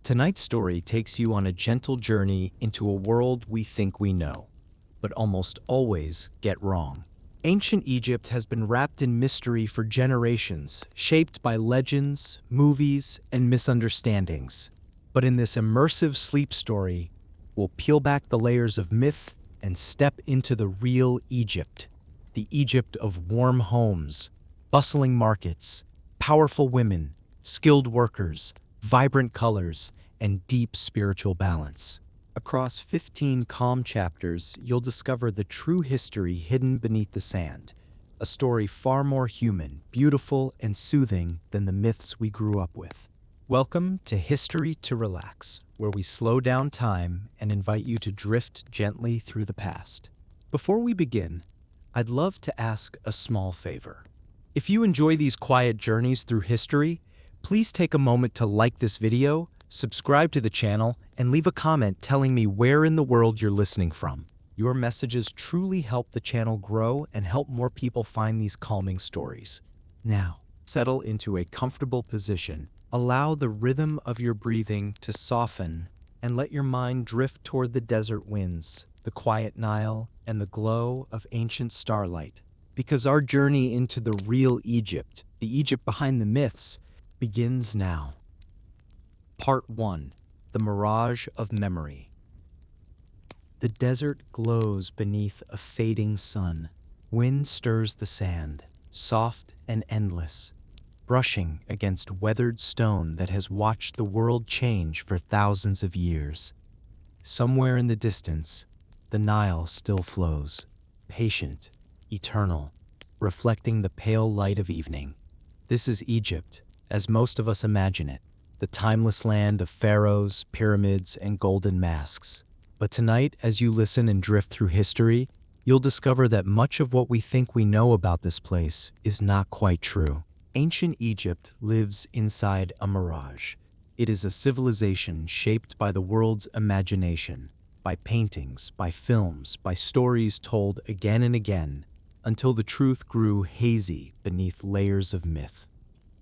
Tonight's story takes you on a gentle journey into a world we think we know, but almost always get wrong. Ancient Egypt has been wrapped in mystery for generations, shaped by legends, movies, and misunderstandings. But in this immersive sleep story, we'll peel back the layers of myth and step into the real Egypt, the Egypt of warm homes, bustling markets, powerful women, skilled workers, vibrant colors, and deep spiritual balance. Across 15 calm chapters, you'll discover the true history hidden beneath the sand, a story far more human, beautiful, and soothing than the myths we grew up with. Welcome to History to Relax, where we slow down time and invite you to drift gently through the past. Before we begin, I'd love to ask a small favor. If you enjoy these quiet journeys through history, please take a moment to like this video, subscribe to the channel, and leave a comment telling me where in the world you're listening from. Your messages truly help the channel grow and help more people find these calming stories. Now, settle into a comfortable position. Allow the rhythm of your breathing to soften and let your mind drift toward the desert winds, the quiet Nile, and the glow of ancient starlight. Because our journey into the real Egypt, the Egypt behind the myths, begins now. Part 1. The Mirage of Memory. The desert glows beneath a fading sun. Wind stirs the sand, soft and endless, brushing against weathered stone that has watched the world change for thousands of years. Somewhere in the distance, the Nile still flows, patient, eternal, reflecting the pale light of evening. This is Egypt, as most of us imagine it, the timeless land of pharaohs, pyramids, and golden masks. But tonight, as you listen and drift through history, you'll discover that much of what we think we know about this place is not quite true. Ancient Egypt lives inside a mirage. It is a civilization shaped by the world's imagination, by paintings, by films, by stories told again and again, until the truth grew hazy beneath layers of myth.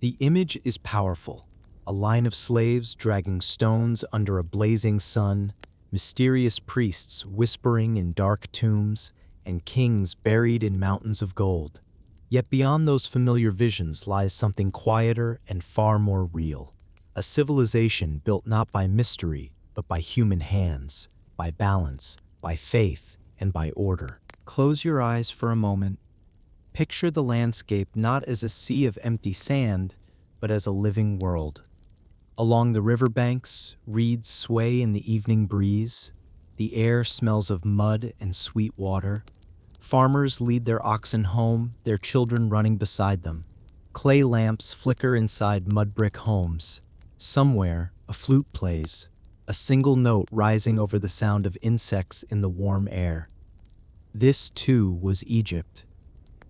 The image is powerful. A line of slaves dragging stones under a blazing sun, mysterious priests whispering in dark tombs, and kings buried in mountains of gold. Yet beyond those familiar visions lies something quieter and far more real. A civilization built not by mystery, but by human hands, by balance, by faith, and by order. Close your eyes for a moment. Picture the landscape not as a sea of empty sand, but as a living world. Along the riverbanks, reeds sway in the evening breeze. The air smells of mud and sweet water. Farmers lead their oxen home, their children running beside them. Clay lamps flicker inside mud brick homes. Somewhere, a flute plays, a single note rising over the sound of insects in the warm air. This, too, was Egypt.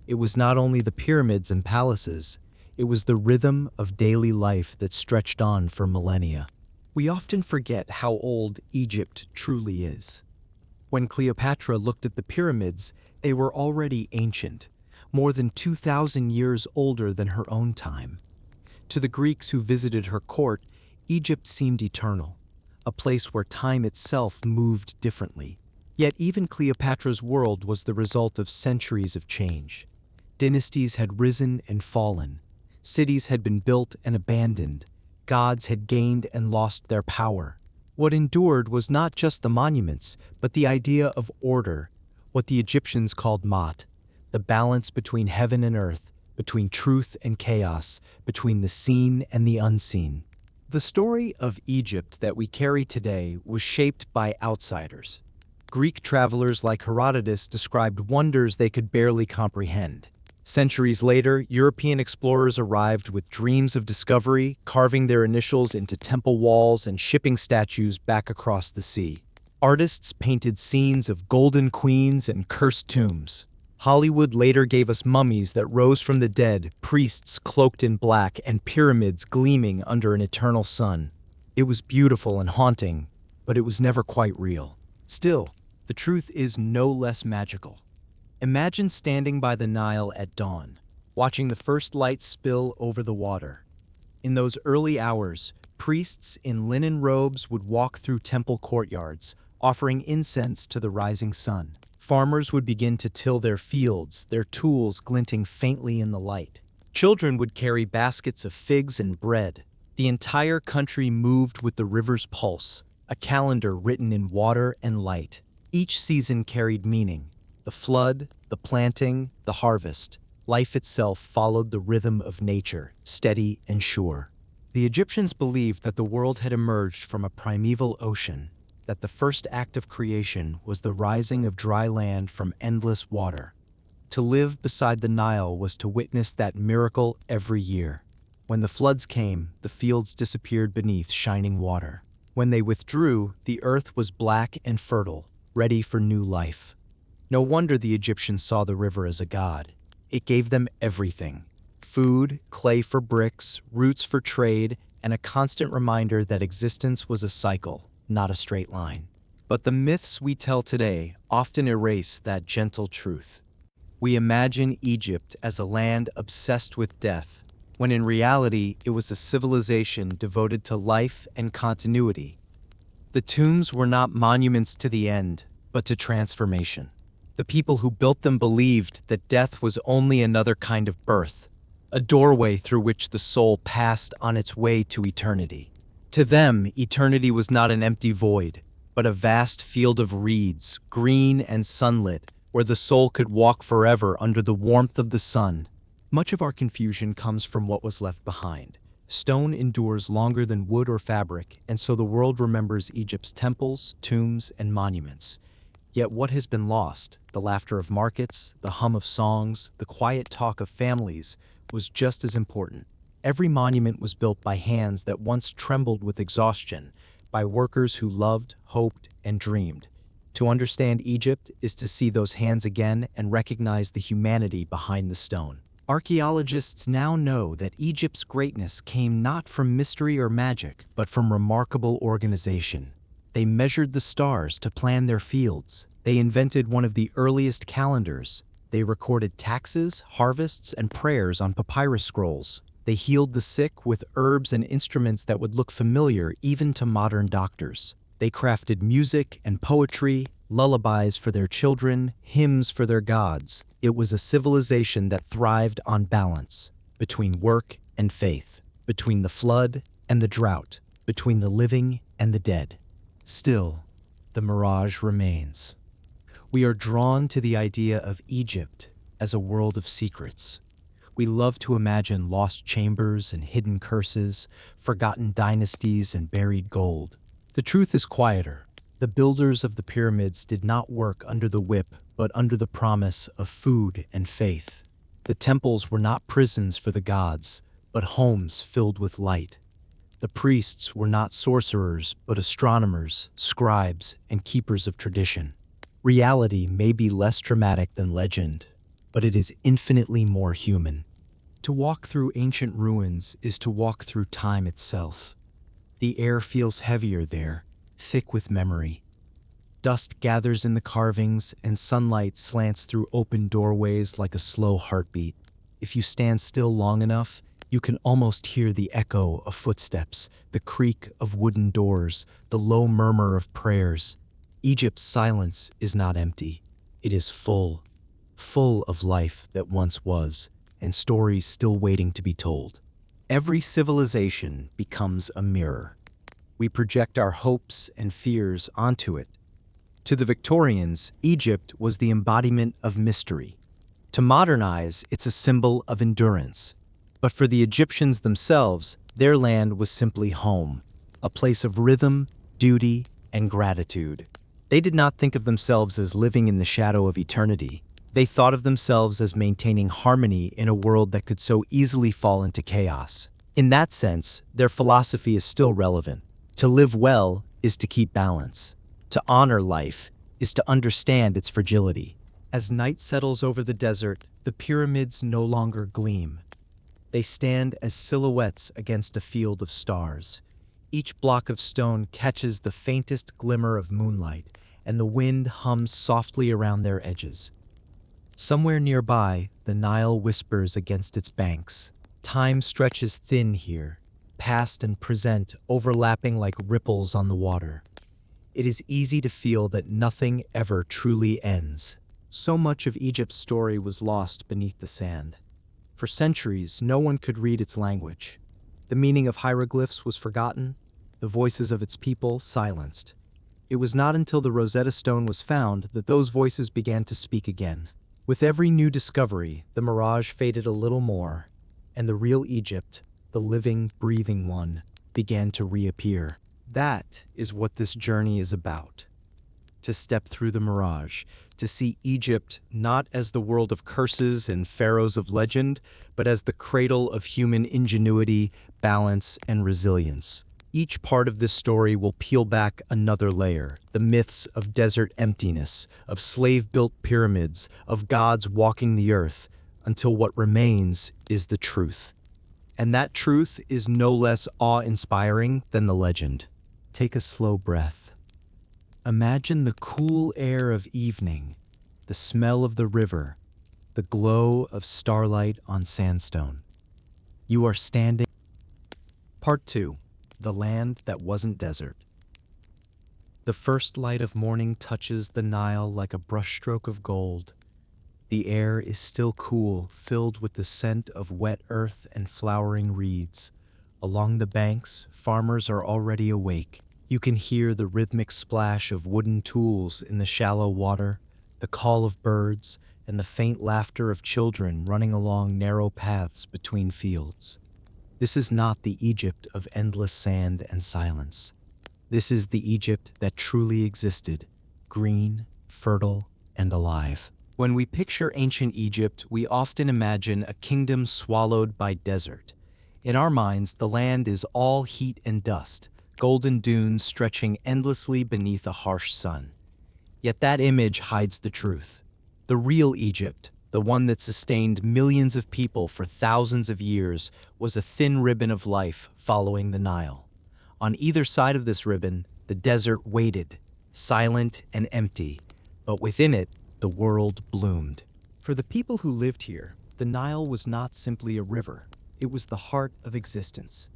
It was not only the pyramids and palaces, it was the rhythm of daily life that stretched on for millennia. We often forget how old Egypt truly is. When Cleopatra looked at the pyramids, they were already ancient, more than 2,000 years older than her own time. To the Greeks who visited her court, Egypt seemed eternal, a place where time itself moved differently. Yet even Cleopatra's world was the result of centuries of change. Dynasties had risen and fallen. Cities had been built and abandoned. Gods had gained and lost their power. What endured was not just the monuments, but the idea of order, what the Egyptians called Mat, the balance between heaven and earth, between truth and chaos, between the seen and the unseen. The story of Egypt that we carry today was shaped by outsiders. Greek travelers like Herodotus described wonders they could barely comprehend. Centuries later, European explorers arrived with dreams of discovery, carving their initials into temple walls and shipping statues back across the sea. Artists painted scenes of golden queens and cursed tombs. Hollywood later gave us mummies that rose from the dead, priests cloaked in black, and pyramids gleaming under an eternal sun. It was beautiful and haunting, but it was never quite real. Still, the truth is no less magical. Imagine standing by the Nile at dawn, watching the first light spill over the water. In those early hours, Priests in linen robes would walk through temple courtyards, offering incense to the rising sun. Farmers would begin to till their fields, their tools glinting faintly in the light. Children would carry baskets of figs and bread. The entire country moved with the river's pulse, a calendar written in water and light. Each season carried meaning. The flood, the planting, the harvest. Life itself followed the rhythm of nature, steady and sure. The Egyptians believed that the world had emerged from a primeval ocean, that the first act of creation was the rising of dry land from endless water. To live beside the Nile was to witness that miracle every year. When the floods came, the fields disappeared beneath shining water. When they withdrew, the earth was black and fertile, ready for new life. No wonder the Egyptians saw the river as a god. It gave them everything: food, clay for bricks, roots for trade, and a constant reminder that existence was a cycle, not a straight line. But the myths we tell today often erase that gentle truth. We imagine Egypt as a land obsessed with death, when in reality it was a civilization devoted to life and continuity. The tombs were not monuments to the end, but to transformation. The people who built them believed that death was only another kind of birth, a doorway through which the soul passed on its way to eternity. To them, eternity was not an empty void, but a vast field of reeds, green and sunlit, where the soul could walk forever under the warmth of the sun. Much of our confusion comes from what was left behind. Stone endures longer than wood or fabric, and so the world remembers Egypt's temples, tombs, and monuments. Yet what has been lost, the laughter of markets, the hum of songs, the quiet talk of families, was just as important. Every monument was built by hands that once trembled with exhaustion, by workers who loved, hoped, and dreamed. To understand Egypt is to see those hands again and recognize the humanity behind the stone. Archaeologists now know that Egypt's greatness came not from mystery or magic, but from remarkable organization. They measured the stars to plan their fields. They invented one of the earliest calendars. They recorded taxes, harvests, and prayers on papyrus scrolls. They healed the sick with herbs and instruments that would look familiar even to modern doctors. They crafted music and poetry, lullabies for their children, hymns for their gods. It was a civilization that thrived on balance, between work and faith, between the flood and the drought, between the living and the dead. Still, the mirage remains. We are drawn to the idea of Egypt as a world of secrets. We love to imagine lost chambers and hidden curses, forgotten dynasties and buried gold. The truth is quieter. The builders of the pyramids did not work under the whip, but under the promise of food and faith. The temples were not prisons for the gods, but homes filled with light. The priests were not sorcerers, but astronomers, scribes, and keepers of tradition. Reality may be less dramatic than legend, but it is infinitely more human. To walk through ancient ruins is to walk through time itself. The air feels heavier there, thick with memory. Dust gathers in the carvings, and sunlight slants through open doorways like a slow heartbeat. If you stand still long enough, you can almost hear the echo of footsteps, the creak of wooden doors, the low murmur of prayers. Egypt's silence is not empty. It is full of life that once was, and stories still waiting to be told. Every civilization becomes a mirror. We project our hopes and fears onto it. To the Victorians, Egypt was the embodiment of mystery. To modernize, it's a symbol of endurance. But for the Egyptians themselves, their land was simply home, a place of rhythm, duty, and gratitude. They did not think of themselves as living in the shadow of eternity. They thought of themselves as maintaining harmony in a world that could so easily fall into chaos. In that sense, their philosophy is still relevant. To live well is to keep balance. To honor life is to understand its fragility. As night settles over the desert, the pyramids no longer gleam. They stand as silhouettes against a field of stars. Each block of stone catches the faintest glimmer of moonlight, and the wind hums softly around their edges. Somewhere nearby, the Nile whispers against its banks. Time stretches thin here, past and present overlapping like ripples on the water. It is easy to feel that nothing ever truly ends. So much of Egypt's story was lost beneath the sand. For centuries, no one could read its language. The meaning of hieroglyphs was forgotten, the voices of its people silenced. It was not until the Rosetta Stone was found that those voices began to speak again. With every new discovery, the mirage faded a little more, and the real Egypt, the living, breathing one, began to reappear. That is what this journey is about. To step through the mirage, to see Egypt not as the world of curses and pharaohs of legend, but as the cradle of human ingenuity, balance, and resilience. Each part of this story will peel back another layer, the myths of desert emptiness, of slave-built pyramids, of gods walking the earth, until what remains is the truth. And that truth is no less awe-inspiring than the legend. Take a slow breath. Imagine the cool air of evening, the smell of the river, the glow of starlight on sandstone. You are standing. Part 2. The land that wasn't desert. The first light of morning touches the Nile like a brushstroke of gold. The air is still cool, filled with the scent of wet earth and flowering reeds. Along the banks, farmers are already awake. You can hear the rhythmic splash of wooden tools in the shallow water, the call of birds, and the faint laughter of children running along narrow paths between fields. This is not the Egypt of endless sand and silence. This is the Egypt that truly existed, green, fertile, and alive. When we picture ancient Egypt, we often imagine a kingdom swallowed by desert. In our minds, the land is all heat and dust, golden dunes stretching endlessly beneath a harsh sun. Yet that image hides the truth. The real Egypt, the one that sustained millions of people for thousands of years, was a thin ribbon of life following the Nile. On either side of this ribbon, the desert waited, silent and empty, but within it, the world bloomed. For the people who lived here, the Nile was not simply a river. It was the heart of existence.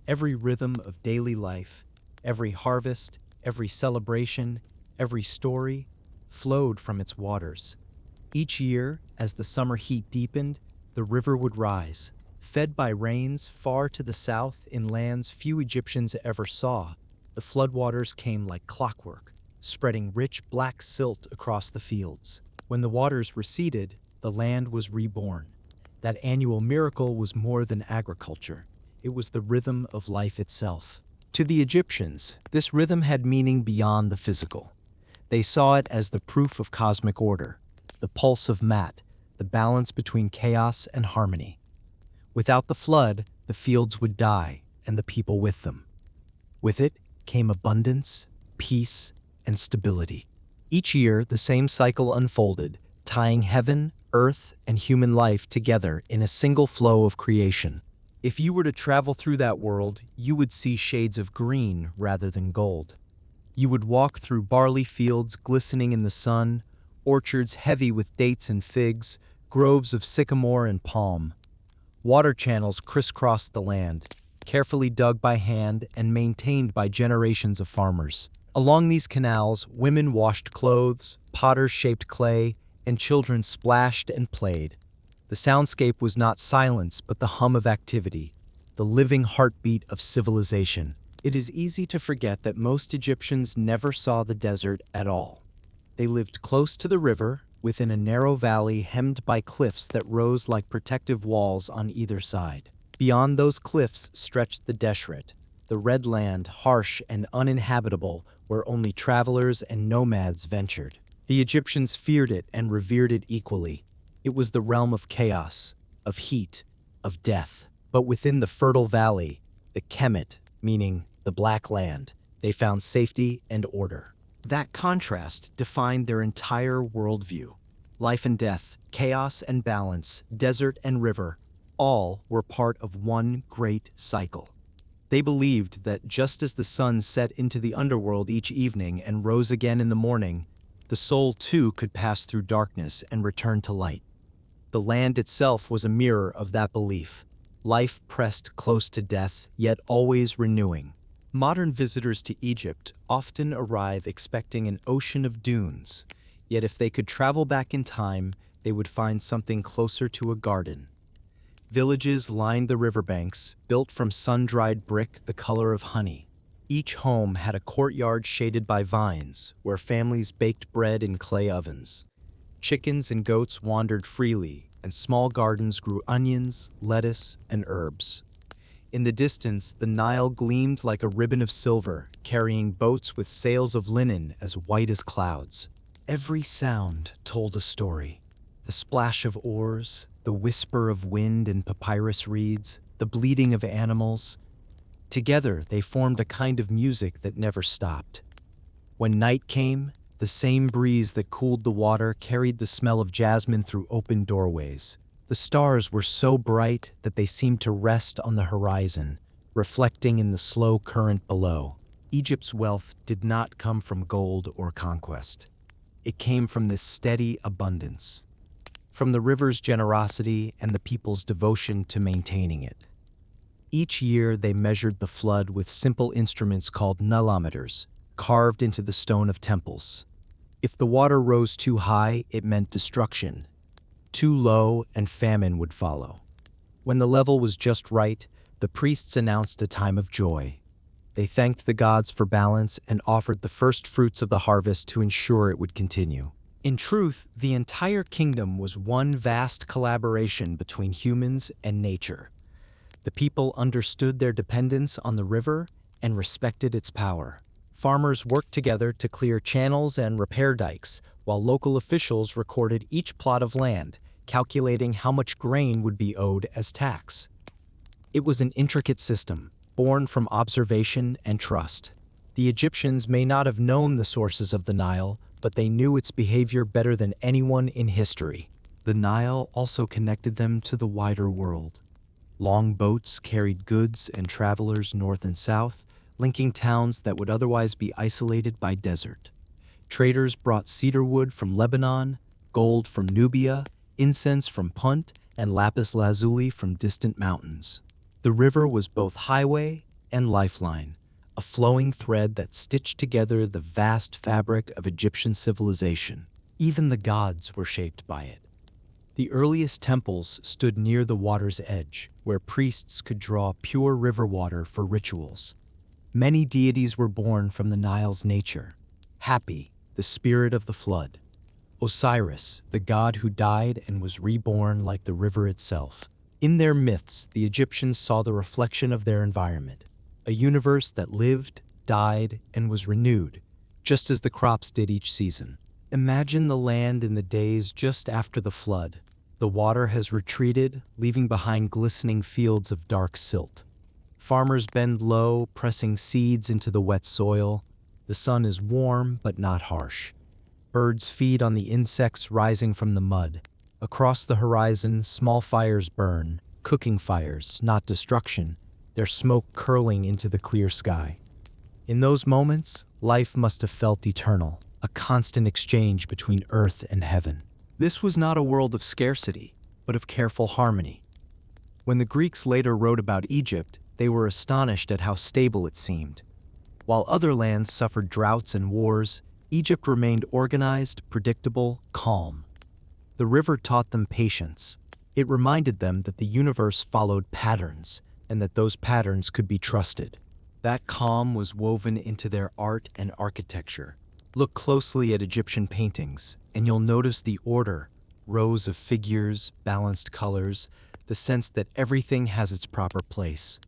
Every rhythm of daily life, every harvest, every celebration, every story, flowed from its waters. Each year, as the summer heat deepened, the river would rise, fed by rains far to the south in lands few Egyptians ever saw. The floodwaters came like clockwork, spreading rich black silt across the fields. When the waters receded, the land was reborn. That annual miracle was more than agriculture. It was the rhythm of life itself. To the Egyptians, this rhythm had meaning beyond the physical. They saw it as the proof of cosmic order, the pulse of Mat, the balance between chaos and harmony. Without the flood, the fields would die, and the people with them. With it came abundance, peace, and stability. Each year, the same cycle unfolded, tying heaven, earth, and human life together in a single flow of creation. If you were to travel through that world, you would see shades of green rather than gold. You would walk through barley fields glistening in the sun, orchards heavy with dates and figs, groves of sycamore and palm. Water channels crisscrossed the land, carefully dug by hand and maintained by generations of farmers. Along these canals, women washed clothes, potters shaped clay, and children splashed and played. The soundscape was not silence, but the hum of activity, the living heartbeat of civilization. It is easy to forget that most Egyptians never saw the desert at all. They lived close to the river, within a narrow valley hemmed by cliffs that rose like protective walls on either side. Beyond those cliffs stretched the Desert, the red land, harsh and uninhabitable, where only travelers and nomads ventured. The Egyptians feared it and revered it equally. It was the realm of chaos, of heat, of death. But within the fertile valley, the Kemet, meaning the Black Land, they found safety and order. That contrast defined their entire worldview. Life and death, chaos and balance, desert and river, all were part of one great cycle. They believed that just as the sun set into the underworld each evening and rose again in the morning, the soul too could pass through darkness and return to light. The land itself was a mirror of that belief. life pressed close to death, yet always renewing. Modern visitors to Egypt often arrive expecting an ocean of dunes, yet if they could travel back in time, they would find something closer to a garden. Villages lined the riverbanks, built from sun-dried brick the color of honey. Each home had a courtyard shaded by vines, where families baked bread in clay ovens. Chickens and goats wandered freely, and small gardens grew onions, lettuce, and herbs. In the distance, the Nile gleamed like a ribbon of silver, carrying boats with sails of linen as white as clouds. Every sound told a story. The splash of oars, the whisper of wind in papyrus reeds, the bleating of animals. Together, they formed a kind of music that never stopped. When night came, the same breeze that cooled the water carried the smell of jasmine through open doorways. The stars were so bright that they seemed to rest on the horizon, reflecting in the slow current below. Egypt's wealth did not come from gold or conquest. It came from this steady abundance, from the river's generosity and the people's devotion to maintaining it. Each year they measured the flood with simple instruments called nilometers, carved into the stone of temples. If the water rose too high, it meant destruction. Too low, and famine would follow. When the level was just right, the priests announced a time of joy. They thanked the gods for balance and offered the first fruits of the harvest to ensure it would continue. In truth, the entire kingdom was one vast collaboration between humans and nature. The people understood their dependence on the river and respected its power. Farmers worked together to clear channels and repair dikes, while local officials recorded each plot of land, calculating how much grain would be owed as tax. It was an intricate system, born from observation and trust. The Egyptians may not have known the sources of the Nile, but they knew its behavior better than anyone in history. The Nile also connected them to the wider world. Long boats carried goods and travelers north and south, linking towns that would otherwise be isolated by desert. Traders brought cedar wood from Lebanon, gold from Nubia, incense from Punt, and lapis lazuli from distant mountains. The river was both highway and lifeline, a flowing thread that stitched together the vast fabric of Egyptian civilization. Even the gods were shaped by it. The earliest temples stood near the water's edge, where priests could draw pure river water for rituals. Many deities were born from the Nile's nature. Hapi, the spirit of the flood. Osiris, the god who died and was reborn like the river itself. In their myths, the Egyptians saw the reflection of their environment, a universe that lived, died, and was renewed, just as the crops did each season. Imagine the land in the days just after the flood. The water has retreated, leaving behind glistening fields of dark silt. Farmers bend low, pressing seeds into the wet soil. The sun is warm but not harsh. Birds feed on the insects rising from the mud. Across the horizon, small fires burn, cooking fires, not destruction, their smoke curling into the clear sky. In those moments, life must have felt eternal, a constant exchange between earth and heaven. This was not a world of scarcity, but of careful harmony. When the Greeks later wrote about Egypt, they were astonished at how stable it seemed. While other lands suffered droughts and wars, Egypt remained organized, predictable, calm. The river taught them patience. It reminded them that the universe followed patterns, and that those patterns could be trusted. That calm was woven into their art and architecture. Look closely at Egyptian paintings, and you'll notice the order, rows of figures, balanced colors, the sense that everything has its proper place.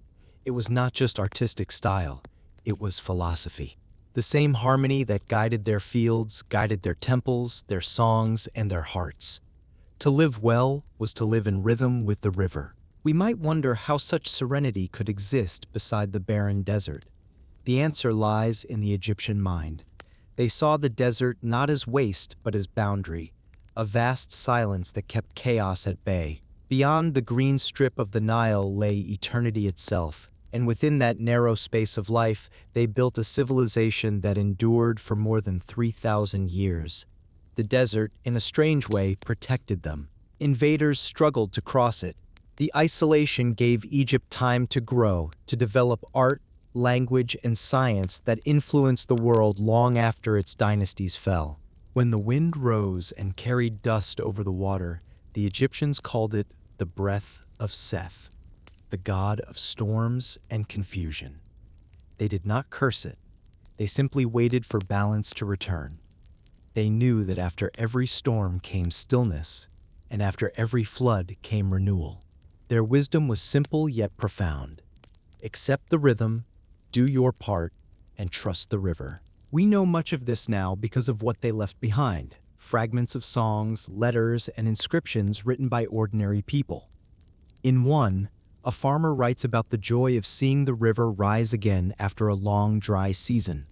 It was not just artistic style, it was philosophy. The same harmony that guided their fields, guided their temples, their songs, and their hearts. To live well was to live in rhythm with the river. We might wonder how such serenity could exist beside the barren desert. The answer lies in the Egyptian mind. They saw the desert not as waste but as boundary, a vast silence that kept chaos at bay. Beyond the green strip of the Nile lay eternity itself, and within that narrow space of life, they built a civilization that endured for more than 3,000 years. The desert, in a strange way, protected them. Invaders struggled to cross it, The isolation gave Egypt time to grow, to develop art, language, and science that influenced the world long after its dynasties fell. When the wind rose and carried dust over the water, the Egyptians called it the breath of Seth, the god of storms and confusion. They did not curse it. They simply waited for balance to return. They knew that after every storm came stillness, and after every flood came renewal. Their wisdom was simple yet profound. Accept the rhythm, do your part, and trust the river. We know much of this now because of what they left behind: fragments of songs, letters, and inscriptions written by ordinary people. In one, a farmer writes about the joy of seeing the river rise again after a long dry season.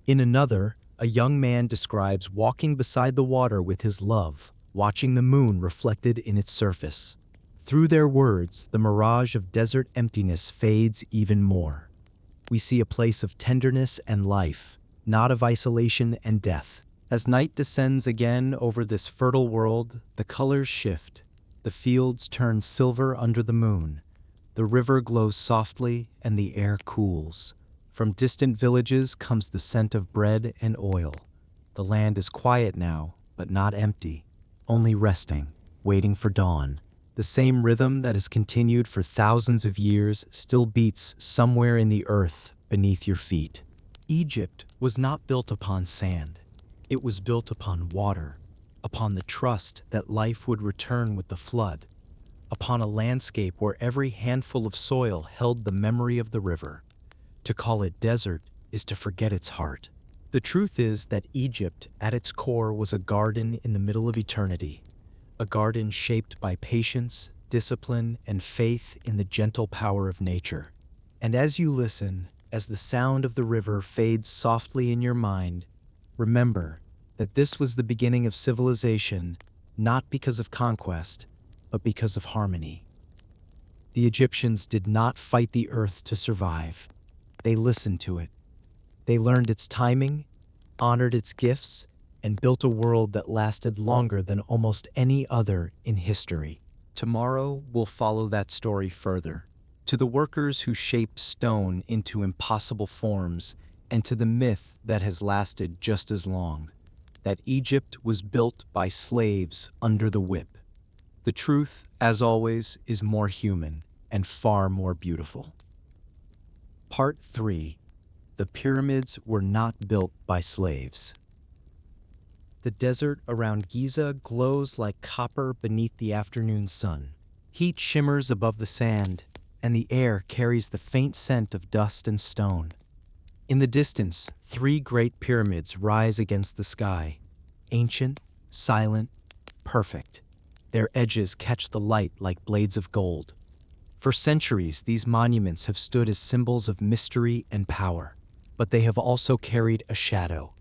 In another, a young man describes walking beside the water with his love, watching the moon reflected in its surface. Through their words, the mirage of desert emptiness fades even more. We see a place of tenderness and life, not of isolation and death. As night descends again over this fertile world, the colors shift. The fields turn silver under the moon. The river glows softly and the air cools. From distant villages comes the scent of bread and oil. The land is quiet now, but not empty, only resting, waiting for dawn. The same rhythm that has continued for thousands of years still beats somewhere in the earth beneath your feet. Egypt was not built upon sand. It was built upon water, upon the trust that life would return with the flood, upon a landscape where every handful of soil held the memory of the river. To call it desert is to forget its heart. The truth is that Egypt, at its core, was a garden in the middle of eternity, a garden shaped by patience, discipline, and faith in the gentle power of nature. And as you listen, as the sound of the river fades softly in your mind, remember that this was the beginning of civilization, not because of conquest, but because of harmony. The Egyptians did not fight the earth to survive. They listened to it. They learned its timing, honored its gifts, and built a world that lasted longer than almost any other in history. Tomorrow we'll follow that story further, to the workers who shaped stone into impossible forms, and to the myth that has lasted just as long, that Egypt was built by slaves under the whip. The truth, as always, is more human and far more beautiful. Part 3. The pyramids were not built by slaves. The desert around Giza glows like copper beneath the afternoon sun. Heat shimmers above the sand, and the air carries the faint scent of dust and stone. In the distance, 3 great pyramids rise against the sky, ancient, silent, perfect. Their edges catch the light like blades of gold. For centuries, these monuments have stood as symbols of mystery and power, but they have also carried a shadow,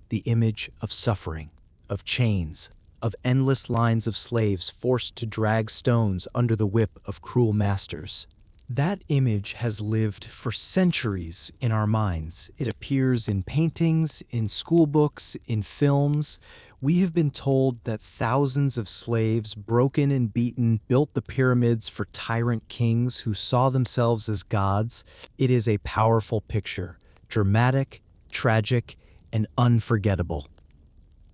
the image of suffering, of chains, of endless lines of slaves forced to drag stones under the whip of cruel masters. That image has lived for centuries in our minds. It appears in paintings, in school books, in films. We have been told that thousands of slaves, broken and beaten, built the pyramids for tyrant kings who saw themselves as gods. It is a powerful picture, dramatic, tragic, and unforgettable.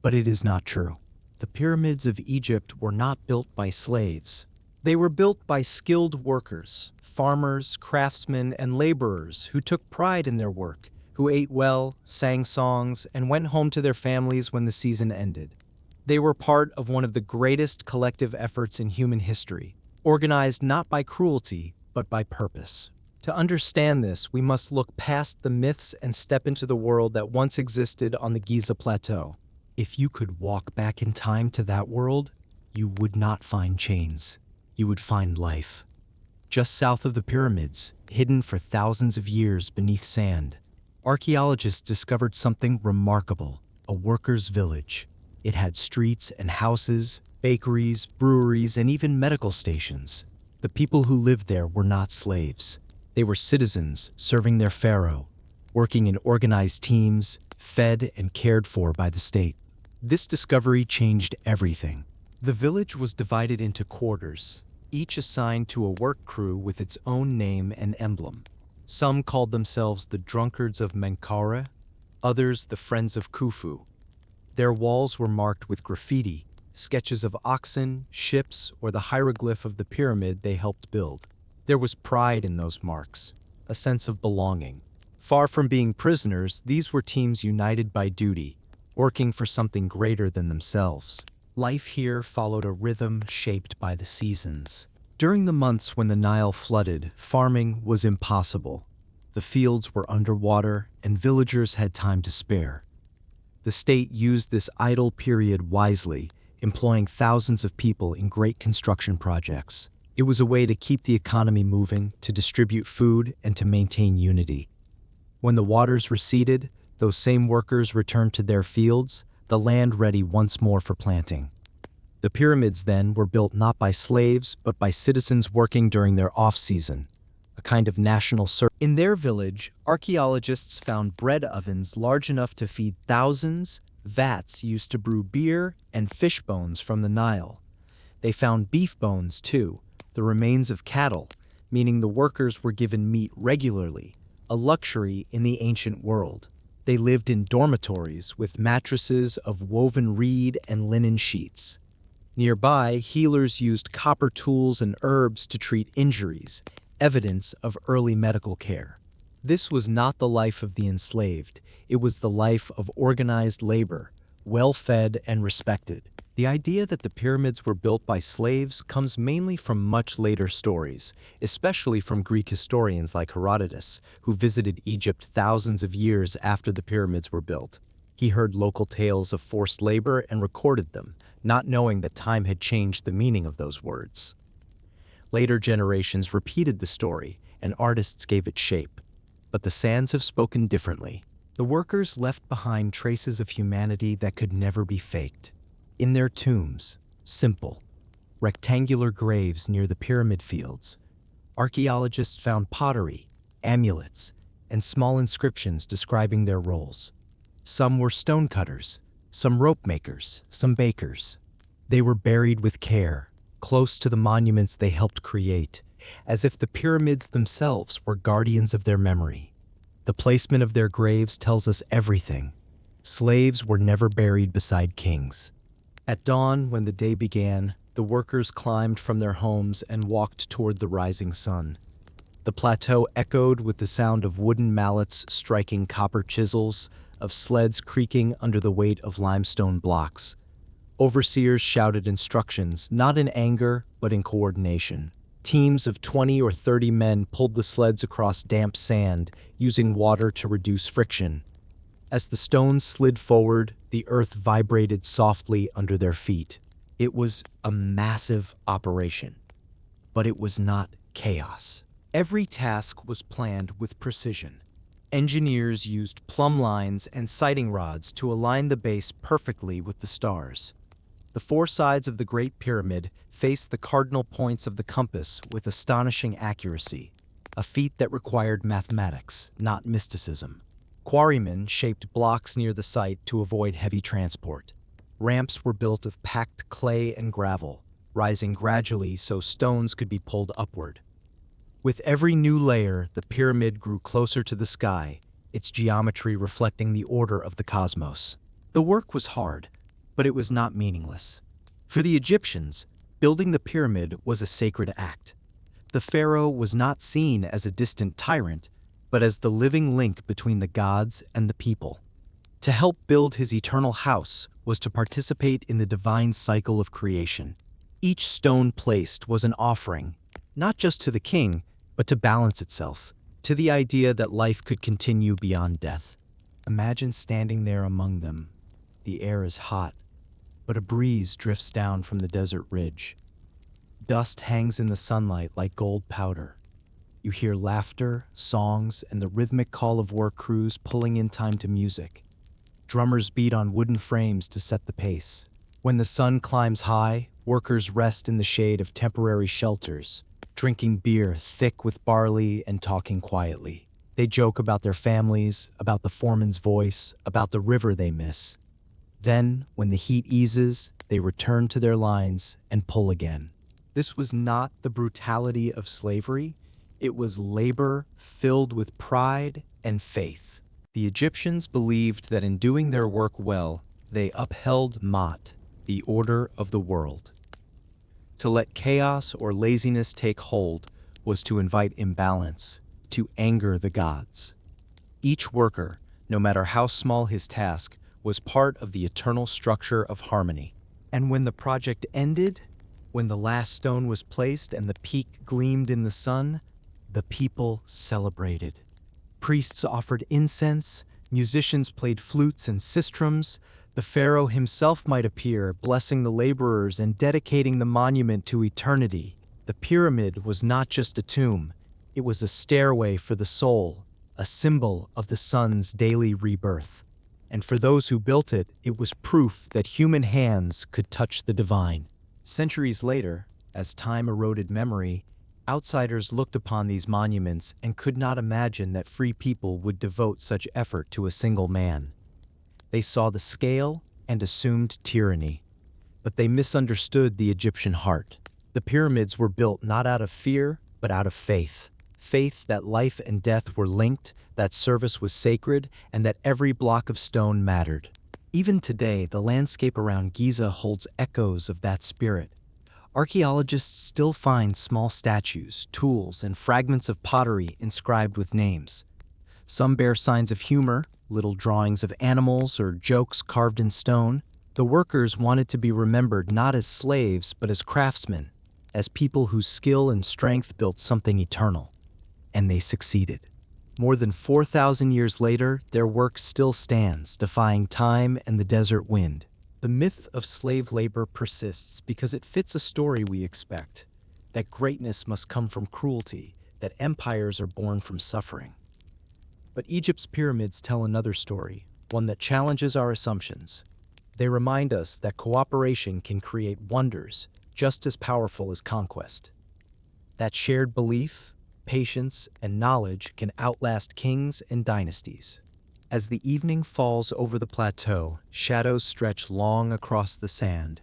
But it is not true. The pyramids of Egypt were not built by slaves. They were built by skilled workers, farmers, craftsmen, and laborers who took pride in their work, who ate well, sang songs, and went home to their families when the season ended. They were part of one of the greatest collective efforts in human history, organized not by cruelty, but by purpose. To understand this, we must look past the myths and step into the world that once existed on the Giza Plateau. If you could walk back in time to that world, you would not find chains. You would find life. Just south of the pyramids, hidden for thousands of years beneath sand, archaeologists discovered something remarkable: a workers' village. It had streets and houses, bakeries, breweries, and even medical stations. The people who lived there were not slaves. They were citizens serving their pharaoh, working in organized teams, fed and cared for by the state. This discovery changed everything. The village was divided into quarters, each assigned to a work crew with its own name and emblem. Some called themselves the Drunkards of Menkaure, others the Friends of Khufu. Their walls were marked with graffiti, sketches of oxen, ships, or the hieroglyph of the pyramid they helped build. There was pride in those marks, a sense of belonging. Far from being prisoners, these were teams united by duty, working for something greater than themselves. Life here followed a rhythm shaped by the seasons. During the months when the Nile flooded, farming was impossible. The fields were underwater, and villagers had time to spare. The state used this idle period wisely, employing thousands of people in great construction projects. It was a way to keep the economy moving, to distribute food, and to maintain unity. When the waters receded, those same workers returned to their fields, the land ready once more for planting. The pyramids then were built not by slaves, but by citizens working during their off-season, a kind of national service. In their village, archaeologists found bread ovens large enough to feed thousands, vats used to brew beer, and fish bones from the Nile. They found beef bones, too, the remains of cattle, meaning the workers were given meat regularly, a luxury in the ancient world. They lived in dormitories with mattresses of woven reed and linen sheets. Nearby, healers used copper tools and herbs to treat injuries, evidence of early medical care. This was not the life of the enslaved, it was the life of organized labor, well-fed and respected. The idea that the pyramids were built by slaves comes mainly from much later stories, especially from Greek historians like Herodotus, who visited Egypt thousands of years after the pyramids were built. He heard local tales of forced labor and recorded them, not knowing that time had changed the meaning of those words. Later generations repeated the story, and artists gave it shape. But the sands have spoken differently. The workers left behind traces of humanity that could never be faked. In their tombs, simple, rectangular graves near the pyramid fields, archaeologists found pottery, amulets, and small inscriptions describing their roles. Some were stonecutters, some rope makers, some bakers. They were buried with care, close to the monuments they helped create, as if the pyramids themselves were guardians of their memory. The placement of their graves tells us everything. Slaves were never buried beside kings. At dawn, when the day began, the workers climbed from their homes and walked toward the rising sun. The plateau echoed with the sound of wooden mallets striking copper chisels, of sleds creaking under the weight of limestone blocks. Overseers shouted instructions, not in anger, but in coordination. Teams of 20 or 30 men pulled the sleds across damp sand, using water to reduce friction. As the stones slid forward, the earth vibrated softly under their feet. It was a massive operation, but it was not chaos. Every task was planned with precision. Engineers used plumb lines and sighting rods to align the base perfectly with the stars. The four sides of the Great Pyramid faced the cardinal points of the compass with astonishing accuracy, a feat that required mathematics, not mysticism. Quarrymen shaped blocks near the site to avoid heavy transport. Ramps were built of packed clay and gravel, rising gradually so stones could be pulled upward. With every new layer, the pyramid grew closer to the sky, its geometry reflecting the order of the cosmos. The work was hard, but it was not meaningless. For the Egyptians, building the pyramid was a sacred act. The pharaoh was not seen as a distant tyrant, but as the living link between the gods and the people. To help build his eternal house was to participate in the divine cycle of creation. Each stone placed was an offering, not just to the king, but to balance itself, to the idea that life could continue beyond death. Imagine standing there among them. The air is hot, but a breeze drifts down from the desert ridge. Dust hangs in the sunlight like gold powder. You hear laughter, songs, and the rhythmic call of work crews pulling in time to music. Drummers beat on wooden frames to set the pace. When the sun climbs high, workers rest in the shade of temporary shelters, drinking beer thick with barley and talking quietly. They joke about their families, about the foreman's voice, about the river they miss. Then, when the heat eases, they return to their lines and pull again. This was not the brutality of slavery, it was labor filled with pride and faith. The Egyptians believed that in doing their work well, they upheld Ma'at, the order of the world. To let chaos or laziness take hold was to invite imbalance, to anger the gods. Each worker, no matter how small his task, was part of the eternal structure of harmony. And when the project ended, when the last stone was placed and the peak gleamed in the sun, the people celebrated. Priests offered incense, musicians played flutes and sistrums, the pharaoh himself might appear, blessing the laborers and dedicating the monument to eternity. The pyramid was not just a tomb, it was a stairway for the soul, a symbol of the sun's daily rebirth. And for those who built it, it was proof that human hands could touch the divine. Centuries later, as time eroded memory, outsiders looked upon these monuments and could not imagine that free people would devote such effort to a single man. They saw the scale and assumed tyranny, but they misunderstood the Egyptian heart. The pyramids were built not out of fear, but out of faith. Faith that life and death were linked, that service was sacred, and that every block of stone mattered. Even today, the landscape around Giza holds echoes of that spirit. Archaeologists still find small statues, tools, and fragments of pottery inscribed with names. Some bear signs of humor, little drawings of animals or jokes carved in stone. The workers wanted to be remembered not as slaves, but as craftsmen, as people whose skill and strength built something eternal. And they succeeded. More than 4,000 years later, their work still stands, defying time and the desert wind. The myth of slave labor persists because it fits a story we expect, that greatness must come from cruelty, that empires are born from suffering. But Egypt's pyramids tell another story, one that challenges our assumptions. They remind us that cooperation can create wonders just as powerful as conquest. That shared belief, patience, and knowledge can outlast kings and dynasties. As the evening falls over the plateau, shadows stretch long across the sand.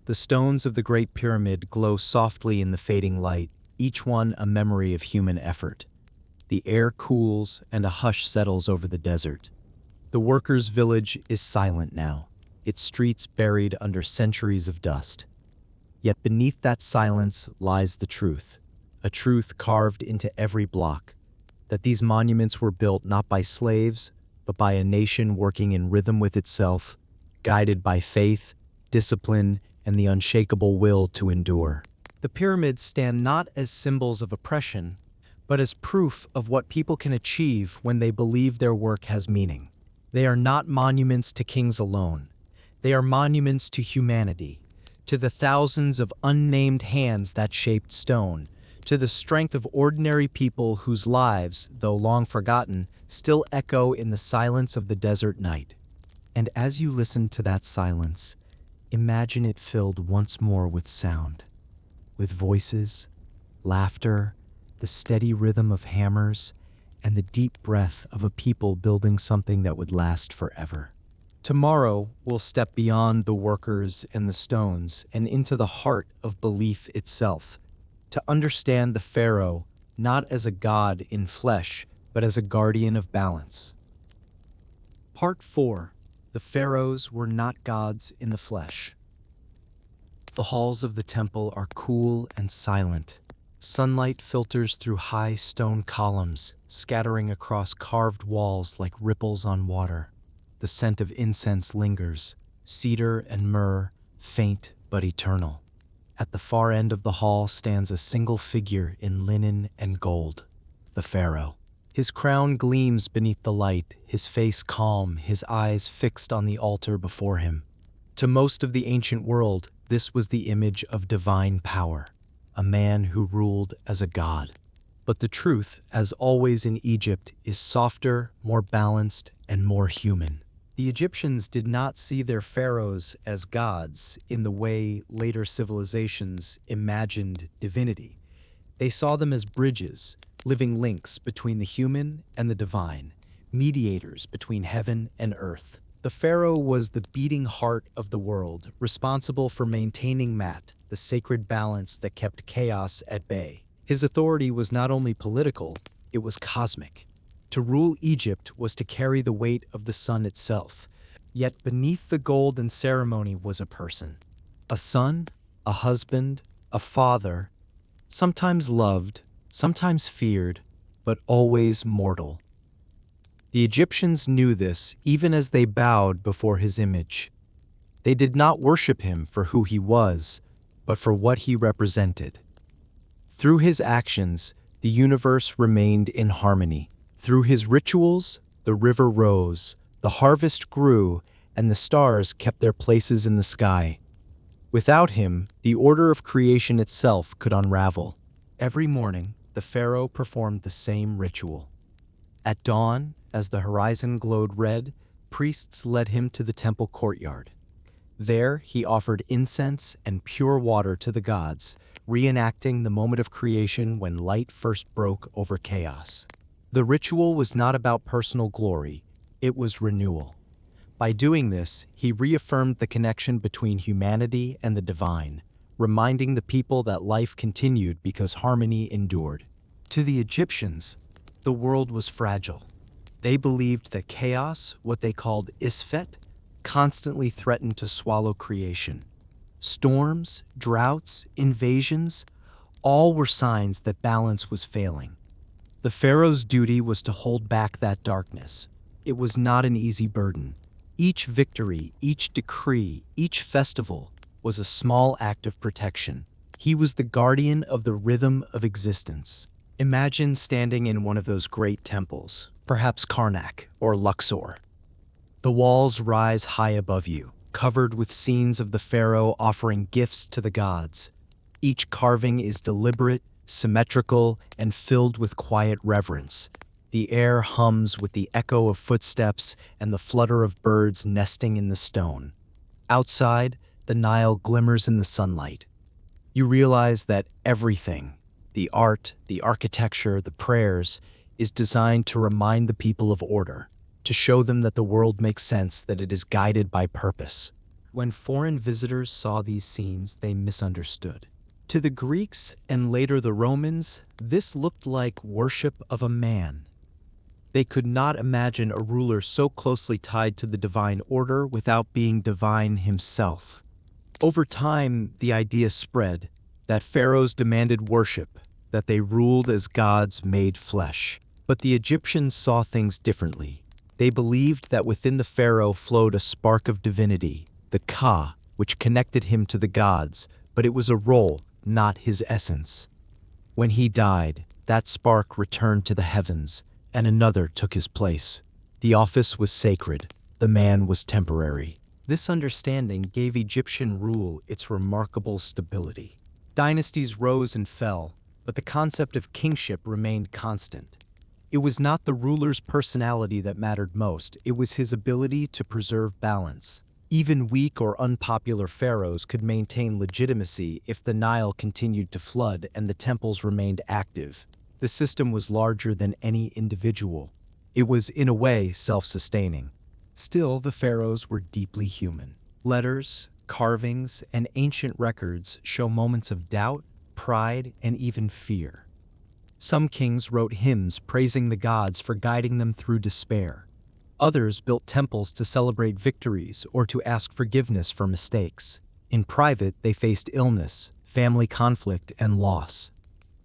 The stones of the Great Pyramid glow softly in the fading light, each one a memory of human effort. The air cools and a hush settles over the desert. The workers' village is silent now, its streets buried under centuries of dust. Yet beneath that silence lies the truth, a truth carved into every block, that these monuments were built not by slaves, but by a nation working in rhythm with itself, guided by faith, discipline, and the unshakable will to endure. The pyramids stand not as symbols of oppression, but as proof of what people can achieve when they believe their work has meaning. They are not monuments to kings alone. They are monuments to humanity, to the thousands of unnamed hands that shaped stone, to the strength of ordinary people whose lives, though long forgotten, still echo in the silence of the desert night. And as you listen to that silence, imagine it filled once more with sound, with voices, laughter, the steady rhythm of hammers, and the deep breath of a people building something that would last forever. Tomorrow, we'll step beyond the workers and the stones and into the heart of belief itself, to understand the pharaoh not as a god in flesh, but as a guardian of balance. Part 4. The pharaohs were not gods in the flesh. The halls of the temple are cool and silent. Sunlight filters through high stone columns, scattering across carved walls like ripples on water. The scent of incense lingers, cedar and myrrh, faint but eternal. At the far end of the hall stands a single figure in linen and gold, the pharaoh. His crown gleams beneath the light, his face calm, his eyes fixed on the altar before him. To most of the ancient world, this was the image of divine power, a man who ruled as a god. But the truth, as always in Egypt, is softer, more balanced, and more human. The Egyptians did not see their pharaohs as gods in the way later civilizations imagined divinity. They saw them as bridges, living links between the human and the divine, mediators between heaven and earth. The pharaoh was the beating heart of the world, responsible for maintaining Mat, the sacred balance that kept chaos at bay. His authority was not only political, it was cosmic. To rule Egypt was to carry the weight of the sun itself. Yet beneath the gold and ceremony was a person. A son, a husband, a father, sometimes loved, sometimes feared, but always mortal. The Egyptians knew this even as they bowed before his image. They did not worship him for who he was, but for what he represented. Through his actions, the universe remained in harmony. Through his rituals, the river rose, the harvest grew, and the stars kept their places in the sky. Without him, the order of creation itself could unravel. Every morning, the pharaoh performed the same ritual. At dawn, as the horizon glowed red, priests led him to the temple courtyard. There, he offered incense and pure water to the gods, reenacting the moment of creation when light first broke over chaos. The ritual was not about personal glory, it was renewal. By doing this, he reaffirmed the connection between humanity and the divine, reminding the people that life continued because harmony endured. To the Egyptians, the world was fragile. They believed that chaos, what they called Isfet, constantly threatened to swallow creation. Storms, droughts, invasions, all were signs that balance was failing. The pharaoh's duty was to hold back that darkness. It was not an easy burden. Each victory, each decree, each festival was a small act of protection. He was the guardian of the rhythm of existence. Imagine standing in one of those great temples, perhaps Karnak or Luxor. The walls rise high above you, covered with scenes of the pharaoh offering gifts to the gods. Each carving is deliberate, symmetrical, and filled with quiet reverence. The air hums with the echo of footsteps and the flutter of birds nesting in the stone. Outside, the Nile glimmers in the sunlight. You realize that everything, the art, the architecture, the prayers, is designed to remind the people of order, to show them that the world makes sense, that it is guided by purpose. When foreign visitors saw these scenes, they misunderstood. To the Greeks and later the Romans, this looked like worship of a man. They could not imagine a ruler so closely tied to the divine order without being divine himself. Over time, the idea spread that pharaohs demanded worship, that they ruled as gods made flesh. But the Egyptians saw things differently. They believed that within the pharaoh flowed a spark of divinity, the Ka, which connected him to the gods, but it was a role, not his essence. When he died, that spark returned to the heavens, and another took his place. The office was sacred, the man was temporary. This understanding gave Egyptian rule its remarkable stability. Dynasties rose and fell, but the concept of kingship remained constant. It was not the ruler's personality that mattered most, it was his ability to preserve balance. Even weak or unpopular pharaohs could maintain legitimacy if the Nile continued to flood and the temples remained active. The system was larger than any individual. It was, in a way, self-sustaining. Still, the pharaohs were deeply human. Letters, carvings, and ancient records show moments of doubt, pride, and even fear. Some kings wrote hymns praising the gods for guiding them through despair. Others built temples to celebrate victories or to ask forgiveness for mistakes. In private, they faced illness, family conflict, and loss.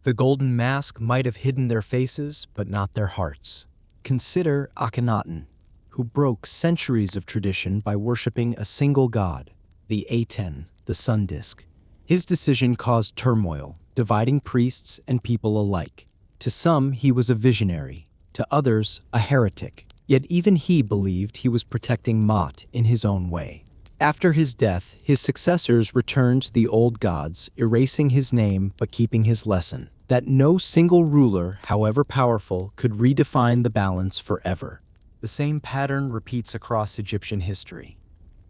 The golden mask might have hidden their faces, but not their hearts. Consider Akhenaten, who broke centuries of tradition by worshiping a single god, the Aten, the sun disk. His decision caused turmoil, dividing priests and people alike. To some, he was a visionary, to others, a heretic. Yet even he believed he was protecting Ma'at in his own way. After his death, his successors returned to the old gods, erasing his name but keeping his lesson, that no single ruler, however powerful, could redefine the balance forever. The same pattern repeats across Egyptian history.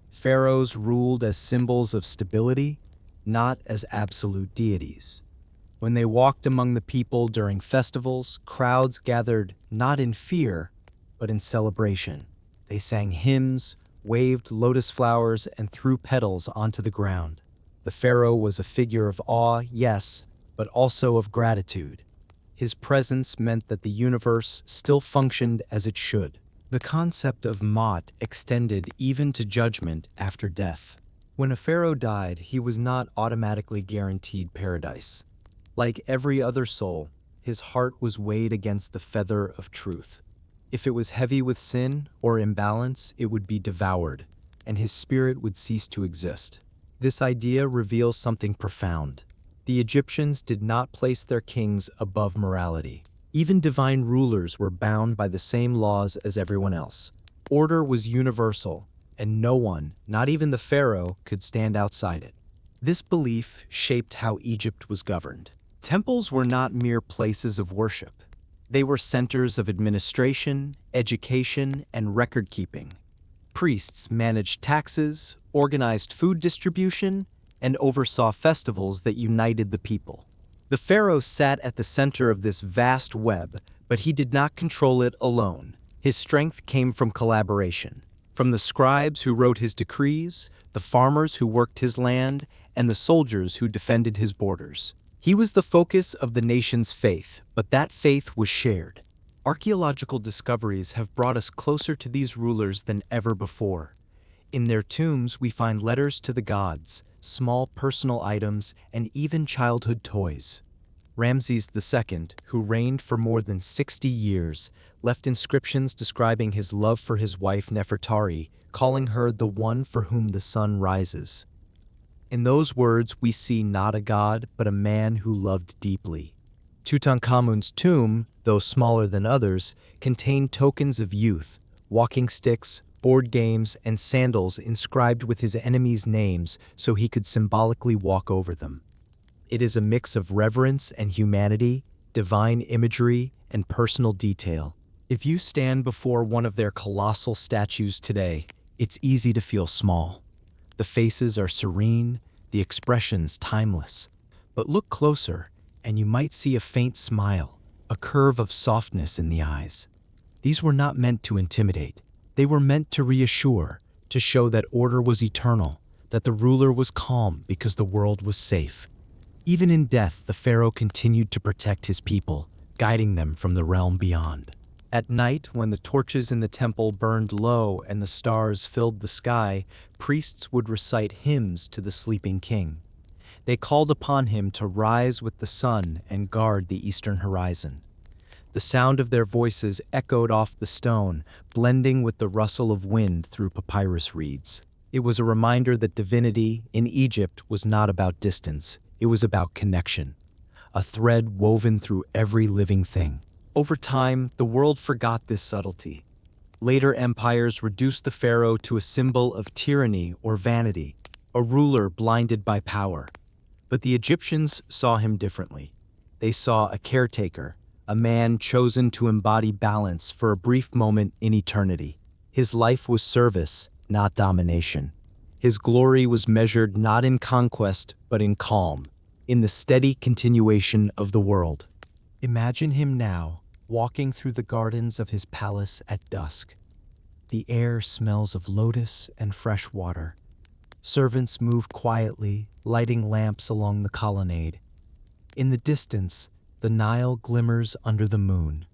Pharaohs ruled as symbols of stability, not as absolute deities. When they walked among the people during festivals, crowds gathered not in fear, but in celebration. They sang hymns, waved lotus flowers, and threw petals onto the ground. The pharaoh was a figure of awe, yes, but also of gratitude. His presence meant that the universe still functioned as it should. The concept of Mot extended even to judgment after death. When a pharaoh died, he was not automatically guaranteed paradise. Like every other soul, his heart was weighed against the feather of truth. If it was heavy with sin or imbalance, it would be devoured, and his spirit would cease to exist. This idea reveals something profound. The Egyptians did not place their kings above morality. Even divine rulers were bound by the same laws as everyone else. Order was universal, and no one, not even the pharaoh, could stand outside it. This belief shaped how Egypt was governed. Temples were not mere places of worship. They were centers of administration, education, and record-keeping. Priests managed taxes, organized food distribution, and oversaw festivals that united the people. The pharaoh sat at the center of this vast web, but he did not control it alone. His strength came from collaboration. From the scribes who wrote his decrees, the farmers who worked his land, and the soldiers who defended his borders. He was the focus of the nation's faith, but that faith was shared. Archaeological discoveries have brought us closer to these rulers than ever before. In their tombs, we find letters to the gods, small personal items, and even childhood toys. Ramses II, who reigned for more than 60 years, left inscriptions describing his love for his wife Nefertari, calling her the one for whom the sun rises. In those words, we see not a god, but a man who loved deeply. Tutankhamun's tomb, though smaller than others, contained tokens of youth, walking sticks, board games, and sandals inscribed with his enemies' names so he could symbolically walk over them. It is a mix of reverence and humanity, divine imagery, and personal detail. If you stand before one of their colossal statues today, it's easy to feel small. The faces are serene, the expressions timeless. But look closer, and you might see a faint smile, a curve of softness in the eyes. These were not meant to intimidate. They were meant to reassure, to show that order was eternal, that the ruler was calm because the world was safe. Even in death, the pharaoh continued to protect his people, guiding them from the realm beyond. At night, when the torches in the temple burned low and the stars filled the sky, priests would recite hymns to the sleeping king. They called upon him to rise with the sun and guard the eastern horizon. The sound of their voices echoed off the stone, blending with the rustle of wind through papyrus reeds. It was a reminder that divinity in Egypt was not about distance, it was about connection, a thread woven through every living thing. Over time, the world forgot this subtlety. Later empires reduced the pharaoh to a symbol of tyranny or vanity, a ruler blinded by power. But the Egyptians saw him differently. They saw a caretaker, a man chosen to embody balance for a brief moment in eternity. His life was service, not domination. His glory was measured not in conquest, but in calm, in the steady continuation of the world. Imagine him now, walking through the gardens of his palace at dusk. The air smells of lotus and fresh water. Servants move quietly, lighting lamps along the colonnade. In the distance, the Nile glimmers under the moon.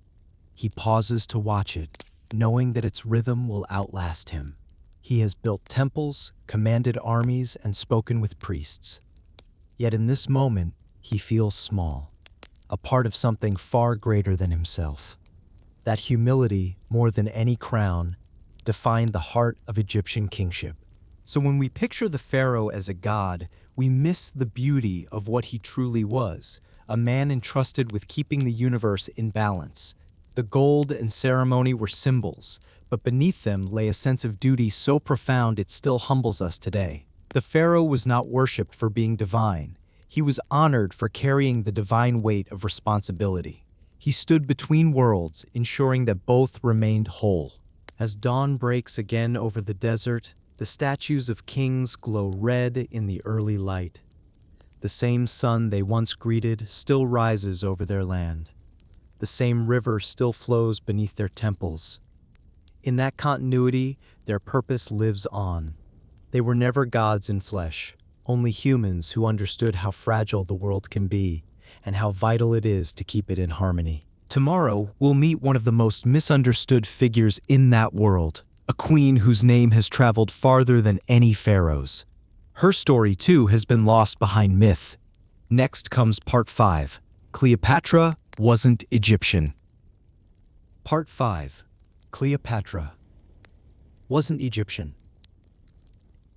He pauses to watch it, knowing that its rhythm will outlast him. He has built temples, commanded armies, and spoken with priests. Yet in this moment, he feels small, a part of something far greater than himself. That humility, more than any crown, defined the heart of Egyptian kingship. So when we picture the pharaoh as a god, we miss the beauty of what he truly was, a man entrusted with keeping the universe in balance. The gold and ceremony were symbols, but beneath them lay a sense of duty so profound it still humbles us today. The pharaoh was not worshipped for being divine. He was honored for carrying the divine weight of responsibility. He stood between worlds, ensuring that both remained whole. As dawn breaks again over the desert, the statues of kings glow red in the early light. The same sun they once greeted still rises over their land. The same river still flows beneath their temples. In that continuity, their purpose lives on. They were never gods in flesh, only humans who understood how fragile the world can be and how vital it is to keep it in harmony. Tomorrow, we'll meet one of the most misunderstood figures in that world, a queen whose name has traveled farther than any pharaohs. Her story, too, has been lost behind myth. Next comes Part 5. Cleopatra wasn't Egyptian. Part 5. Cleopatra wasn't Egyptian.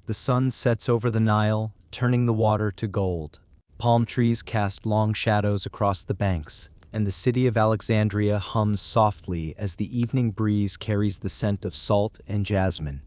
The sun sets over the Nile, turning the water to gold. Palm trees cast long shadows across the banks, and the city of Alexandria hums softly as the evening breeze carries the scent of salt and jasmine.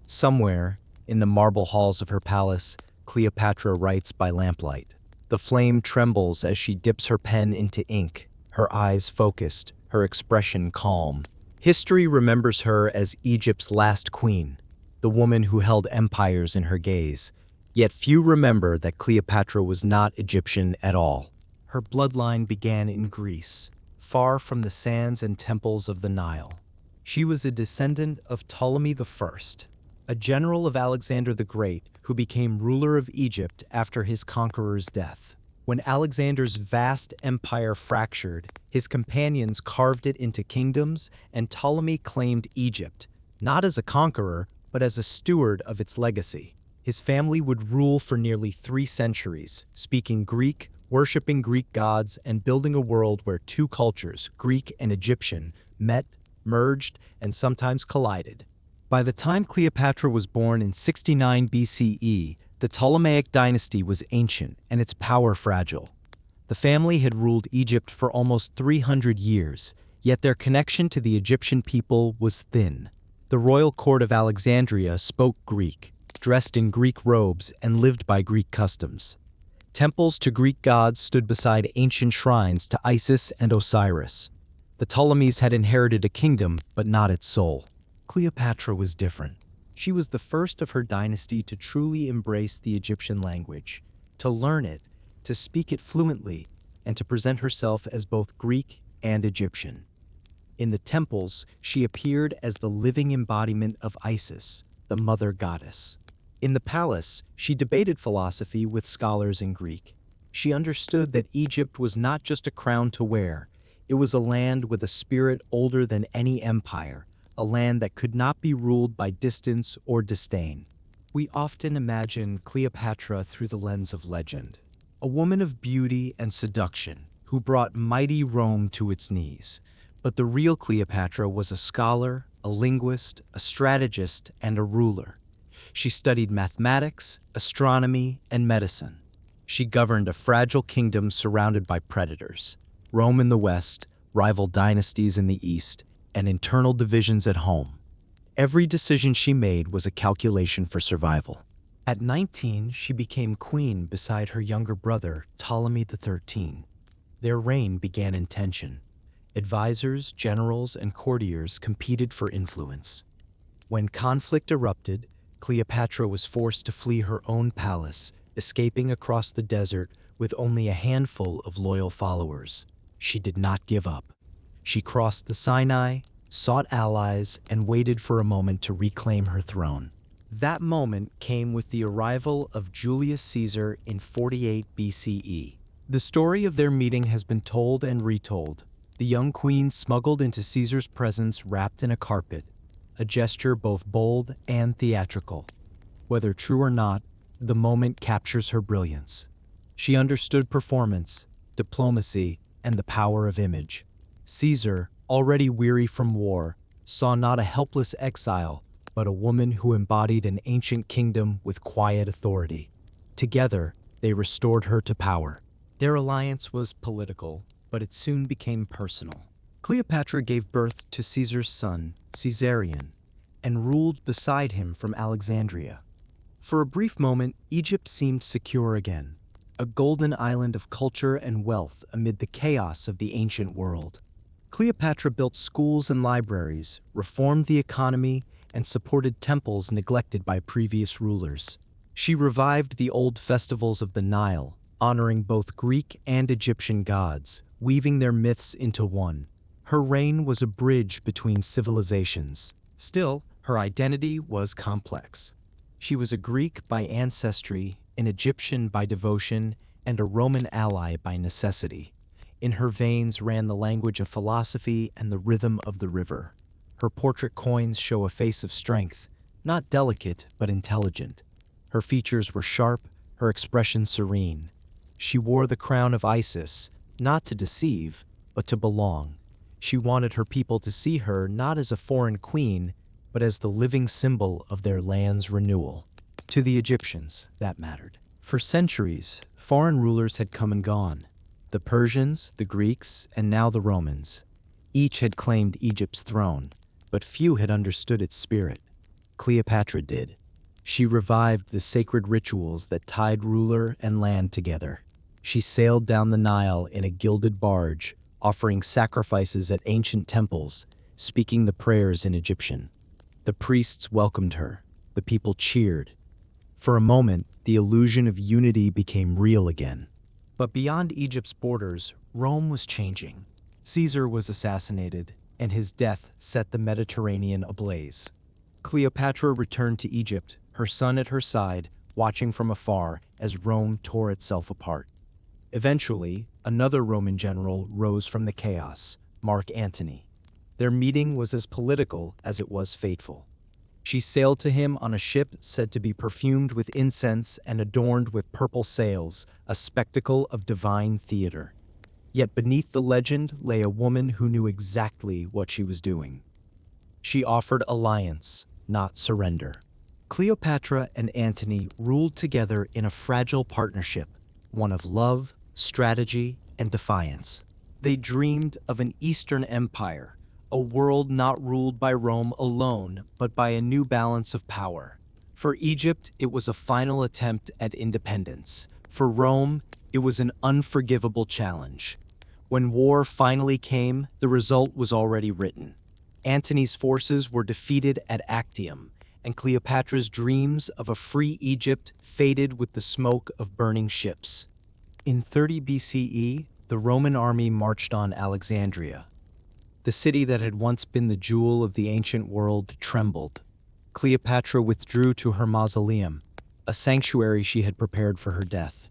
Somewhere, in the marble halls of her palace, Cleopatra writes by lamplight. The flame trembles as she dips her pen into ink, her eyes focused, her expression calm. History remembers her as Egypt's last queen, the woman who held empires in her gaze. Yet few remember that Cleopatra was not Egyptian at all. Her bloodline began in Greece, far from the sands and temples of the Nile. She was a descendant of Ptolemy I, a general of Alexander the Great who became ruler of Egypt after his conqueror's death. When Alexander's vast empire fractured, his companions carved it into kingdoms, and Ptolemy claimed Egypt, not as a conqueror, but as a steward of its legacy. His family would rule for nearly 3 centuries, speaking Greek, worshipping Greek gods, and building a world where 2 cultures, Greek and Egyptian, met, merged, and sometimes collided. By the time Cleopatra was born in 69 BCE, the Ptolemaic dynasty was ancient and its power fragile. The family had ruled Egypt for almost 300 years, yet their connection to the Egyptian people was thin. The royal court of Alexandria spoke Greek, dressed in Greek robes, and lived by Greek customs. Temples to Greek gods stood beside ancient shrines to Isis and Osiris. The Ptolemies had inherited a kingdom, but not its soul. Cleopatra was different. She was the first of her dynasty to truly embrace the Egyptian language, to learn it, to speak it fluently, and to present herself as both Greek and Egyptian. In the temples, she appeared as the living embodiment of Isis, the mother goddess. In the palace, she debated philosophy with scholars in Greek. She understood that Egypt was not just a crown to wear, it was a land with a spirit older than any empire, a land that could not be ruled by distance or disdain. We often imagine Cleopatra through the lens of legend, a woman of beauty and seduction who brought mighty Rome to its knees. But the real Cleopatra was a scholar, a linguist, a strategist, and a ruler. She studied mathematics, astronomy, and medicine. She governed a fragile kingdom surrounded by predators, Rome in the west, rival dynasties in the east, and internal divisions at home. Every decision she made was a calculation for survival. At 19, she became queen beside her younger brother, Ptolemy XIII. Their reign began in tension. Advisors, generals, and courtiers competed for influence. When conflict erupted, Cleopatra was forced to flee her own palace, escaping across the desert with only a handful of loyal followers. She did not give up. She crossed the Sinai, sought allies, and waited for a moment to reclaim her throne. That moment came with the arrival of Julius Caesar in 48 BCE. The story of their meeting has been told and retold. The young queen smuggled into Caesar's presence wrapped in a carpet, a gesture both bold and theatrical. Whether true or not, the moment captures her brilliance. She understood performance, diplomacy, and the power of image. Caesar, already weary from war, saw not a helpless exile, but a woman who embodied an ancient kingdom with quiet authority. Together, they restored her to power. Their alliance was political, but it soon became personal. Cleopatra gave birth to Caesar's son, Caesarion, and ruled beside him from Alexandria. For a brief moment, Egypt seemed secure again, a golden island of culture and wealth amid the chaos of the ancient world. Cleopatra built schools and libraries, reformed the economy, and supported temples neglected by previous rulers. She revived the old festivals of the Nile, honoring both Greek and Egyptian gods, weaving their myths into one. Her reign was a bridge between civilizations, Still, her identity was complex. She was a Greek by ancestry, an Egyptian by devotion, and a Roman ally by necessity. In her veins ran the language of philosophy and the rhythm of the river. Her portrait coins show a face of strength, not delicate but intelligent. Her features were sharp, her expression serene. She wore the crown of Isis, not to deceive, but to belong. She wanted her people to see her not as a foreign queen, but as the living symbol of their land's renewal. To the Egyptians, that mattered. For centuries, foreign rulers had come and gone. The Persians, the Greeks, and now the Romans. Each had claimed Egypt's throne, but few had understood its spirit. Cleopatra did. She revived the sacred rituals that tied ruler and land together. She sailed down the Nile in a gilded barge, offering sacrifices at ancient temples, speaking the prayers in Egyptian. The priests welcomed her. The people cheered. For a moment, the illusion of unity became real again. But beyond Egypt's borders, Rome was changing. Caesar was assassinated, and his death set the Mediterranean ablaze. Cleopatra returned to Egypt, her son at her side, watching from afar as Rome tore itself apart. Eventually, another Roman general rose from the chaos, Mark Antony. Their meeting was as political as it was fateful. She sailed to him on a ship said to be perfumed with incense and adorned with purple sails, a spectacle of divine theater. Yet beneath the legend lay a woman who knew exactly what she was doing. She offered alliance, not surrender. Cleopatra and Antony ruled together in a fragile partnership, one of love, strategy, and defiance. They dreamed of an Eastern empire, a world not ruled by Rome alone, but by a new balance of power. For Egypt, it was a final attempt at independence. For Rome, it was an unforgivable challenge. When war finally came, the result was already written. Antony's forces were defeated at Actium, and Cleopatra's dreams of a free Egypt faded with the smoke of burning ships. In 30 BCE, the Roman army marched on Alexandria. The city that had once been the jewel of the ancient world trembled. Cleopatra withdrew to her mausoleum, a sanctuary she had prepared for her death.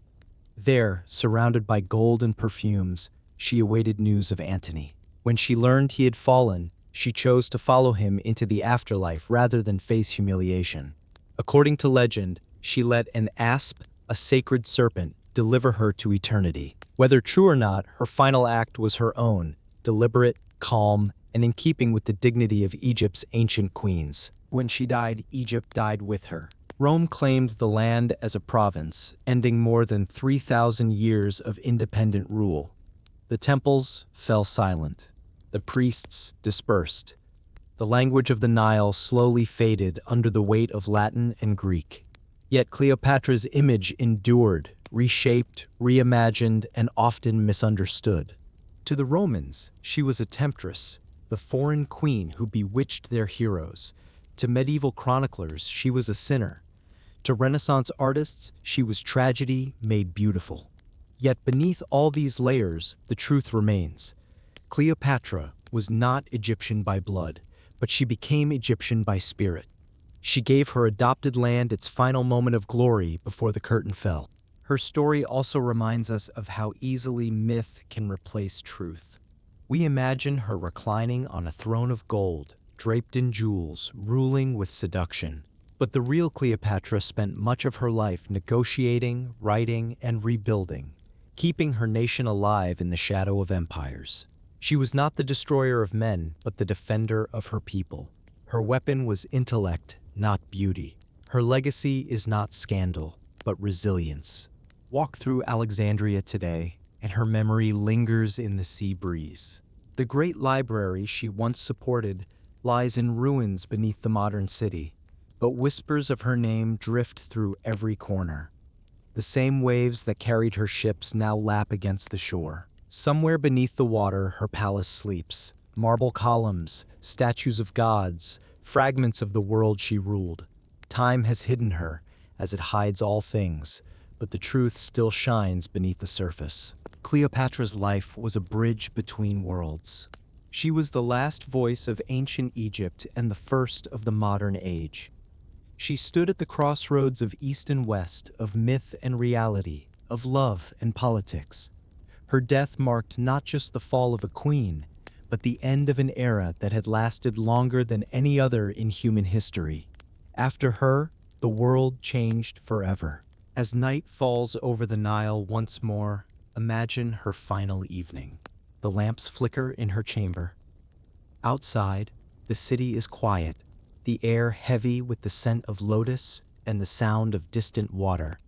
There, surrounded by gold and perfumes, she awaited news of Antony. When she learned he had fallen, she chose to follow him into the afterlife rather than face humiliation. According to legend, she let an asp, a sacred serpent, deliver her to eternity. Whether true or not, her final act was her own, deliberate, calm, and in keeping with the dignity of Egypt's ancient queens. When she died, Egypt died with her. Rome claimed the land as a province, ending more than 3,000 years of independent rule. The temples fell silent. The priests dispersed. The language of the Nile slowly faded under the weight of Latin and Greek. Yet Cleopatra's image endured, reshaped, reimagined, and often misunderstood. To the Romans, she was a temptress, the foreign queen who bewitched their heroes. To medieval chroniclers, she was a sinner. To Renaissance artists, she was tragedy made beautiful. Yet beneath all these layers, the truth remains. Cleopatra was not Egyptian by blood, but she became Egyptian by spirit. She gave her adopted land its final moment of glory before the curtain fell. Her story also reminds us of how easily myth can replace truth. We imagine her reclining on a throne of gold, draped in jewels, ruling with seduction. But the real Cleopatra spent much of her life negotiating, writing, and rebuilding, keeping her nation alive in the shadow of empires. She was not the destroyer of men, but the defender of her people. Her weapon was intellect, not beauty. Her legacy is not scandal, but resilience. Walk through Alexandria today, and her memory lingers in the sea breeze. The great library she once supported lies in ruins beneath the modern city, but whispers of her name drift through every corner. The same waves that carried her ships now lap against the shore. Somewhere beneath the water, her palace sleeps. Marble columns, statues of gods, fragments of the world she ruled. Time has hidden her, as it hides all things, but the truth still shines beneath the surface. Cleopatra's life was a bridge between worlds. She was the last voice of ancient Egypt and the first of the modern age. She stood at the crossroads of East and West, of myth and reality, of love and politics. Her death marked not just the fall of a queen, but the end of an era that had lasted longer than any other in human history. After her, the world changed forever. As night falls over the Nile once more, imagine her final evening. The lamps flicker in her chamber. Outside, the city is quiet, the air heavy with the scent of lotus and the sound of distant water.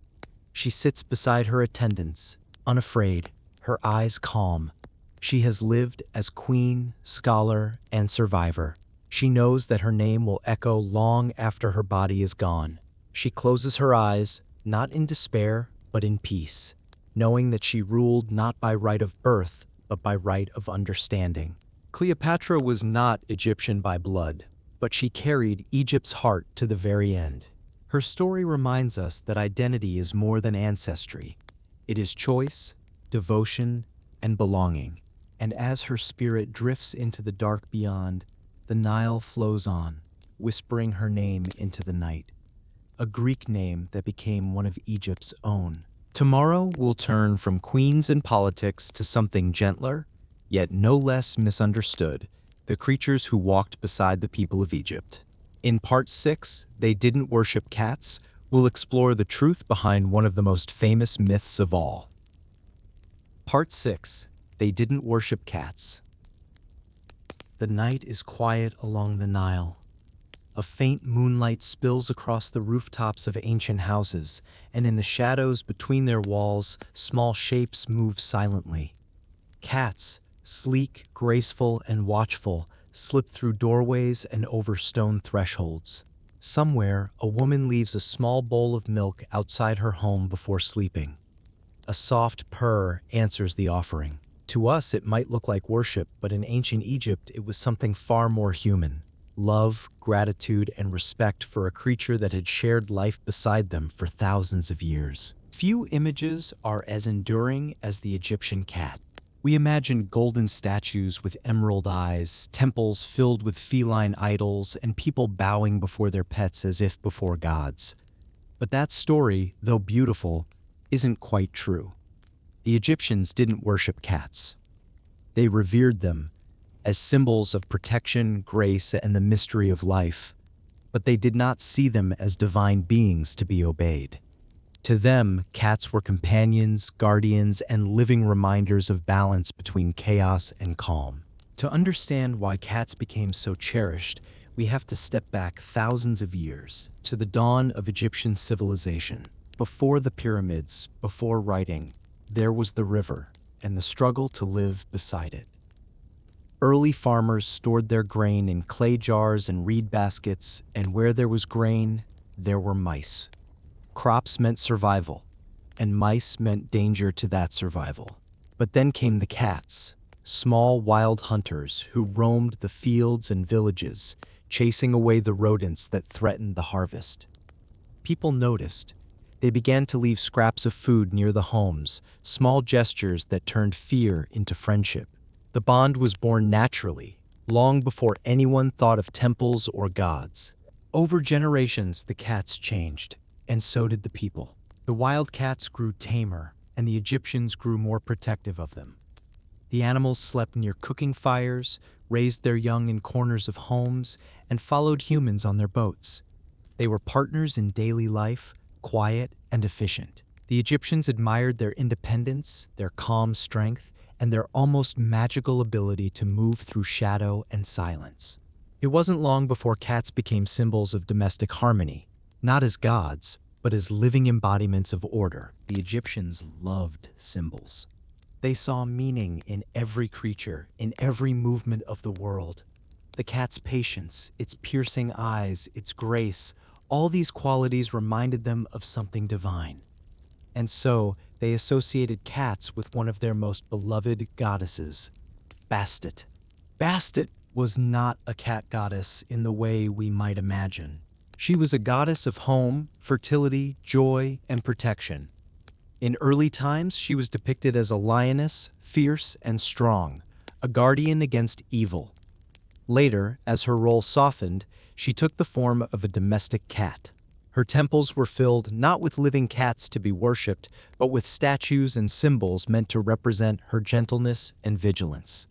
She sits beside her attendants, unafraid, her eyes calm. She has lived as queen, scholar, and survivor. She knows that her name will echo long after her body is gone. She closes her eyes, not in despair, but in peace, knowing that she ruled not by right of birth, but by right of understanding. Cleopatra was not Egyptian by blood, but she carried Egypt's heart to the very end. Her story reminds us that identity is more than ancestry. It is choice, devotion, and belonging. And as her spirit drifts into the dark beyond, the Nile flows on, whispering her name into the night, a Greek name that became one of Egypt's own. Tomorrow we'll turn from queens and politics to something gentler, yet no less misunderstood, the creatures who walked beside the people of Egypt. In Part 6, They Didn't Worship Cats, we'll explore the truth behind one of the most famous myths of all. Part 6, They Didn't Worship Cats. The night is quiet along the Nile. A faint moonlight spills across the rooftops of ancient houses, and in the shadows between their walls, small shapes move silently. Cats, sleek, graceful, and watchful, slip through doorways and over stone thresholds. Somewhere, a woman leaves a small bowl of milk outside her home before sleeping. A soft purr answers the offering. To us, it might look like worship, but in ancient Egypt, it was something far more human. Love, gratitude, and respect for a creature that had shared life beside them for thousands of years. Few images are as enduring as the Egyptian cat. We imagine golden statues with emerald eyes, temples filled with feline idols, and people bowing before their pets as if before gods. But that story, though beautiful, isn't quite true. The Egyptians didn't worship cats. They revered them as symbols of protection, grace, and the mystery of life, but they did not see them as divine beings to be obeyed. To them, cats were companions, guardians, and living reminders of balance between chaos and calm. To understand why cats became so cherished, we have to step back thousands of years to the dawn of Egyptian civilization. Before the pyramids, before writing, there was the river and the struggle to live beside it. Early farmers stored their grain in clay jars and reed baskets, and where there was grain, there were mice. Crops meant survival, and mice meant danger to that survival. But then came the cats, small wild hunters who roamed the fields and villages, chasing away the rodents that threatened the harvest. People noticed. They began to leave scraps of food near the homes, small gestures that turned fear into friendship. The bond was born naturally, long before anyone thought of temples or gods. Over generations, the cats changed, and so did the people. The wild cats grew tamer, and the Egyptians grew more protective of them. The animals slept near cooking fires, raised their young in corners of homes, and followed humans on their boats. They were partners in daily life, quiet and efficient. The Egyptians admired their independence, their calm strength, and their almost magical ability to move through shadow and silence. It wasn't long before cats became symbols of domestic harmony, not as gods, but as living embodiments of order. The Egyptians loved symbols. They saw meaning in every creature, in every movement of the world. The cat's patience, its piercing eyes, its grace, all these qualities reminded them of something divine. And so, they associated cats with one of their most beloved goddesses, Bastet. Bastet was not a cat goddess in the way we might imagine. She was a goddess of home, fertility, joy, and protection. In early times, she was depicted as a lioness, fierce and strong, a guardian against evil. Later, as her role softened, she took the form of a domestic cat. Her temples were filled not with living cats to be worshipped, but with statues and symbols meant to represent her gentleness and vigilance.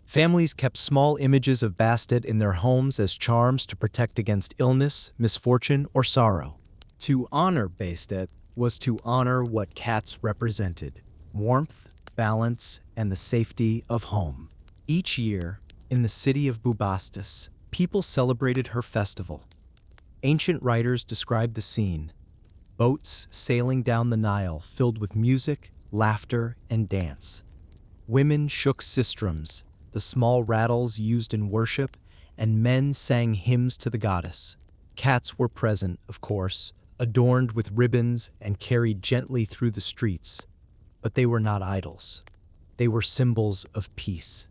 Families kept small images of Bastet in their homes as charms to protect against illness, misfortune, or sorrow. To honor Bastet was to honor what cats represented: warmth, balance, and the safety of home. Each year, in the city of Bubastis, people celebrated her festival. Ancient writers describe the scene: boats sailing down the Nile filled with music, laughter, and dance. Women shook sistrums, the small rattles used in worship, and men sang hymns to the goddess. Cats were present, of course, adorned with ribbons and carried gently through the streets. But they were not idols. They were symbols of peace.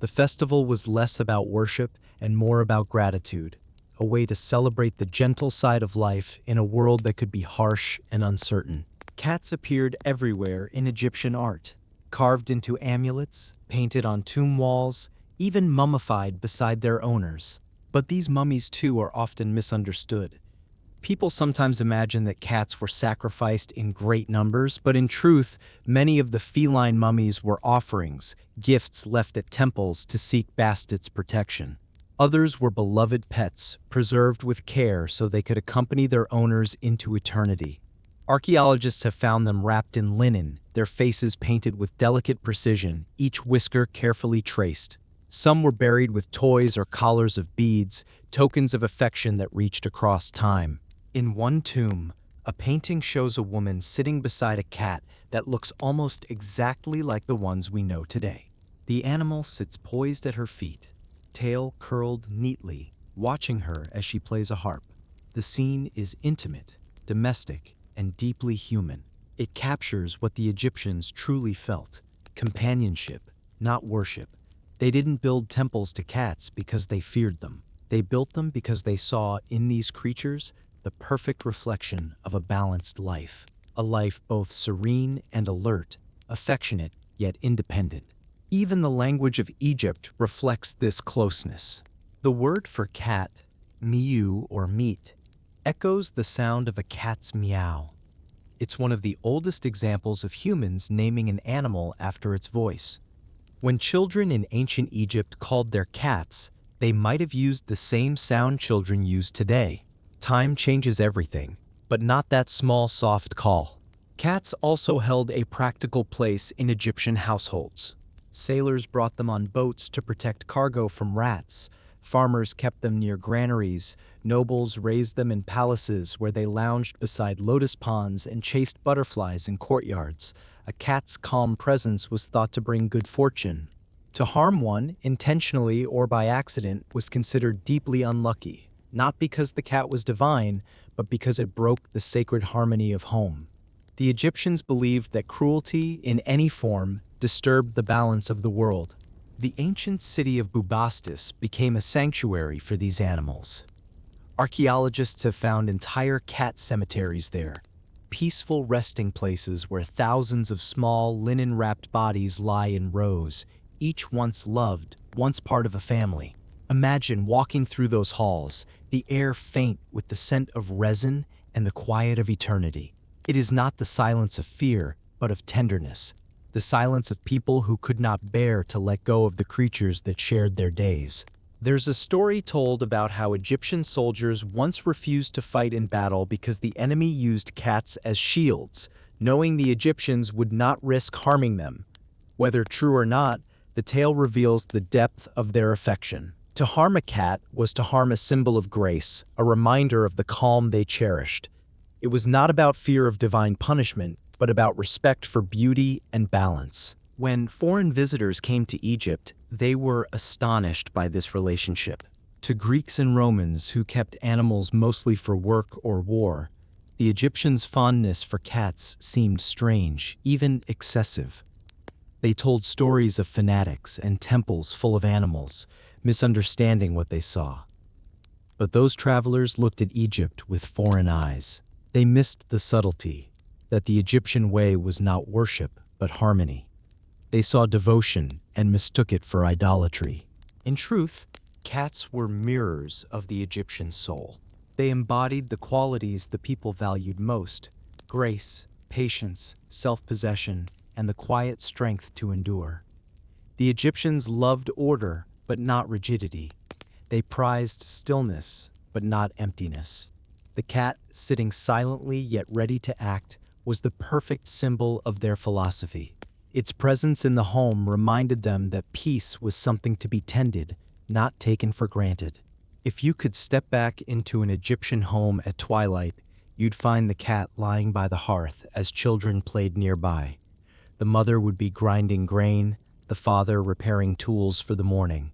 The festival was less about worship and more about gratitude, a way to celebrate the gentle side of life in a world that could be harsh and uncertain. Cats appeared everywhere in Egyptian art, carved into amulets, painted on tomb walls, even mummified beside their owners. But these mummies too are often misunderstood. People sometimes imagine that cats were sacrificed in great numbers, but in truth, many of the feline mummies were offerings, gifts left at temples to seek Bastet's protection. Others were beloved pets, preserved with care so they could accompany their owners into eternity. Archaeologists have found them wrapped in linen, their faces painted with delicate precision, each whisker carefully traced. Some were buried with toys or collars of beads, tokens of affection that reached across time. In one tomb, a painting shows a woman sitting beside a cat that looks almost exactly like the ones we know today. The animal sits poised at her feet, tail curled neatly, watching her as she plays a harp. The scene is intimate, domestic, and deeply human. It captures what the Egyptians truly felt: companionship, not worship. They didn't build temples to cats because they feared them. They built them because they saw in these creatures the perfect reflection of a balanced life, a life both serene and alert, affectionate yet independent. Even the language of Egypt reflects this closeness. The word for cat, miu or meat, echoes the sound of a cat's meow. It's one of the oldest examples of humans naming an animal after its voice. When children in ancient Egypt called their cats, they might have used the same sound children use today. Time changes everything, but not that small, soft call. Cats also held a practical place in Egyptian households. Sailors brought them on boats to protect cargo from rats. Farmers kept them near granaries. Nobles raised them in palaces where they lounged beside lotus ponds and chased butterflies in courtyards. A cat's calm presence was thought to bring good fortune. To harm one, intentionally or by accident, was considered deeply unlucky, not because the cat was divine, but because it broke the sacred harmony of home. The Egyptians believed that cruelty, in any form, disturbed the balance of the world. The ancient city of Bubastis became a sanctuary for these animals. Archaeologists have found entire cat cemeteries there, peaceful resting places where thousands of small, linen-wrapped bodies lie in rows, each once loved, once part of a family. Imagine walking through those halls, the air faint with the scent of resin and the quiet of eternity. It is not the silence of fear, but of tenderness, the silence of people who could not bear to let go of the creatures that shared their days. There's a story told about how Egyptian soldiers once refused to fight in battle because the enemy used cats as shields, knowing the Egyptians would not risk harming them. Whether true or not, the tale reveals the depth of their affection. To harm a cat was to harm a symbol of grace, a reminder of the calm they cherished. It was not about fear of divine punishment, but about respect for beauty and balance. When foreign visitors came to Egypt, they were astonished by this relationship. To Greeks and Romans, who kept animals mostly for work or war, the Egyptians' fondness for cats seemed strange, even excessive. They told stories of fanatics and temples full of animals, misunderstanding what they saw. But those travelers looked at Egypt with foreign eyes. They missed the subtlety, that the Egyptian way was not worship, but harmony. They saw devotion and mistook it for idolatry. In truth, cats were mirrors of the Egyptian soul. They embodied the qualities the people valued most: grace, patience, self-possession, and the quiet strength to endure. The Egyptians loved order, but not rigidity. They prized stillness, but not emptiness. The cat, sitting silently yet ready to act, was the perfect symbol of their philosophy. Its presence in the home reminded them that peace was something to be tended, not taken for granted. If you could step back into an Egyptian home at twilight, you'd find the cat lying by the hearth as children played nearby. The mother would be grinding grain, the father repairing tools for the morning.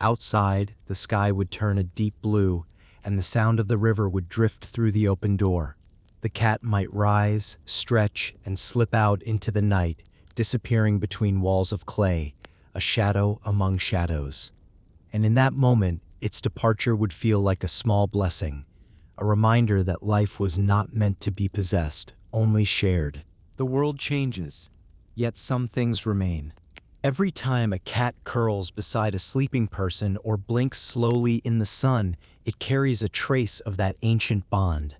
Outside, the sky would turn a deep blue, and the sound of the river would drift through the open door. The cat might rise, stretch, and slip out into the night, disappearing between walls of clay, a shadow among shadows. And in that moment, its departure would feel like a small blessing, a reminder that life was not meant to be possessed, only shared. The world changes, yet some things remain. Every time a cat curls beside a sleeping person or blinks slowly in the sun, it carries a trace of that ancient bond.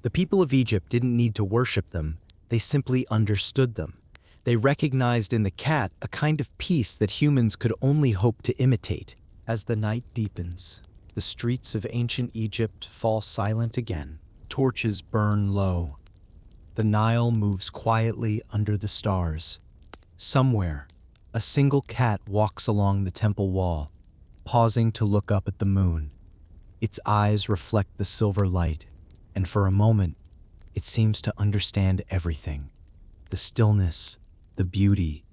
The people of Egypt didn't need to worship them, they simply understood them. They recognized in the cat a kind of peace that humans could only hope to imitate. As the night deepens, the streets of ancient Egypt fall silent again. Torches burn low. The Nile moves quietly under the stars. Somewhere, a single cat walks along the temple wall, pausing to look up at the moon. Its eyes reflect the silver light, and for a moment, it seems to understand everything. The stillness, the beauty,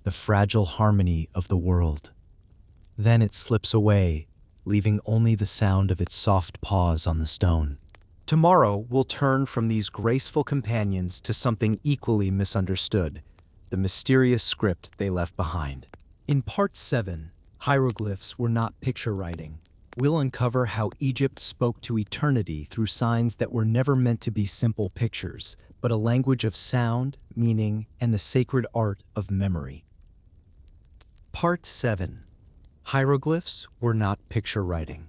the fragile harmony of the world. Then it slips away, leaving only the sound of its soft paws on the stone. Tomorrow, we'll turn from these graceful companions to something equally misunderstood: the mysterious script they left behind. In Part 7, Hieroglyphs were not picture writing. We'll uncover how Egypt spoke to eternity through signs that were never meant to be simple pictures, but a language of sound, meaning, and the sacred art of memory. Part 7. Hieroglyphs were not picture writing.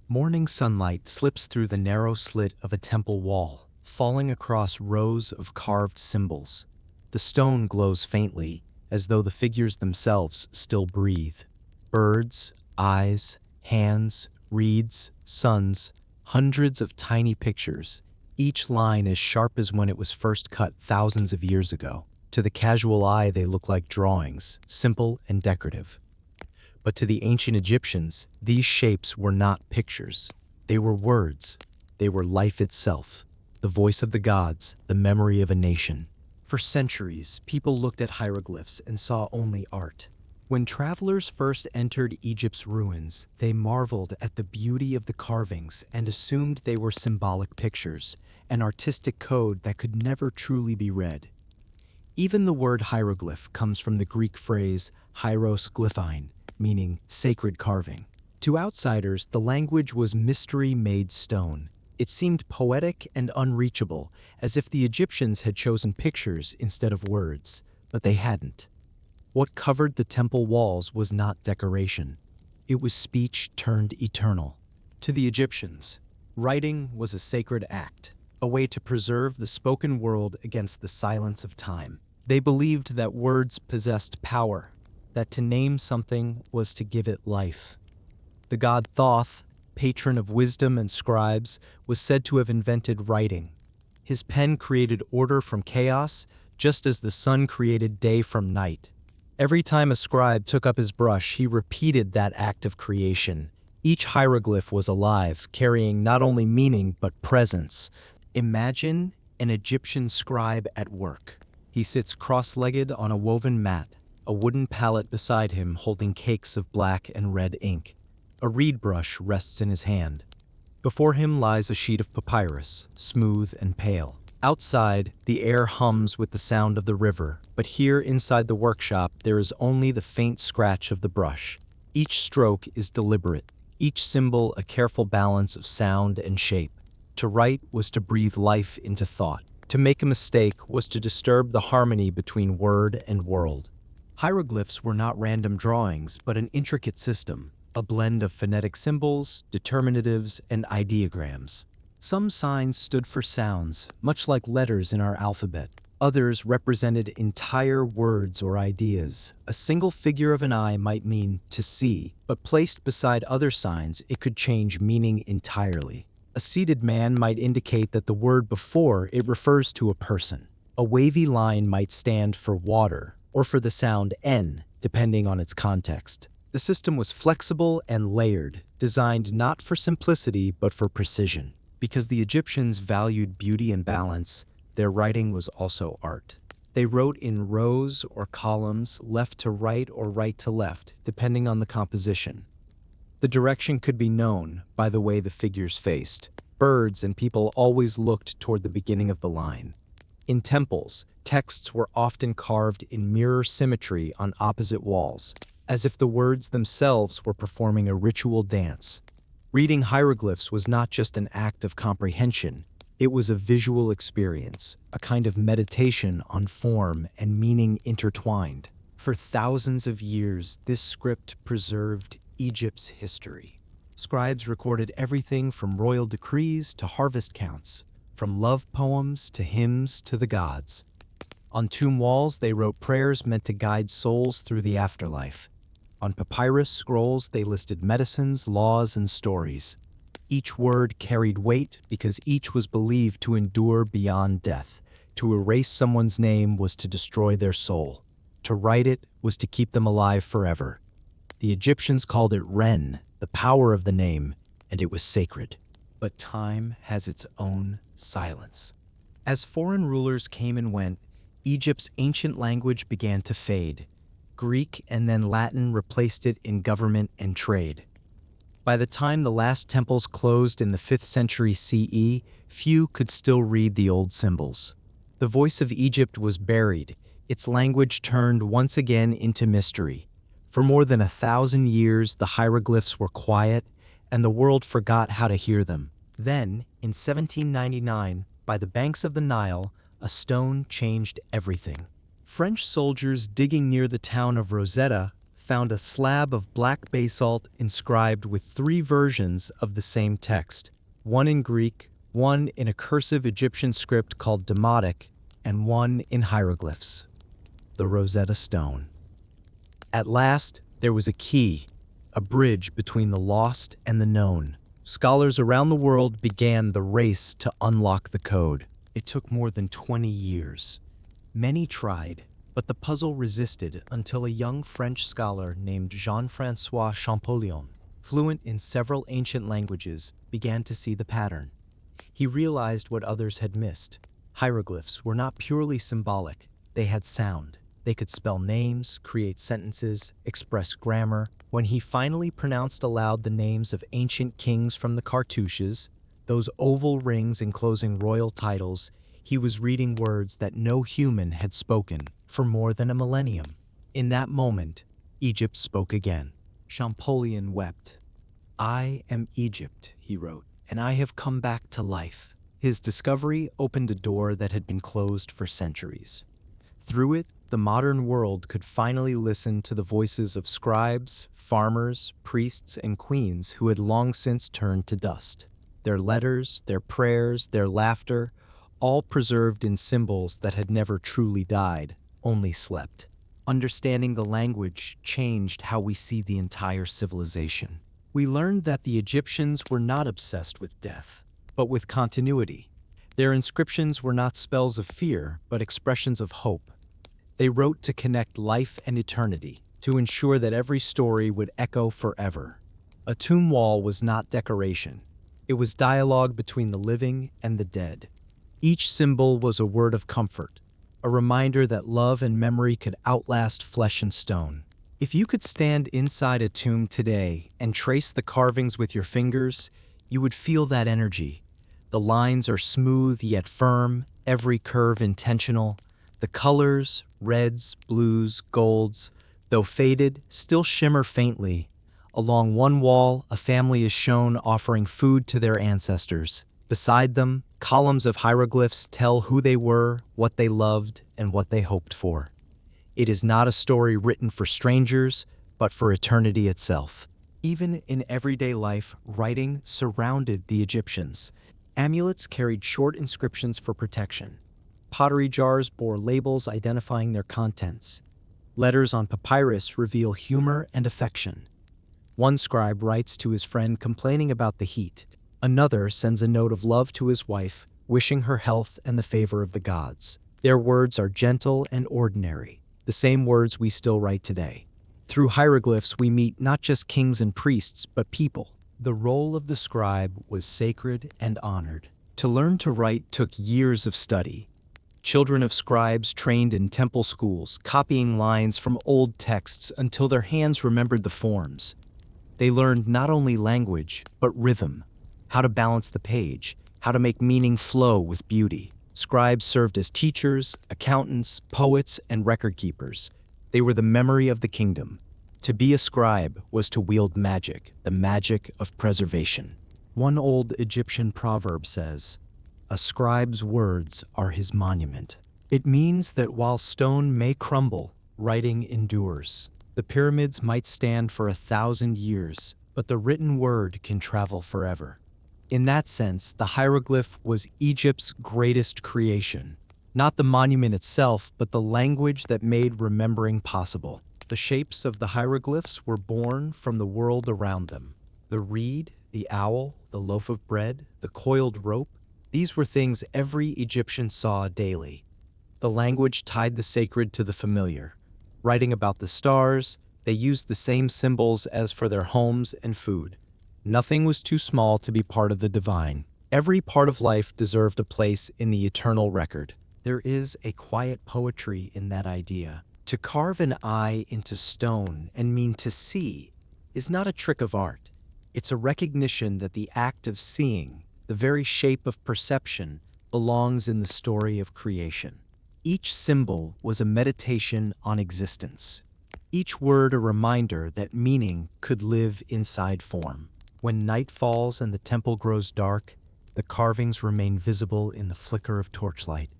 Morning sunlight slips through the narrow slit of a temple wall, falling across rows of carved symbols. The stone glows faintly, as though the figures themselves still breathe. Birds, eyes, hands, reeds, suns, hundreds of tiny pictures, each line as sharp as when it was first cut thousands of years ago. To the casual eye, they look like drawings, simple and decorative. But to the ancient Egyptians, these shapes were not pictures. They were words. They were life itself, the voice of the gods, the memory of a nation. For centuries, people looked at hieroglyphs and saw only art. When travelers first entered Egypt's ruins, they marveled at the beauty of the carvings and assumed they were symbolic pictures, an artistic code that could never truly be read. Even the word hieroglyph comes from the Greek phrase hieros glyphein, meaning sacred carving. To outsiders, the language was mystery made stone. It seemed poetic and unreachable, as if the Egyptians had chosen pictures instead of words, but they hadn't. What covered the temple walls was not decoration. It was speech turned eternal. To the Egyptians, writing was a sacred act, a way to preserve the spoken world against the silence of time. They believed that words possessed power, that to name something was to give it life. The god Thoth, patron of wisdom and scribes, was said to have invented writing. His pen created order from chaos, just as the sun created day from night. Every time a scribe took up his brush, he repeated that act of creation. Each hieroglyph was alive, carrying not only meaning but presence. Imagine an Egyptian scribe at work. He sits cross-legged on a woven mat, a wooden pallet beside him holding cakes of black and red ink. A reed brush rests in his hand. Before him lies a sheet of papyrus, smooth and pale. Outside, the air hums with the sound of the river, but here inside the workshop there is only the faint scratch of the brush. Each stroke is deliberate, each symbol a careful balance of sound and shape. To write was to breathe life into thought. To make a mistake was to disturb the harmony between word and world. Hieroglyphs were not random drawings, but an intricate system, a blend of phonetic symbols, determinatives, and ideograms. Some signs stood for sounds, much like letters in our alphabet. Others represented entire words or ideas. A single figure of an eye might mean to see, but placed beside other signs, it could change meaning entirely. A seated man might indicate that the word before it refers to a person. A wavy line might stand for water, or for the sound N, depending on its context. The system was flexible and layered, designed not for simplicity but for precision. Because the Egyptians valued beauty and balance, their writing was also art. They wrote in rows or columns, left to right or right to left, depending on the composition. The direction could be known by the way the figures faced. Birds and people always looked toward the beginning of the line. In temples, texts were often carved in mirror symmetry on opposite walls, as if the words themselves were performing a ritual dance. Reading hieroglyphs was not just an act of comprehension, it was a visual experience, a kind of meditation on form and meaning intertwined. For thousands of years, this script preserved Egypt's history. Scribes recorded everything from royal decrees to harvest counts, from love poems to hymns to the gods. On tomb walls, they wrote prayers meant to guide souls through the afterlife. On papyrus scrolls, they listed medicines, laws, and stories. Each word carried weight because each was believed to endure beyond death. To erase someone's name was to destroy their soul. To write it was to keep them alive forever. The Egyptians called it Ren, the power of the name, and it was sacred. But time has its own silence. As foreign rulers came and went, Egypt's ancient language began to fade. Greek and then Latin replaced it in government and trade. By the time the last temples closed in the 5th century CE, few could still read the old symbols. The voice of Egypt was buried, its language turned once again into mystery. For more than 1,000 years, the hieroglyphs were quiet, and the world forgot how to hear them. Then, in 1799, by the banks of the Nile, a stone changed everything. French soldiers digging near the town of Rosetta found a slab of black basalt inscribed with 3 versions of the same text, one in Greek, one in a cursive Egyptian script called Demotic, and one in hieroglyphs. The Rosetta Stone. At last, there was a key, a bridge between the lost and the known. Scholars around the world began the race to unlock the code. It took more than 20 years. Many tried, but the puzzle resisted until a young French scholar named Jean-François Champollion, fluent in several ancient languages, began to see the pattern. He realized what others had missed. Hieroglyphs were not purely symbolic. They had sound. They could spell names, create sentences, express grammar. When he finally pronounced aloud the names of ancient kings from the cartouches, those oval rings enclosing royal titles, he was reading words that no human had spoken for more than a millennium. In that moment, Egypt spoke again. Champollion wept. "I am Egypt," he wrote, "and I have come back to life." His discovery opened a door that had been closed for centuries. Through it, the modern world could finally listen to the voices of scribes, farmers, priests, and queens who had long since turned to dust. Their letters, their prayers, their laughter, all preserved in symbols that had never truly died, only slept. Understanding the language changed how we see the entire civilization. We learned that the Egyptians were not obsessed with death, but with continuity. Their inscriptions were not spells of fear, but expressions of hope. They wrote to connect life and eternity, to ensure that every story would echo forever. A tomb wall was not decoration. It was dialogue between the living and the dead. Each symbol was a word of comfort, a reminder that love and memory could outlast flesh and stone. If you could stand inside a tomb today and trace the carvings with your fingers, you would feel that energy. The lines are smooth yet firm, every curve intentional. The colors, reds, blues, golds, though faded, still shimmer faintly. Along one wall, a family is shown offering food to their ancestors. Beside them, columns of hieroglyphs tell who they were, what they loved, and what they hoped for. It is not a story written for strangers, but for eternity itself. Even in everyday life, writing surrounded the Egyptians. Amulets carried short inscriptions for protection. Pottery jars bore labels identifying their contents. Letters on papyrus reveal humor and affection. One scribe writes to his friend complaining about the heat. Another sends a note of love to his wife, wishing her health and the favor of the gods. Their words are gentle and ordinary, the same words we still write today. Through hieroglyphs, we meet not just kings and priests, but people. The role of the scribe was sacred and honored. To learn to write took years of study. Children of scribes trained in temple schools, copying lines from old texts until their hands remembered the forms. They learned not only language, but rhythm, how to balance the page, how to make meaning flow with beauty. Scribes served as teachers, accountants, poets, and record keepers. They were the memory of the kingdom. To be a scribe was to wield magic, the magic of preservation. One old Egyptian proverb says, "A scribe's words are his monument." It means that while stone may crumble, writing endures. The pyramids might stand for 1,000 years, but the written word can travel forever. In that sense, the hieroglyph was Egypt's greatest creation. Not the monument itself, but the language that made remembering possible. The shapes of the hieroglyphs were born from the world around them. The reed, the owl, the loaf of bread, the coiled rope, these were things every Egyptian saw daily. The language tied the sacred to the familiar. Writing about the stars, they used the same symbols as for their homes and food. Nothing was too small to be part of the divine. Every part of life deserved a place in the eternal record. There is a quiet poetry in that idea. To carve an eye into stone and mean to see is not a trick of art. It's a recognition that the act of seeing, the very shape of perception, belongs in the story of creation. Each symbol was a meditation on existence. Each word a reminder that meaning could live inside form. When night falls and the temple grows dark, the carvings remain visible in the flicker of torchlight.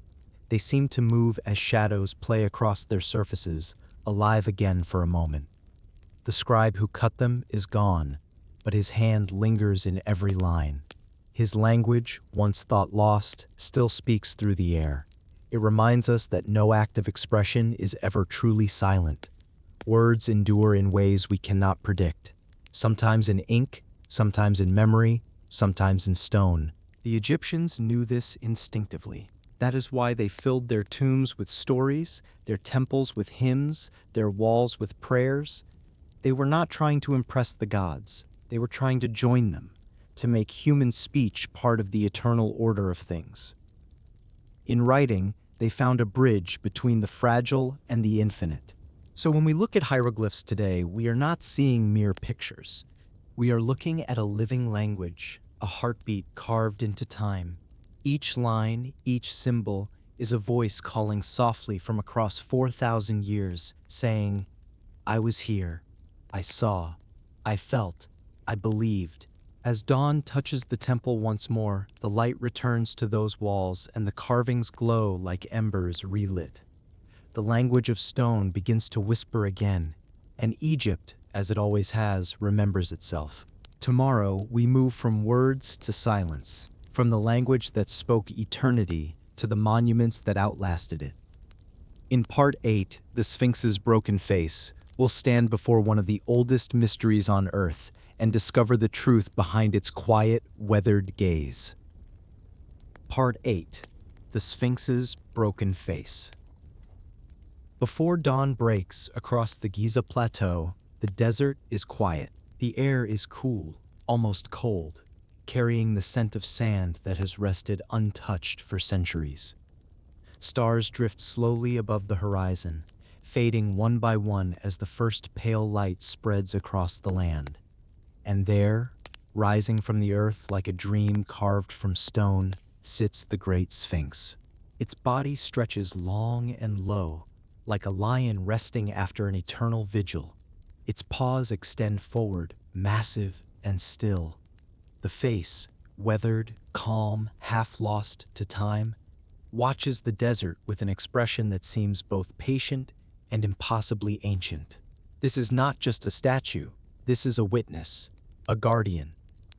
They seem to move as shadows play across their surfaces, alive again for a moment. The scribe who cut them is gone, but his hand lingers in every line. His language, once thought lost, still speaks through the air. It reminds us that no act of expression is ever truly silent. Words endure in ways we cannot predict, sometimes in ink, sometimes in memory, sometimes in stone. The Egyptians knew this instinctively. That is why they filled their tombs with stories, their temples with hymns, their walls with prayers. They were not trying to impress the gods. They were trying to join them, to make human speech part of the eternal order of things. In writing, they found a bridge between the fragile and the infinite. So when we look at hieroglyphs today, we are not seeing mere pictures. We are looking at a living language, a heartbeat carved into time. Each line, each symbol, is a voice calling softly from across 4,000 years, saying, "I was here, I saw, I felt, I believed." As dawn touches the temple once more, the light returns to those walls and the carvings glow like embers relit. The language of stone begins to whisper again, and Egypt, as it always has, remembers itself. Tomorrow, we move from words to silence, from the language that spoke eternity to the monuments that outlasted it. In Part 8, The Sphinx's Broken Face, we'll stand before one of the oldest mysteries on Earth and discover the truth behind its quiet, weathered gaze. Part 8, The Sphinx's Broken Face. Before dawn breaks across the Giza plateau, the desert is quiet. The air is cool, almost cold, carrying the scent of sand that has rested untouched for centuries. Stars drift slowly above the horizon, fading one by one as the first pale light spreads across the land. And there, rising from the earth like a dream carved from stone, sits the great Sphinx. Its body stretches long and low, like a lion resting after an eternal vigil. Its paws extend forward, massive and still. The face, weathered, calm, half lost to time, watches the desert with an expression that seems both patient and impossibly ancient. This is not just a statue, this is a witness, a guardian,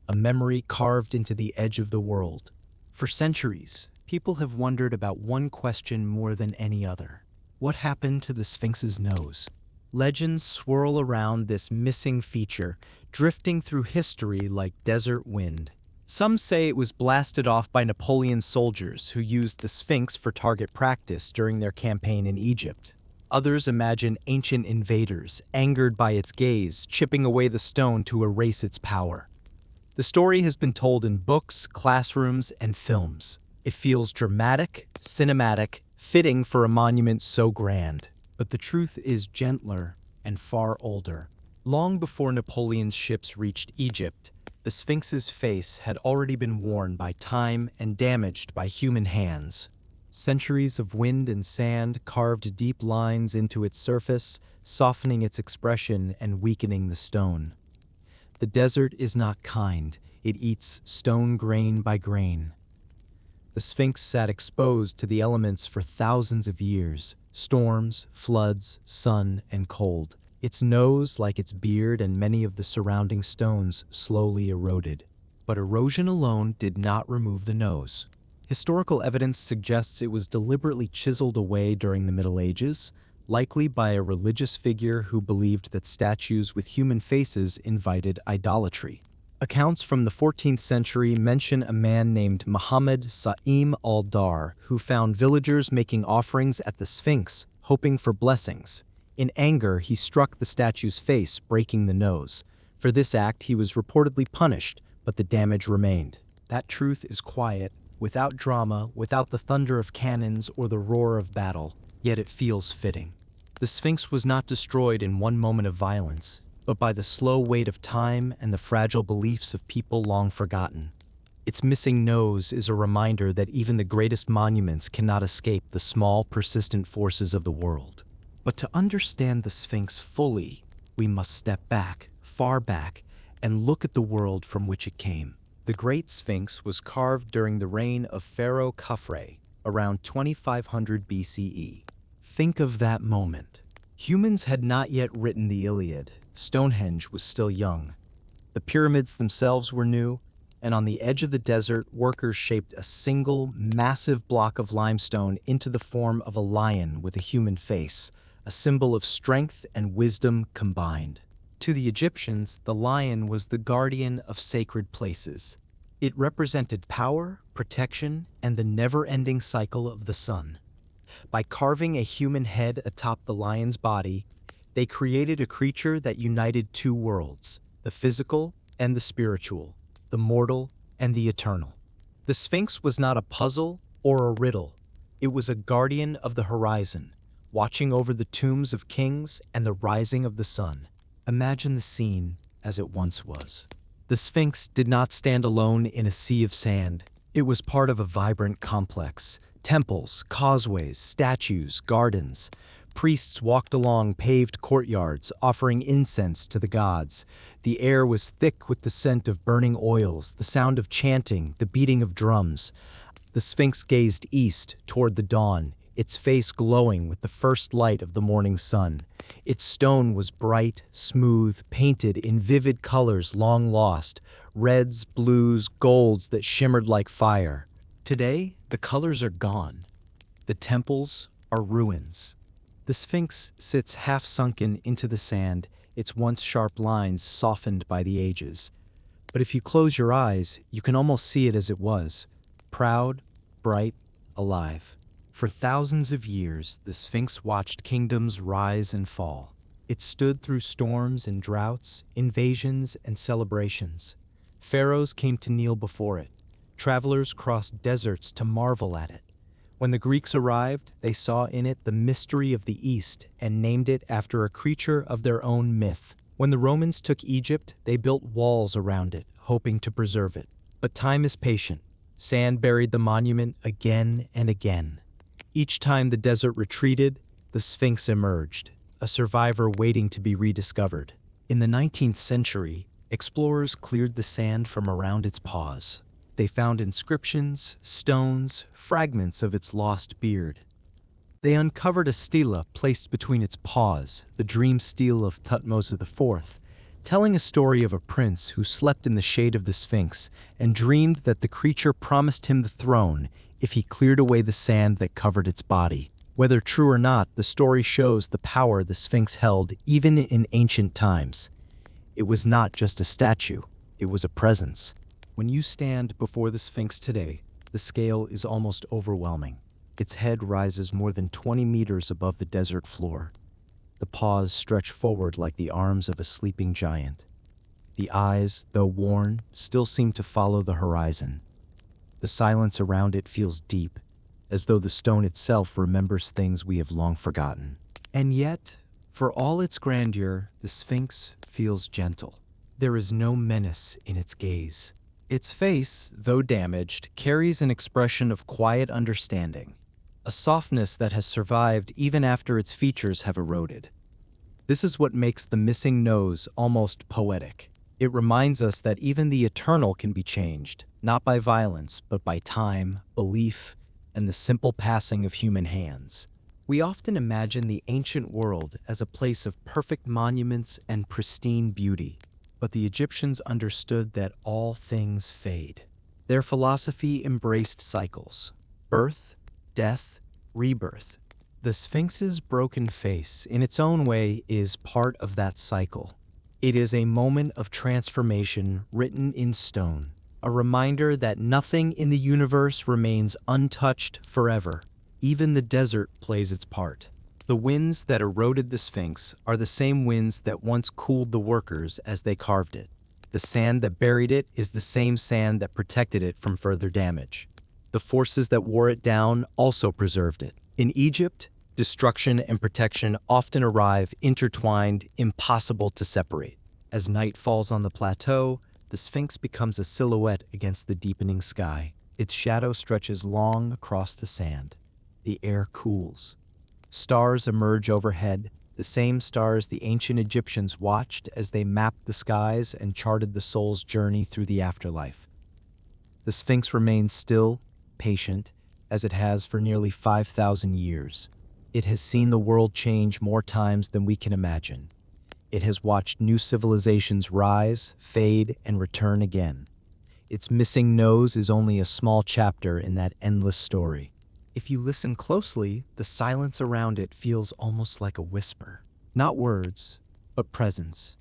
a memory carved into the edge of the world. For centuries, people have wondered about one question more than any other. What happened to the Sphinx's nose? Legends swirl around this missing feature, drifting through history like desert wind. Some say it was blasted off by Napoleon's soldiers who used the Sphinx for target practice during their campaign in Egypt. Others imagine ancient invaders, angered by its gaze, chipping away the stone to erase its power. The story has been told in books, classrooms, and films. It feels dramatic, cinematic, fitting for a monument so grand. But the truth is gentler and far older. Long before Napoleon's ships reached Egypt, the Sphinx's face had already been worn by time and damaged by human hands. Centuries of wind and sand carved deep lines into its surface, softening its expression and weakening the stone. The desert is not kind, it eats stone grain by grain. The Sphinx sat exposed to the elements for thousands of years, storms, floods, sun, and cold. Its nose, like its beard and many of the surrounding stones, slowly eroded. But erosion alone did not remove the nose. Historical evidence suggests it was deliberately chiseled away during the Middle Ages, likely by a religious figure who believed that statues with human faces invited idolatry. Accounts from the 14th century mention a man named Muhammad Sa'im al-Dar who found villagers making offerings at the Sphinx, hoping for blessings. In anger, he struck the statue's face, breaking the nose. For this act, he was reportedly punished, but the damage remained. That truth is quiet, without drama, without the thunder of cannons or the roar of battle, yet it feels fitting. The Sphinx was not destroyed in one moment of violence, but by the slow weight of time and the fragile beliefs of people long forgotten. Its missing nose is a reminder that even the greatest monuments cannot escape the small, persistent forces of the world. But to understand the Sphinx fully, we must step back, far back, and look at the world from which it came. The Great Sphinx was carved during the reign of Pharaoh Khafre, around 2500 BCE. Think of that moment. Humans had not yet written the Iliad. Stonehenge was still young. The pyramids themselves were new, and on the edge of the desert, workers shaped a single, massive block of limestone into the form of a lion with a human face, a symbol of strength and wisdom combined. To the Egyptians, the lion was the guardian of sacred places. It represented power, protection, and the never-ending cycle of the sun. By carving a human head atop the lion's body, they created a creature that united two worlds, the physical and the spiritual, the mortal and the eternal. The Sphinx was not a puzzle or a riddle. It was a guardian of the horizon, watching over the tombs of kings and the rising of the sun. Imagine the scene as it once was. The Sphinx did not stand alone in a sea of sand. It was part of a vibrant complex. Temples, causeways, statues, gardens. Priests walked along paved courtyards, offering incense to the gods. The air was thick with the scent of burning oils, the sound of chanting, the beating of drums. The Sphinx gazed east toward the dawn, its face glowing with the first light of the morning sun. Its stone was bright, smooth, painted in vivid colors long lost, reds, blues, golds that shimmered like fire. Today, the colors are gone. The temples are ruins. The Sphinx sits half-sunken into the sand, its once sharp lines softened by the ages. But if you close your eyes, you can almost see it as it was, proud, bright, alive. For thousands of years, the Sphinx watched kingdoms rise and fall. It stood through storms and droughts, invasions and celebrations. Pharaohs came to kneel before it. Travelers crossed deserts to marvel at it. When the Greeks arrived, they saw in it the mystery of the East and named it after a creature of their own myth. When the Romans took Egypt, they built walls around it, hoping to preserve it. But time is patient. Sand buried the monument again and again. Each time the desert retreated, the Sphinx emerged, a survivor waiting to be rediscovered. In the 19th century, explorers cleared the sand from around its paws. They found inscriptions, stones, fragments of its lost beard. They uncovered a stela placed between its paws, the dream stele of Thutmose IV, telling a story of a prince who slept in the shade of the Sphinx and dreamed that the creature promised him the throne if he cleared away the sand that covered its body. Whether true or not, the story shows the power the Sphinx held even in ancient times. It was not just a statue, it was a presence. When you stand before the Sphinx today, the scale is almost overwhelming. Its head rises more than 20 meters above the desert floor. The paws stretch forward like the arms of a sleeping giant. The eyes, though worn, still seem to follow the horizon. The silence around it feels deep, as though the stone itself remembers things we have long forgotten. And yet, for all its grandeur, the Sphinx feels gentle. There is no menace in its gaze. Its face, though damaged, carries an expression of quiet understanding, a softness that has survived even after its features have eroded. This is what makes the missing nose almost poetic. It reminds us that even the eternal can be changed, not by violence, but by time, belief, and the simple passing of human hands. We often imagine the ancient world as a place of perfect monuments and pristine beauty, but the Egyptians understood that all things fade. Their philosophy embraced cycles: birth, death, rebirth. The Sphinx's broken face, in its own way, is part of that cycle. It is a moment of transformation written in stone, a reminder that nothing in the universe remains untouched forever. Even the desert plays its part. The winds that eroded the Sphinx are the same winds that once cooled the workers as they carved it. The sand that buried it is the same sand that protected it from further damage. The forces that wore it down also preserved it. In Egypt, destruction and protection often arrive intertwined, impossible to separate. As night falls on the plateau, the Sphinx becomes a silhouette against the deepening sky. Its shadow stretches long across the sand. The air cools. Stars emerge overhead, the same stars the ancient Egyptians watched as they mapped the skies and charted the soul's journey through the afterlife. The Sphinx remains still, patient, as it has for nearly 5,000 years. It has seen the world change more times than we can imagine. It has watched new civilizations rise, fade, and return again. Its missing nose is only a small chapter in that endless story. If you listen closely, the silence around it feels almost like a whisper. Not words, but presence.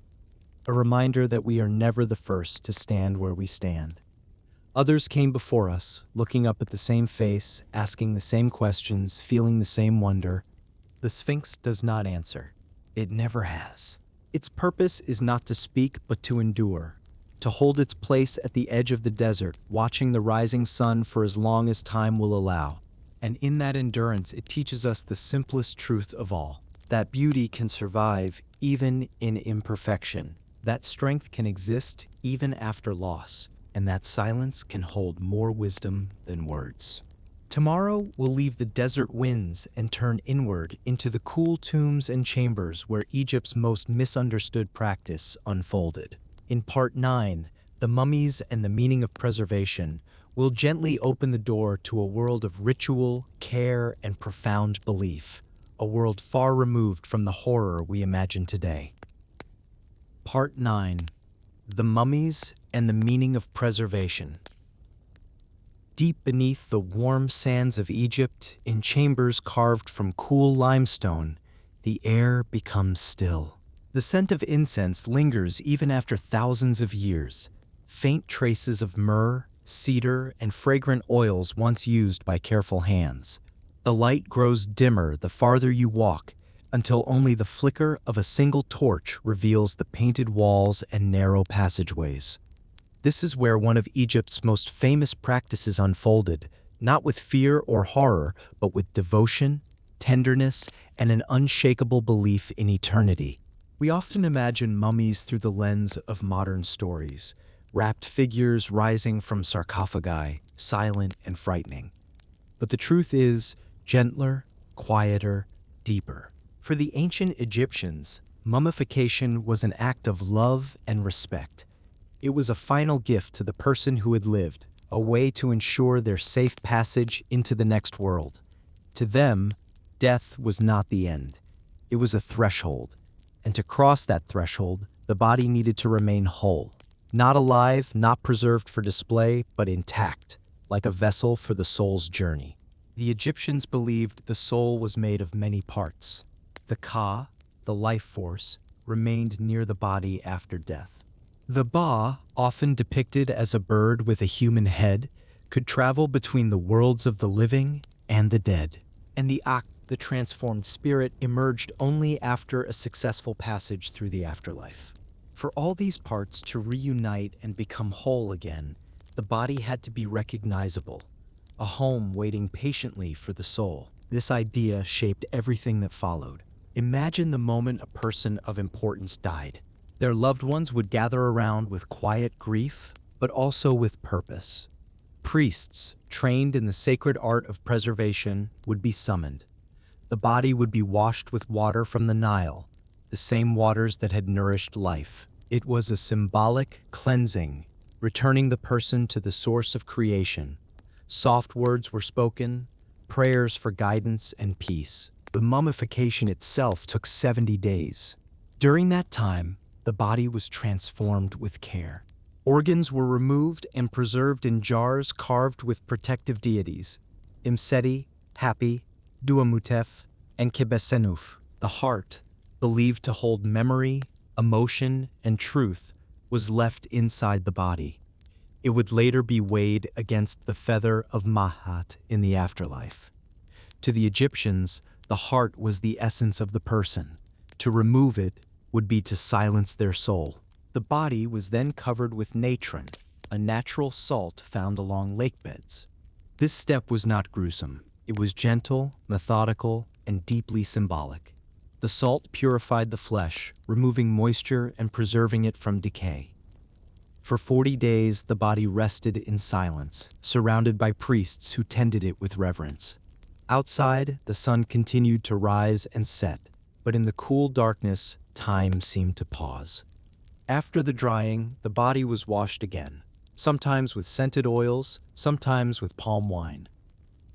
A reminder that we are never the first to stand where we stand. Others came before us, looking up at the same face, asking the same questions, feeling the same wonder. The Sphinx does not answer. It never has. Its purpose is not to speak, but to endure, to hold its place at the edge of the desert, watching the rising sun for as long as time will allow. And in that endurance, it teaches us the simplest truth of all, that beauty can survive even in imperfection, that strength can exist even after loss, and that silence can hold more wisdom than words. Tomorrow, we'll leave the desert winds and turn inward into the cool tombs and chambers where Egypt's most misunderstood practice unfolded. In Part 9, The Mummies and the Meaning of Preservation, we'll gently open the door to a world of ritual, care, and profound belief, a world far removed from the horror we imagine today. Part 9. The Mummies and the Meaning of Preservation. Deep beneath the warm sands of Egypt, in chambers carved from cool limestone, the air becomes still. The scent of incense lingers even after thousands of years. Faint traces of myrrh, cedar, and fragrant oils once used by careful hands. The light grows dimmer the farther you walk, until only the flicker of a single torch reveals the painted walls and narrow passageways. This is where one of Egypt's most famous practices unfolded, not with fear or horror, but with devotion, tenderness, and an unshakable belief in eternity. We often imagine mummies through the lens of modern stories, wrapped figures rising from sarcophagi, silent and frightening. But the truth is gentler, quieter, deeper. For the ancient Egyptians, mummification was an act of love and respect. It was a final gift to the person who had lived, a way to ensure their safe passage into the next world. To them, death was not the end. It was a threshold, and to cross that threshold, the body needed to remain whole. Not alive, not preserved for display, but intact, like a vessel for the soul's journey. The Egyptians believed the soul was made of many parts. The Ka, the life force, remained near the body after death. The Ba, often depicted as a bird with a human head, could travel between the worlds of the living and the dead. And the Ak, the transformed spirit, emerged only after a successful passage through the afterlife. For all these parts to reunite and become whole again, the body had to be recognizable, a home waiting patiently for the soul. This idea shaped everything that followed. Imagine the moment a person of importance died. Their loved ones would gather around with quiet grief, but also with purpose. Priests, trained in the sacred art of preservation, would be summoned. The body would be washed with water from the Nile, the same waters that had nourished life. It was a symbolic cleansing, returning the person to the source of creation. Soft words were spoken, prayers for guidance and peace. The mummification itself took 70 days. During that time, the body was transformed with care. Organs were removed and preserved in jars carved with protective deities. Imseti, Hapi, Duamutef, and Kibesenuf. The heart, believed to hold memory, emotion, and truth, was left inside the body. It would later be weighed against the feather of Mahat in the afterlife. To the Egyptians, the heart was the essence of the person. To remove it would be to silence their soul. The body was then covered with natron, a natural salt found along lake beds. This step was not gruesome. It was gentle, methodical, and deeply symbolic. The salt purified the flesh, removing moisture and preserving it from decay. For 40 days, the body rested in silence, surrounded by priests who tended it with reverence. Outside, the sun continued to rise and set, but in the cool darkness, time seemed to pause. After the drying, the body was washed again, sometimes with scented oils, sometimes with palm wine.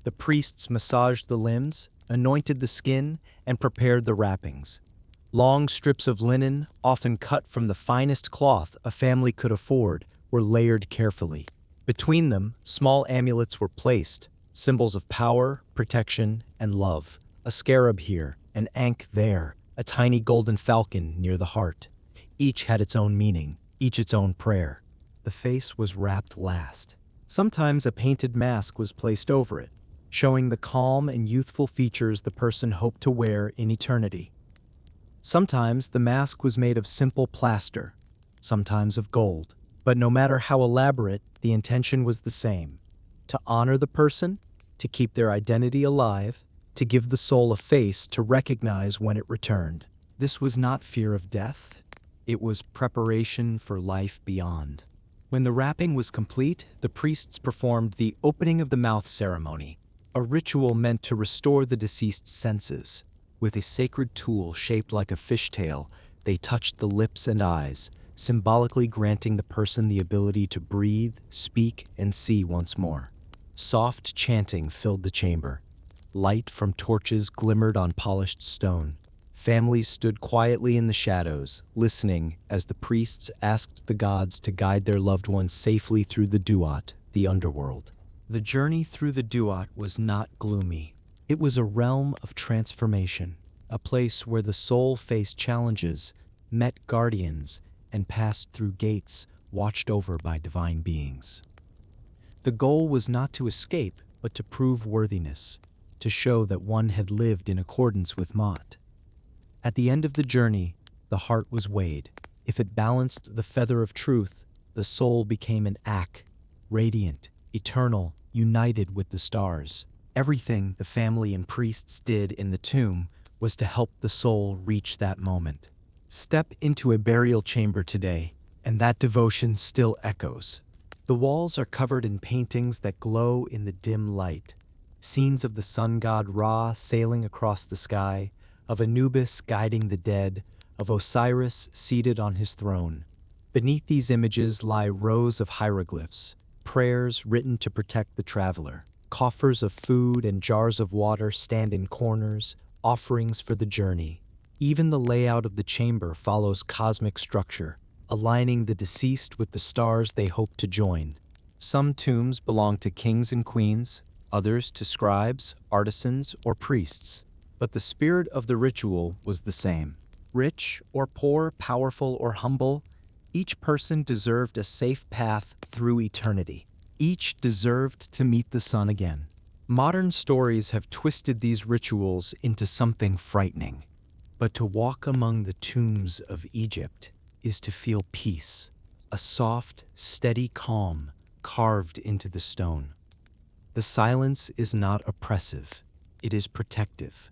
The priests massaged the limbs, anointed the skin, and prepared the wrappings. Long strips of linen, often cut from the finest cloth a family could afford, were layered carefully. Between them, small amulets were placed, symbols of power, protection, and love. A scarab here, an ankh there, a tiny golden falcon near the heart. Each had its own meaning, each its own prayer. The face was wrapped last. Sometimes a painted mask was placed over it, showing the calm and youthful features the person hoped to wear in eternity. Sometimes the mask was made of simple plaster, sometimes of gold. But no matter how elaborate, the intention was the same: to honor the person, to keep their identity alive, to give the soul a face to recognize when it returned. This was not fear of death. It was preparation for life beyond. When the wrapping was complete, the priests performed the opening of the mouth ceremony, a ritual meant to restore the deceased's senses. With a sacred tool shaped like a fishtail, they touched the lips and eyes, symbolically granting the person the ability to breathe, speak, and see once more. Soft chanting filled the chamber. Light from torches glimmered on polished stone. Families stood quietly in the shadows, listening as the priests asked the gods to guide their loved ones safely through the Duat, the underworld. The journey through the Duat was not gloomy. It was a realm of transformation, a place where the soul faced challenges, met guardians, and passed through gates watched over by divine beings. The goal was not to escape, but to prove worthiness, to show that one had lived in accordance with Ma'at. At the end of the journey, the heart was weighed. If it balanced the feather of truth, the soul became an Ak, radiant, eternal, united with the stars. Everything the family and priests did in the tomb was to help the soul reach that moment. Step into a burial chamber today, and that devotion still echoes. The walls are covered in paintings that glow in the dim light. Scenes of the sun god Ra sailing across the sky, of Anubis guiding the dead, of Osiris seated on his throne. Beneath these images lie rows of hieroglyphs, prayers written to protect the traveler. Coffers of food and jars of water stand in corners, offerings for the journey. Even the layout of the chamber follows cosmic structure, aligning the deceased with the stars they hope to join. Some tombs belong to kings and queens, others to scribes, artisans, or priests. But the spirit of the ritual was the same. Rich or poor, powerful or humble, each person deserved a safe path through eternity. Each deserved to meet the sun again. Modern stories have twisted these rituals into something frightening. But to walk among the tombs of Egypt is to feel peace, a soft, steady calm carved into the stone. The silence is not oppressive, it is protective.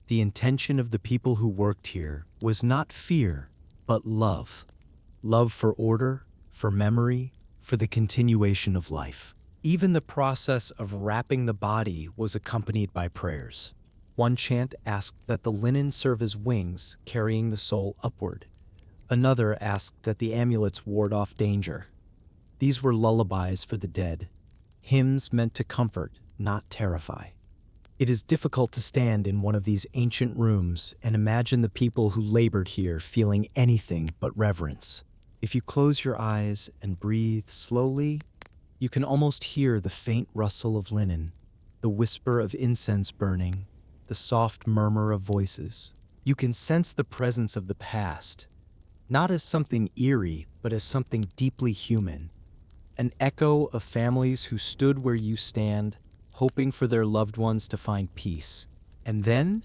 The intention of the people who worked here was not fear, but love. Love for order, for memory, for the continuation of life. Even the process of wrapping the body was accompanied by prayers. One chant asked that the linen serve as wings, carrying the soul upward. Another asked that the amulets ward off danger. These were lullabies for the dead, hymns meant to comfort, not terrify. It is difficult to stand in one of these ancient rooms and imagine the people who labored here feeling anything but reverence. If you close your eyes and breathe slowly, you can almost hear the faint rustle of linen, the whisper of incense burning, the soft murmur of voices. You can sense the presence of the past, not as something eerie, but as something deeply human. An echo of families who stood where you stand, hoping for their loved ones to find peace. And then,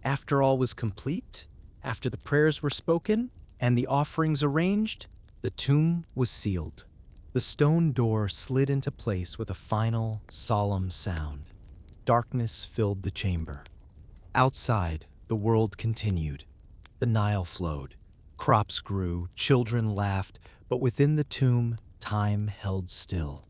after all was complete, after the prayers were spoken and the offerings arranged, the tomb was sealed. The stone door slid into place with a final, solemn sound. Darkness filled the chamber. Outside, the world continued. The Nile flowed. Crops grew, children laughed, but within the tomb, time held still.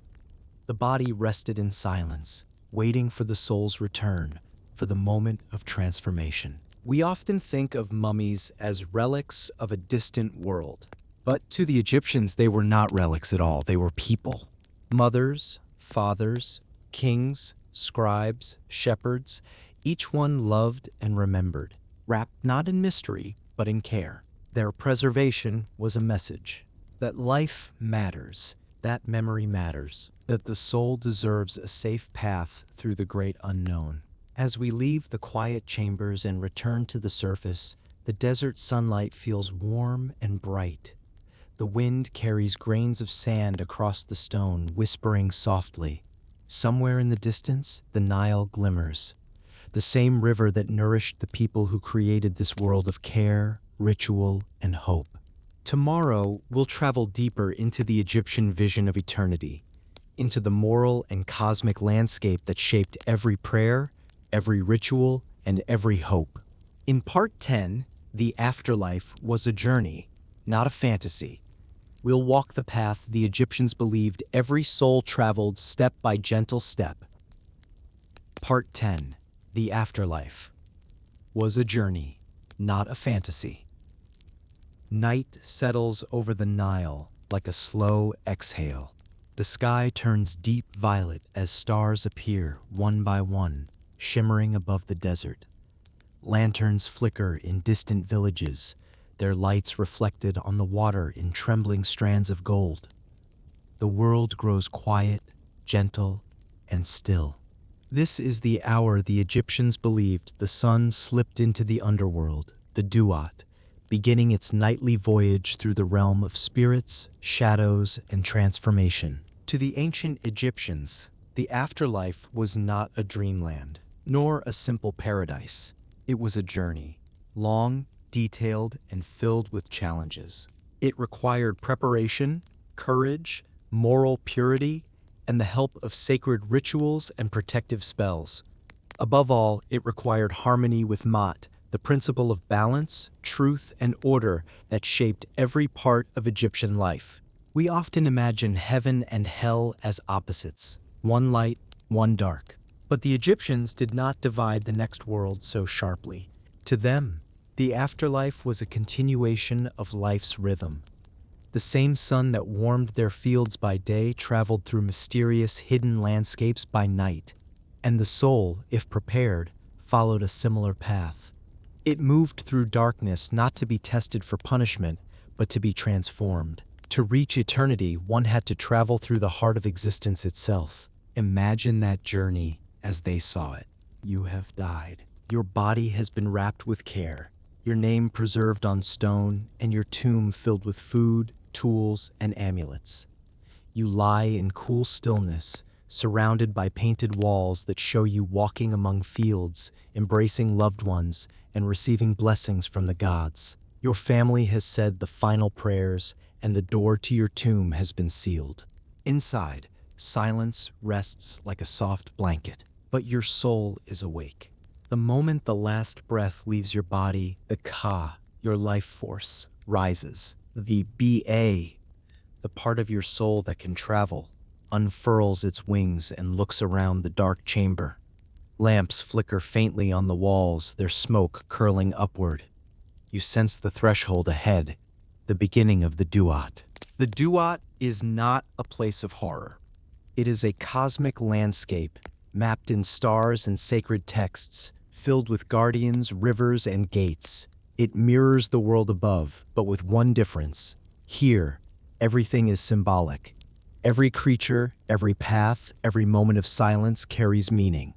The body rested in silence, waiting for the soul's return, for the moment of transformation. We often think of mummies as relics of a distant world. But to the Egyptians, they were not relics at all. They were people. Mothers, fathers, kings, scribes, shepherds, each one loved and remembered, wrapped not in mystery, but in care. Their preservation was a message that life matters, that memory matters, that the soul deserves a safe path through the great unknown. As we leave the quiet chambers and return to the surface, the desert sunlight feels warm and bright. The wind carries grains of sand across the stone, whispering softly. Somewhere in the distance, the Nile glimmers, the same river that nourished the people who created this world of care, ritual, and hope. Tomorrow, we'll travel deeper into the Egyptian vision of eternity, into the moral and cosmic landscape that shaped every prayer, every ritual, and every hope. In Part 10, The Afterlife was a journey, not a fantasy. We'll walk the path the Egyptians believed every soul traveled step by gentle step. Part 10, The Afterlife was a journey, not a fantasy. Night settles over the Nile like a slow exhale. The sky turns deep violet as stars appear one by one, shimmering above the desert. Lanterns flicker in distant villages, their lights reflected on the water in trembling strands of gold. The world grows quiet, gentle, and still. This is the hour the Egyptians believed the sun slipped into the underworld, the Duat, beginning its nightly voyage through the realm of spirits, shadows, and transformation. To the ancient Egyptians, the afterlife was not a dreamland, nor a simple paradise. It was a journey, long, detailed, and filled with challenges. It required preparation, courage, moral purity, and the help of sacred rituals and protective spells. Above all, it required harmony with Maat, the principle of balance, truth, and order that shaped every part of Egyptian life. We often imagine heaven and hell as opposites, one light, one dark. But the Egyptians did not divide the next world so sharply. To them, the afterlife was a continuation of life's rhythm. The same sun that warmed their fields by day traveled through mysterious hidden landscapes by night, and the soul, if prepared, followed a similar path. It moved through darkness not to be tested for punishment, but to be transformed. To reach eternity, one had to travel through the heart of existence itself. Imagine that journey as they saw it. You have died. Your body has been wrapped with care, your name preserved on stone, and your tomb filled with food, tools, and amulets. You lie in cool stillness, surrounded by painted walls that show you walking among fields, embracing loved ones, and receiving blessings from the gods. Your family has said the final prayers, and the door to your tomb has been sealed. Inside, silence rests like a soft blanket, but your soul is awake. The moment the last breath leaves your body, the Ka, your life force, rises. The Ba, the part of your soul that can travel, unfurls its wings and looks around the dark chamber. Lamps flicker faintly on the walls, their smoke curling upward. You sense the threshold ahead, the beginning of the Duat. The Duat is not a place of horror. It is a cosmic landscape, mapped in stars and sacred texts, filled with guardians, rivers, and gates. It mirrors the world above, but with one difference. Here, everything is symbolic. Every creature, every path, every moment of silence carries meaning.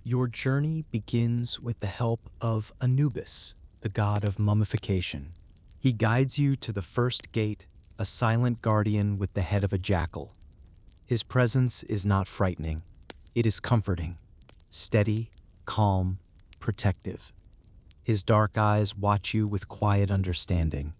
Your journey begins with the help of Anubis, the god of mummification. He guides you to the first gate, a silent guardian with the head of a jackal. His presence is not frightening. It is comforting, steady, calm, protective. His dark eyes watch you with quiet understanding.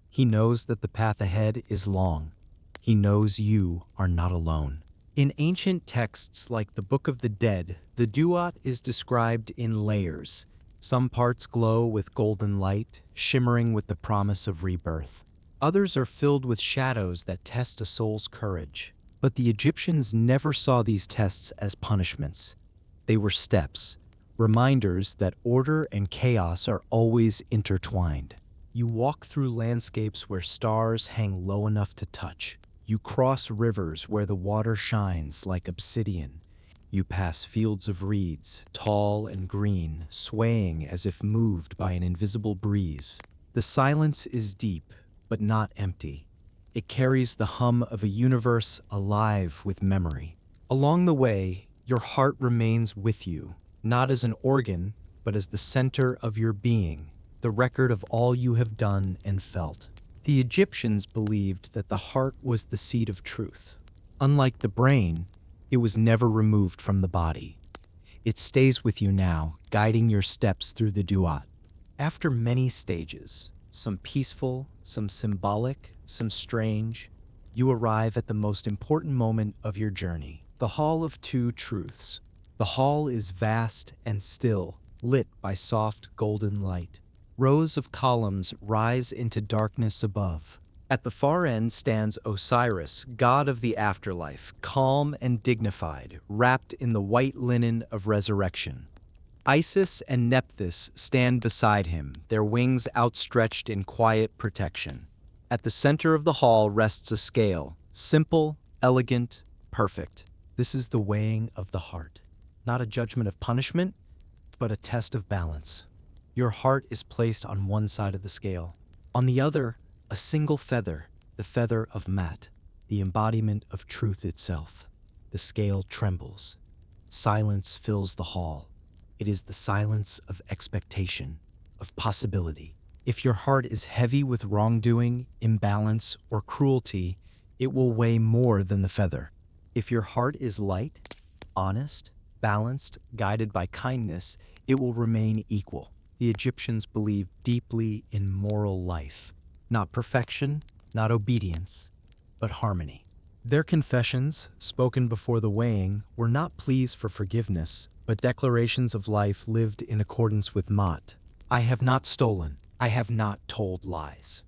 He knows that the path ahead is long. He knows you are not alone. In ancient texts like the Book of the Dead, the Duat is described in layers. Some parts glow with golden light, shimmering with the promise of rebirth. Others are filled with shadows that test a soul's courage. But the Egyptians never saw these tests as punishments. They were steps, reminders that order and chaos are always intertwined. You walk through landscapes where stars hang low enough to touch. You cross rivers where the water shines like obsidian. You pass fields of reeds, tall and green, swaying as if moved by an invisible breeze. The silence is deep, but not empty. It carries the hum of a universe alive with memory. Along the way, your heart remains with you, not as an organ, but as the center of your being, the record of all you have done and felt. The Egyptians believed that the heart was the seat of truth. Unlike the brain, it was never removed from the body. It stays with you now, guiding your steps through the Duat. After many stages, some peaceful, some symbolic, some strange, you arrive at the most important moment of your journey, the Hall of Two Truths. The hall is vast and still, lit by soft golden light. Rows of columns rise into darkness above. At the far end stands Osiris, god of the afterlife, calm and dignified, wrapped in the white linen of resurrection. Isis and Nephthys stand beside him, their wings outstretched in quiet protection. At the center of the hall rests a scale, simple, elegant, perfect. This is the weighing of the heart. Not a judgment of punishment, but a test of balance. Your heart is placed on one side of the scale. On the other, a single feather, the feather of Mat, the embodiment of truth itself. The scale trembles. Silence fills the hall. It is the silence of expectation, of possibility. If your heart is heavy with wrongdoing, imbalance, or cruelty, it will weigh more than the feather. If your heart is light, honest, balanced, guided by kindness, it will remain equal. The Egyptians believed deeply in moral life. Not perfection, not obedience, but harmony. Their confessions, spoken before the weighing, were not pleas for forgiveness, but declarations of life lived in accordance with Mat. I have not stolen. I have not told lies.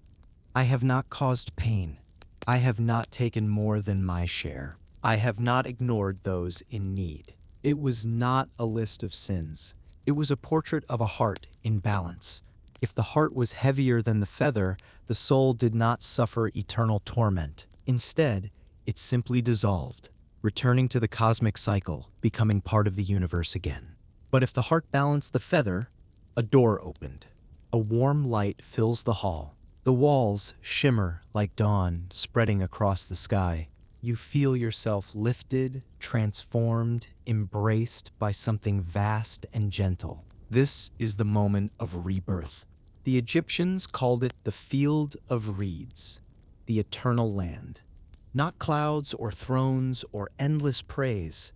I have not caused pain. I have not taken more than my share. I have not ignored those in need. It was not a list of sins. It was a portrait of a heart in balance, If the heart was heavier than the feather, the soul did not suffer eternal torment. Instead, it simply dissolved, returning to the cosmic cycle, becoming part of the universe again. But if the heart balanced the feather, a door opened. A warm light fills the hall. The walls shimmer like dawn, spreading across the sky. You feel yourself lifted, transformed, embraced by something vast and gentle. This is the moment of rebirth. The Egyptians called it the Field of Reeds, the eternal land. Not clouds or thrones or endless praise,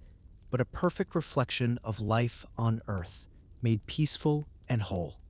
but a perfect reflection of life on earth, made peaceful and whole.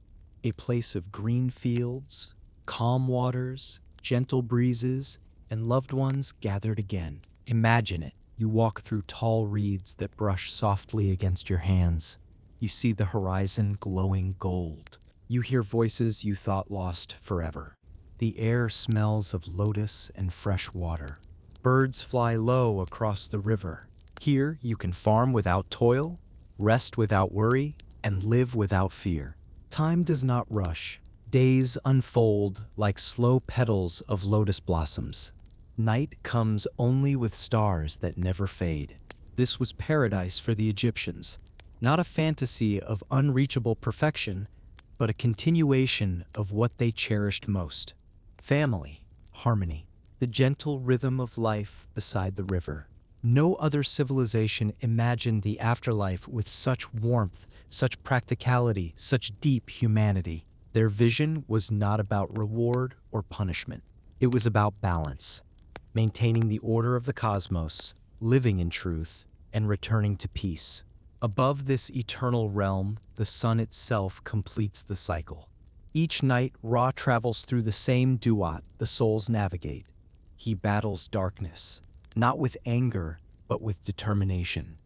A place of green fields, calm waters, gentle breezes, and loved ones gathered again. Imagine it. You walk through tall reeds that brush softly against your hands. You see the horizon glowing gold. You hear voices you thought lost forever. The air smells of lotus and fresh water. Birds fly low across the river. Here you can farm without toil, rest without worry, and live without fear. Time does not rush. Days unfold like slow petals of lotus blossoms. Night comes only with stars that never fade. This was paradise for the Egyptians, not a fantasy of unreachable perfection, but a continuation of what they cherished most: family, harmony, the gentle rhythm of life beside the river. No other civilization imagined the afterlife with such warmth, such practicality, such deep humanity. Their vision was not about reward or punishment. It was about balance, maintaining the order of the cosmos, living in truth, and returning to peace. Above this eternal realm, the sun itself completes the cycle. Each night, Ra travels through the same duat the souls navigate. He battles darkness, not with anger, but with determination,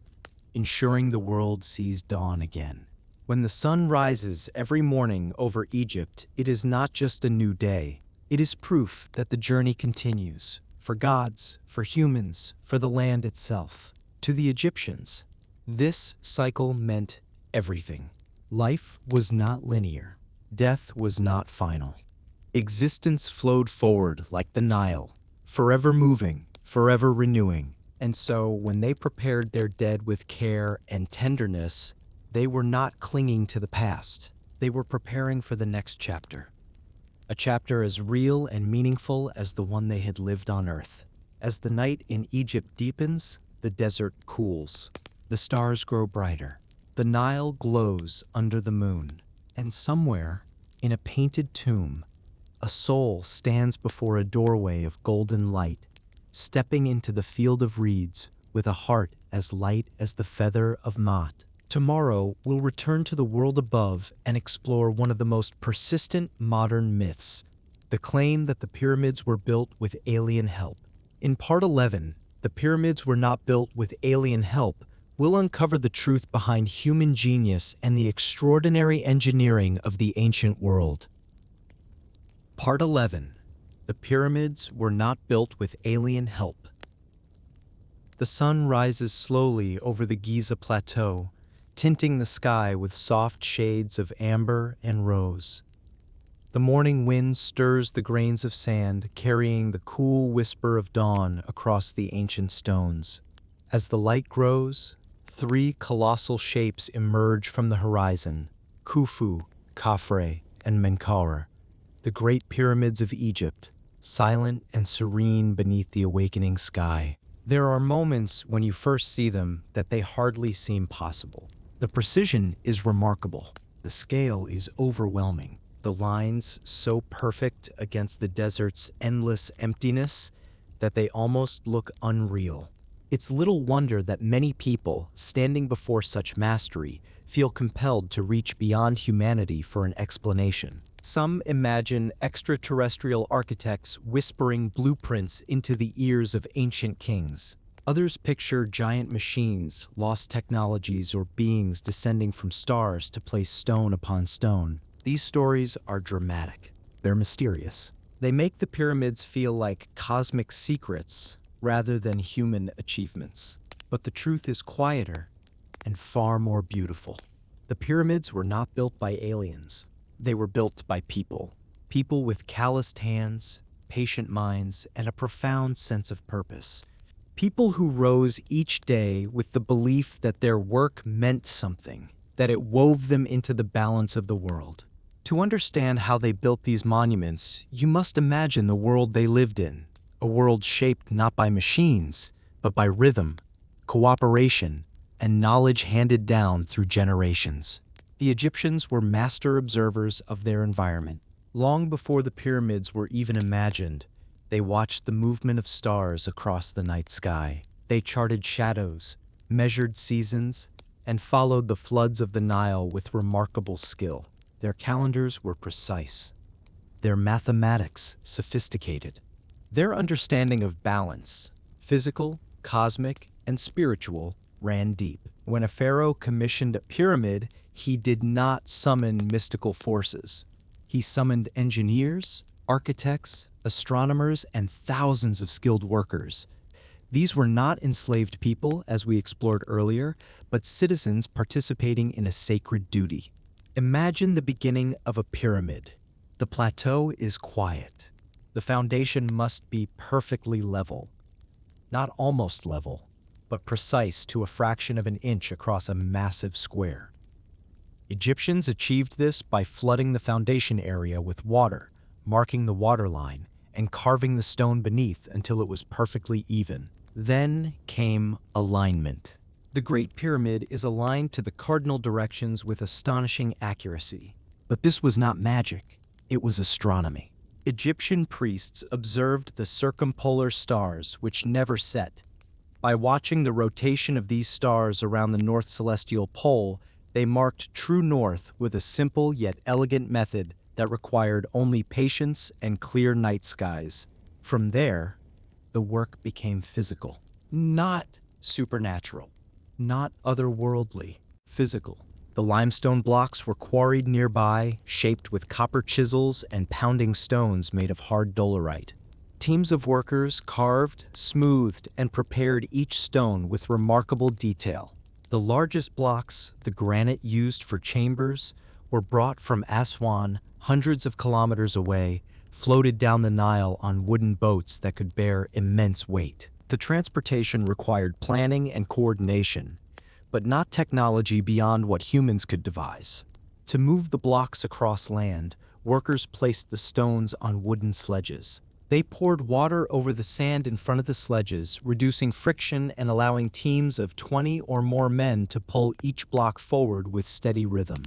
ensuring the world sees dawn again. When the sun rises every morning over Egypt, it is not just a new day. It is proof that the journey continues, for gods, for humans, for the land itself. To the Egyptians, this cycle meant everything. Life was not linear. Death was not final. Existence flowed forward like the Nile, forever moving, forever renewing. And so, when they prepared their dead with care and tenderness, they were not clinging to the past. They were preparing for the next chapter. A chapter as real and meaningful as the one they had lived on Earth. As the night in Egypt deepens, the desert cools. The stars grow brighter. The Nile glows under the moon. And somewhere, in a painted tomb, a soul stands before a doorway of golden light, stepping into the field of reeds with a heart as light as the feather of Maat. Tomorrow, we'll return to the world above and explore one of the most persistent modern myths, the claim that the pyramids were built with alien help. In Part 11, The Pyramids Were Not Built with Alien Help, we'll uncover the truth behind human genius and the extraordinary engineering of the ancient world. Part 11. The Pyramids Were Not Built with Alien Help. The sun rises slowly over the Giza plateau, tinting the sky with soft shades of amber and rose. The morning wind stirs the grains of sand, carrying the cool whisper of dawn across the ancient stones. As the light grows, three colossal shapes emerge from the horizon: Khufu, Khafre, and Menkaure, the great pyramids of Egypt, silent and serene beneath the awakening sky. There are moments when you first see them that they hardly seem possible. The precision is remarkable. The scale is overwhelming. The lines so perfect against the desert's endless emptiness that they almost look unreal. It's little wonder that many people, standing before such mastery, feel compelled to reach beyond humanity for an explanation. Some imagine extraterrestrial architects whispering blueprints into the ears of ancient kings. Others picture giant machines, lost technologies, or beings descending from stars to place stone upon stone. These stories are dramatic. They're mysterious. They make the pyramids feel like cosmic secrets rather than human achievements. But the truth is quieter and far more beautiful. The pyramids were not built by aliens. They were built by people. People with calloused hands, patient minds, and a profound sense of purpose. People who rose each day with the belief that their work meant something, that it wove them into the balance of the world. To understand how they built these monuments, you must imagine the world they lived in, a world shaped not by machines, but by rhythm, cooperation, and knowledge handed down through generations. The Egyptians were master observers of their environment. Long before the pyramids were even imagined, they watched the movement of stars across the night sky. They charted shadows, measured seasons, and followed the floods of the Nile with remarkable skill. Their calendars were precise, their mathematics sophisticated. Their understanding of balance, physical, cosmic, and spiritual, ran deep. When a pharaoh commissioned a pyramid, he did not summon mystical forces. He summoned engineers, architects, astronomers, and thousands of skilled workers. These were not enslaved people, as we explored earlier, but citizens participating in a sacred duty. Imagine the beginning of a pyramid. The plateau is quiet. The foundation must be perfectly level. Not almost level, but precise to a fraction of an inch across a massive square. Egyptians achieved this by flooding the foundation area with water, marking the waterline, and carving the stone beneath until it was perfectly even. Then came alignment. The Great Pyramid is aligned to the cardinal directions with astonishing accuracy. But this was not magic, it was astronomy. Egyptian priests observed the circumpolar stars, which never set. By watching the rotation of these stars around the north celestial pole, they marked true north with a simple yet elegant method that required only patience and clear night skies. From there, the work became physical. Not supernatural, not otherworldly, physical. The limestone blocks were quarried nearby, shaped with copper chisels and pounding stones made of hard dolerite. Teams of workers carved, smoothed, and prepared each stone with remarkable detail. The largest blocks, the granite used for chambers, were brought from Aswan, hundreds of kilometers away, floated down the Nile on wooden boats that could bear immense weight. The transportation required planning and coordination, but not technology beyond what humans could devise. To move the blocks across land, workers placed the stones on wooden sledges. They poured water over the sand in front of the sledges, reducing friction and allowing teams of 20 or more men to pull each block forward with steady rhythm.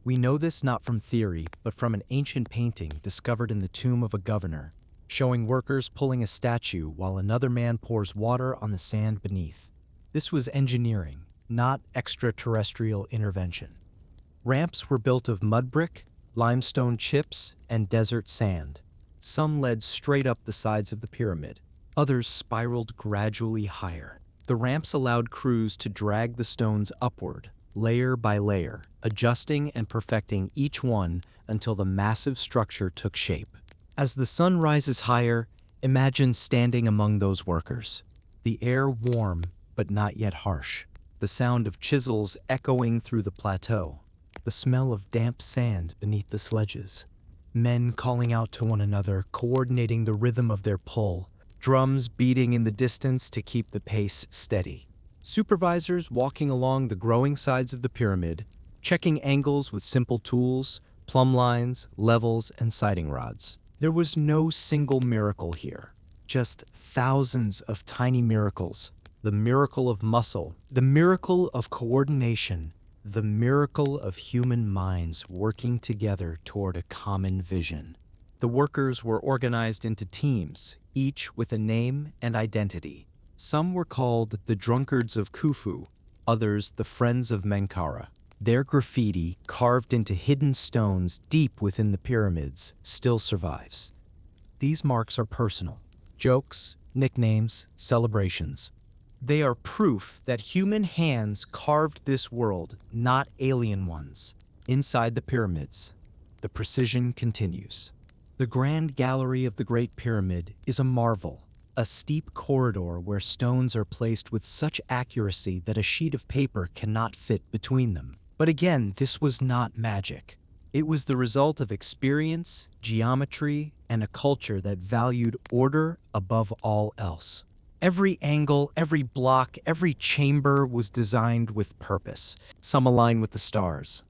We know this not from theory, but from an ancient painting discovered in the tomb of a governor, showing workers pulling a statue while another man pours water on the sand beneath. This was engineering, not extraterrestrial intervention. Ramps were built of mud brick, limestone chips, and desert sand. Some led straight up the sides of the pyramid. Others spiraled gradually higher. The ramps allowed crews to drag the stones upward, layer by layer, adjusting and perfecting each one until the massive structure took shape. As the sun rises higher, imagine standing among those workers. The air warm, but not yet harsh. The sound of chisels echoing through the plateau. The smell of damp sand beneath the sledges. Men calling out to one another, coordinating the rhythm of their pull. Drums beating in the distance to keep the pace steady. Supervisors walking along the growing sides of the pyramid, checking angles with simple tools, plumb lines, levels, and sighting rods. There was no single miracle here, just thousands of tiny miracles. The miracle of muscle, the miracle of coordination, the miracle of human minds working together toward a common vision. The workers were organized into teams, each with a name and identity. Some were called the Drunkards of Khufu, others the Friends of Menkaura. Their graffiti, carved into hidden stones deep within the pyramids, still survives. These marks are personal. Jokes, nicknames, celebrations. They are proof that human hands carved this world, not alien ones. Inside the pyramids, the precision continues. The Grand Gallery of the Great Pyramid is a marvel, a steep corridor where stones are placed with such accuracy that a sheet of paper cannot fit between them. But again, this was not magic. It was the result of experience, geometry, and a culture that valued order above all else. Every angle, every block, every chamber was designed with purpose. Some align with the stars.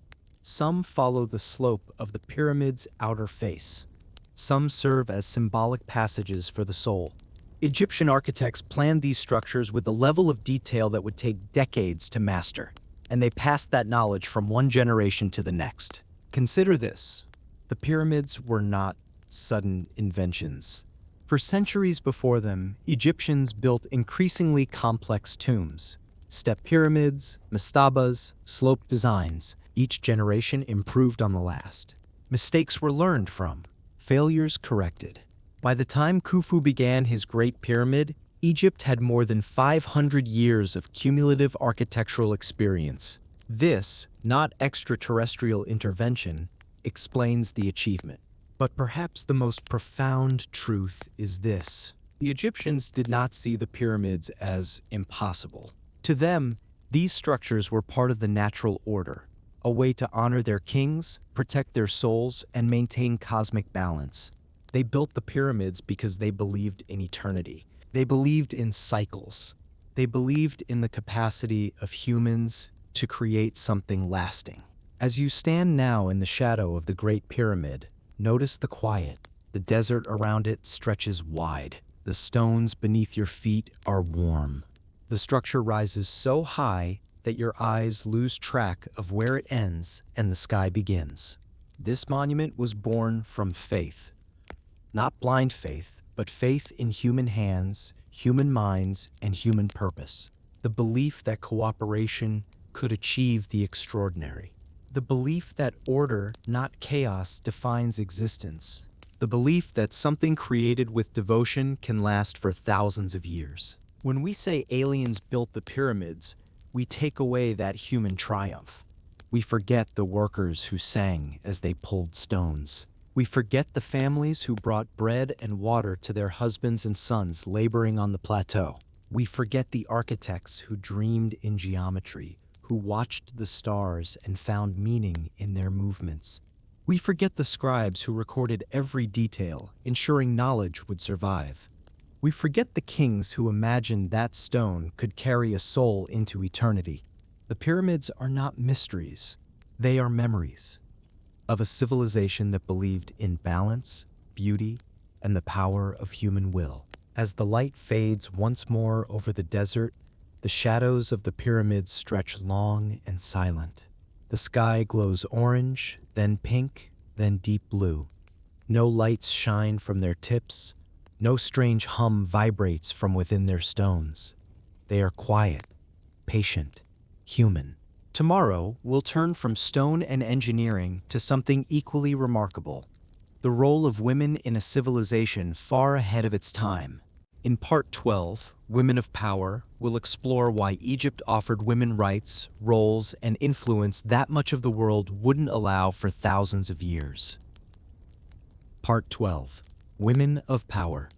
Some follow the slope of the pyramid's outer face. Some serve as symbolic passages for the soul. Egyptian architects planned these structures with a level of detail that would take decades to master, and they passed that knowledge from one generation to the next. Consider this: the pyramids were not sudden inventions. For centuries before them, Egyptians built increasingly complex tombs. Step pyramids, mastabas, sloped designs. Each generation improved on the last. Mistakes were learned from, failures corrected. By the time Khufu began his Great Pyramid, Egypt had more than 500 years of cumulative architectural experience. This, not extraterrestrial intervention, explains the achievement. But perhaps the most profound truth is this: the Egyptians did not see the pyramids as impossible. To them, these structures were part of the natural order, a way to honor their kings, protect their souls, and maintain cosmic balance. They built the pyramids because they believed in eternity. They believed in cycles. They believed in the capacity of humans to create something lasting. As you stand now in the shadow of the Great Pyramid, notice the quiet. The desert around it stretches wide. The stones beneath your feet are warm. The structure rises so high that your eyes lose track of where it ends and the sky begins. This monument was born from faith. Not blind faith, but faith in human hands, human minds, and human purpose. The belief that cooperation could achieve the extraordinary. The belief that order, not chaos, defines existence. The belief that something created with devotion can last for thousands of years. When we say aliens built the pyramids, we take away that human triumph. We forget the workers who sang as they pulled stones. We forget the families who brought bread and water to their husbands and sons laboring on the plateau. We forget the architects who dreamed in geometry, who watched the stars and found meaning in their movements. We forget the scribes who recorded every detail, ensuring knowledge would survive. We forget the kings who imagined that stone could carry a soul into eternity. The pyramids are not mysteries. They are memories of a civilization that believed in balance, beauty, and the power of human will. As the light fades once more over the desert, the shadows of the pyramids stretch long and silent. The sky glows orange, then pink, then deep blue. No lights shine from their tips. No strange hum vibrates from within their stones. They are quiet, patient, human. Tomorrow, we'll turn from stone and engineering to something equally remarkable: the role of women in a civilization far ahead of its time. In Part 12, Women of Power, we'll explore why Egypt offered women rights, roles, and influence that much of the world wouldn't allow for thousands of years. Part 12, Women of Power.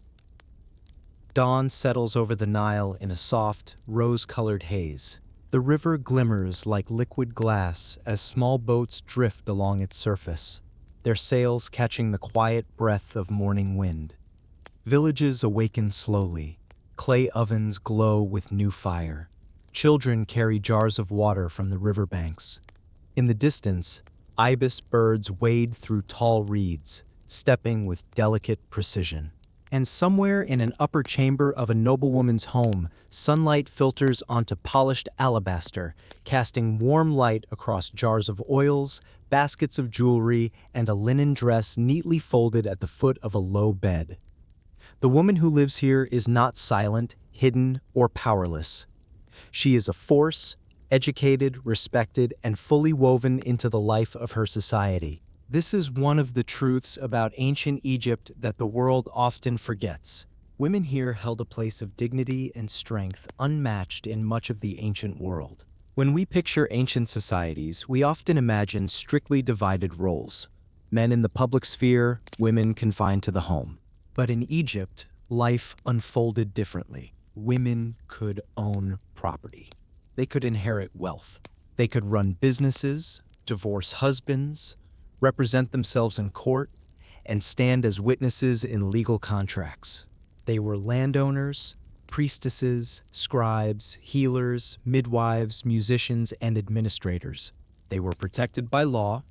Dawn settles over the Nile in a soft, rose-colored haze. The river glimmers like liquid glass as small boats drift along its surface, their sails catching the quiet breath of morning wind. Villages awaken slowly. Clay ovens glow with new fire. Children carry jars of water from the riverbanks. In the distance, ibis birds wade through tall reeds, stepping with delicate precision. And somewhere in an upper chamber of a noblewoman's home, sunlight filters onto polished alabaster, casting warm light across jars of oils, baskets of jewelry, and a linen dress neatly folded at the foot of a low bed. The woman who lives here is not silent, hidden, or powerless. She is a force, educated, respected, and fully woven into the life of her society. This is one of the truths about ancient Egypt that the world often forgets. Women here held a place of dignity and strength unmatched in much of the ancient world. When we picture ancient societies, we often imagine strictly divided roles: men in the public sphere, women confined to the home. But in Egypt, life unfolded differently. Women could own property. They could inherit wealth. They could run businesses, divorce husbands, represent themselves in court, and stand as witnesses in legal contracts. They were landowners, priestesses, scribes, healers, midwives, musicians, and administrators. They were protected by law,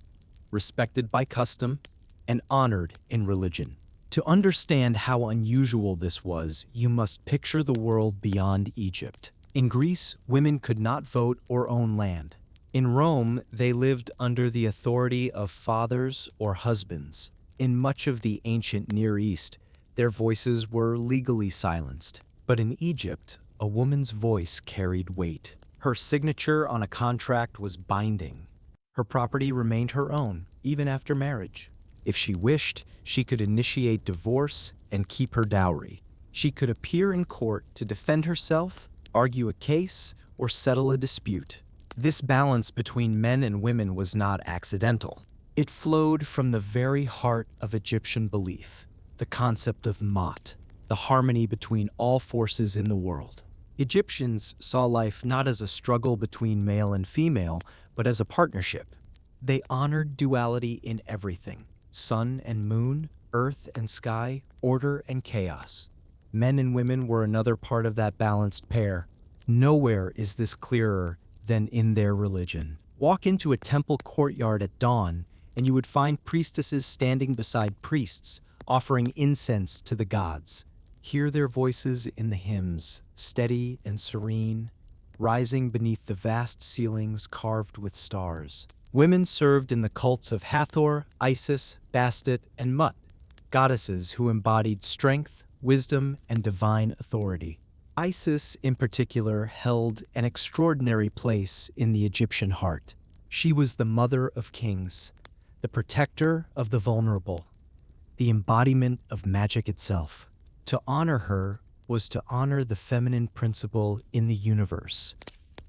respected by custom, and honored in religion. To understand how unusual this was, you must picture the world beyond Egypt. In Greece, women could not vote or own land. In Rome, they lived under the authority of fathers or husbands. In much of the ancient Near East, their voices were legally silenced. But in Egypt, a woman's voice carried weight. Her signature on a contract was binding. Her property remained her own, even after marriage. If she wished, she could initiate divorce and keep her dowry. She could appear in court to defend herself, argue a case, or settle a dispute. This balance between men and women was not accidental. It flowed from the very heart of Egyptian belief, the concept of Ma'at, the harmony between all forces in the world. Egyptians saw life not as a struggle between male and female, but as a partnership. They honored duality in everything: sun and moon, earth and sky, order and chaos. Men and women were another part of that balanced pair. Nowhere is this clearer than in their religion. Walk into a temple courtyard at dawn, and you would find priestesses standing beside priests, offering incense to the gods. Hear their voices in the hymns, steady and serene, rising beneath the vast ceilings carved with stars. Women served in the cults of Hathor, Isis, Bastet, and Mut, goddesses who embodied strength, wisdom, and divine authority. Isis, in particular, held an extraordinary place in the Egyptian heart. She was the mother of kings, the protector of the vulnerable, the embodiment of magic itself. To honor her was to honor the feminine principle in the universe,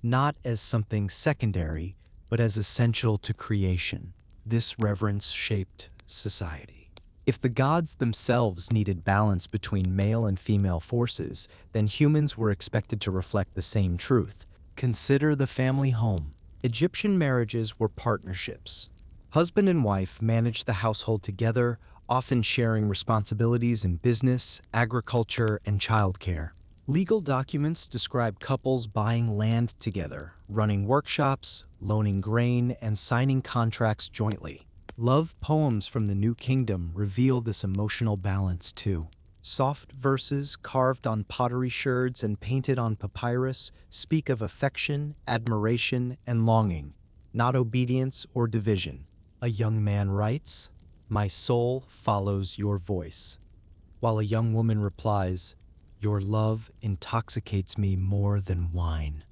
not as something secondary, but as essential to creation. This reverence shaped society. If the gods themselves needed balance between male and female forces, then humans were expected to reflect the same truth. Consider the family home. Egyptian marriages were partnerships. Husband and wife managed the household together, often sharing responsibilities in business, agriculture, and childcare. Legal documents describe couples buying land together, running workshops, loaning grain, and signing contracts jointly. Love poems from the New Kingdom reveal this emotional balance too. Soft verses carved on pottery sherds and painted on papyrus speak of affection, admiration, and longing, not obedience or division. A young man writes, "My soul follows your voice," while a young woman replies, "Your love intoxicates me more than wine."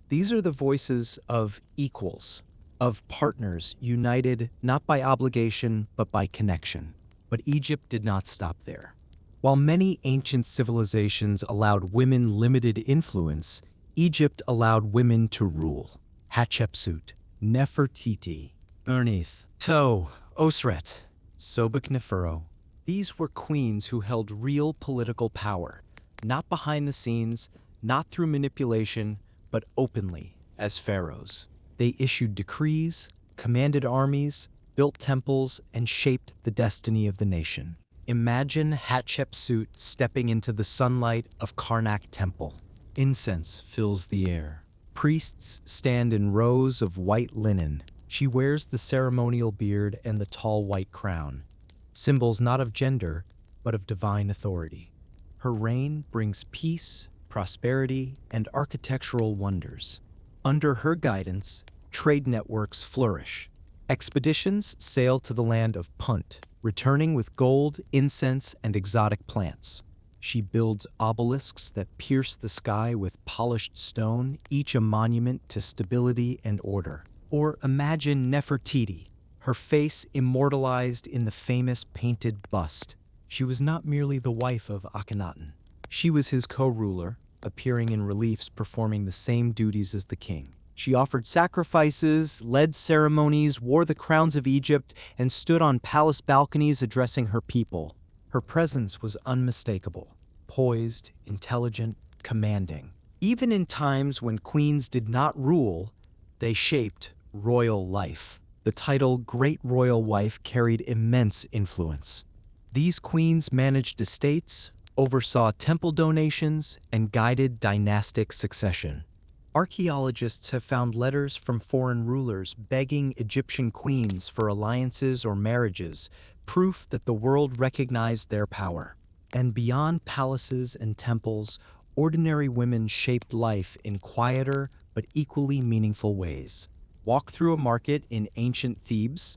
These are the voices of equals, of partners united not by obligation but by connection. But Egypt did not stop there. While many ancient civilizations allowed women limited influence, Egypt allowed women to rule. Hatshepsut, Nefertiti, Ernith, To, Osret, Sobekneferu. These were queens who held real political power, not behind the scenes, not through manipulation, but openly as pharaohs. They issued decrees, commanded armies, built temples, and shaped the destiny of the nation. Imagine Hatshepsut stepping into the sunlight of Karnak Temple. Incense fills the air. Priests stand in rows of white linen. She wears the ceremonial beard and the tall white crown, symbols not of gender, but of divine authority. Her reign brings peace, prosperity, and architectural wonders. Under her guidance, trade networks flourish. Expeditions sail to the land of Punt, returning with gold, incense, and exotic plants. She builds obelisks that pierce the sky with polished stone, each a monument to stability and order. Or imagine Nefertiti, her face immortalized in the famous painted bust. She was not merely the wife of Akhenaten. She was his co-ruler, appearing in reliefs performing the same duties as the king. She offered sacrifices, led ceremonies, wore the crowns of Egypt, and stood on palace balconies addressing her people. Her presence was unmistakable, poised, intelligent, commanding. Even in times when queens did not rule, they shaped royal life. The title Great Royal Wife carried immense influence. These queens managed estates, oversaw temple donations, and guided dynastic succession. Archaeologists have found letters from foreign rulers begging Egyptian queens for alliances or marriages, proof that the world recognized their power. And beyond palaces and temples, ordinary women shaped life in quieter but equally meaningful ways. Walk through a market in ancient Thebes,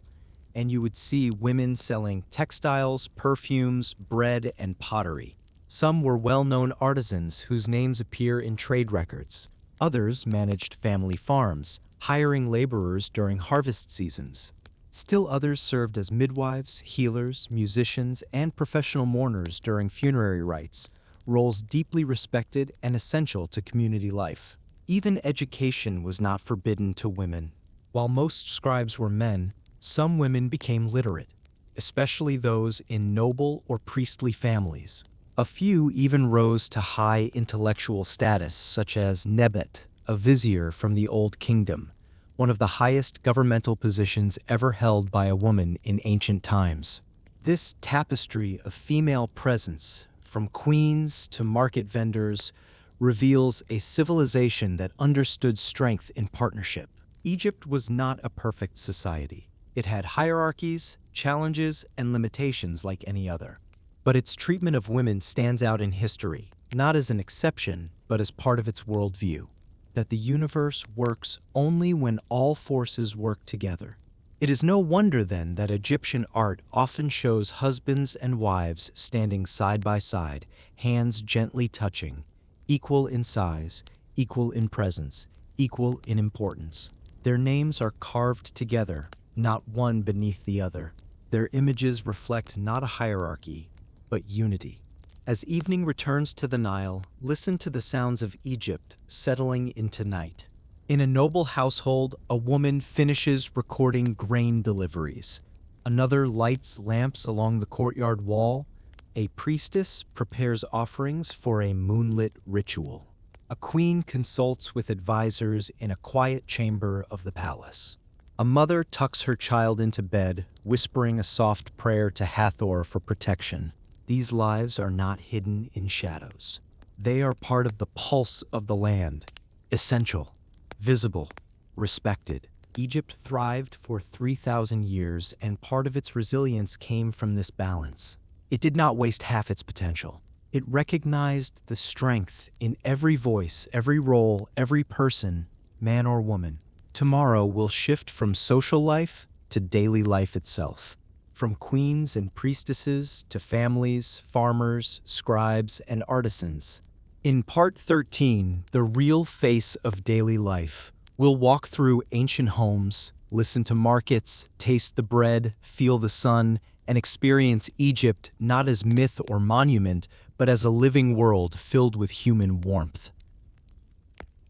and you would see women selling textiles, perfumes, bread, and pottery. Some were well-known artisans whose names appear in trade records. Others managed family farms, hiring laborers during harvest seasons. Still others served as midwives, healers, musicians, and professional mourners during funerary rites, roles deeply respected and essential to community life. Even education was not forbidden to women. While most scribes were men, some women became literate, especially those in noble or priestly families. A few even rose to high intellectual status, such as Nebet, a vizier from the Old Kingdom, one of the highest governmental positions ever held by a woman in ancient times. This tapestry of female presence, from queens to market vendors, reveals a civilization that understood strength in partnership. Egypt was not a perfect society. It had hierarchies, challenges, and limitations like any other. But its treatment of women stands out in history, not as an exception, but as part of its worldview, that the universe works only when all forces work together. It is no wonder, then, that Egyptian art often shows husbands and wives standing side by side, hands gently touching, equal in size, equal in presence, equal in importance. Their names are carved together, not one beneath the other. Their images reflect not a hierarchy, but unity. As evening returns to the Nile, listen to the sounds of Egypt settling into night. In a noble household, a woman finishes recording grain deliveries. Another lights lamps along the courtyard wall. A priestess prepares offerings for a moonlit ritual. A queen consults with advisors in a quiet chamber of the palace. A mother tucks her child into bed, whispering a soft prayer to Hathor for protection. These lives are not hidden in shadows. They are part of the pulse of the land, essential, visible, respected. Egypt thrived for 3,000 years, and part of its resilience came from this balance. It did not waste half its potential. It recognized the strength in every voice, every role, every person, man or woman. Tomorrow will shift from social life to daily life itself. From queens and priestesses to families, farmers, scribes, and artisans. In Part 13, The Real Face of Daily Life, we'll walk through ancient homes, listen to markets, taste the bread, feel the sun, and experience Egypt not as myth or monument, but as a living world filled with human warmth.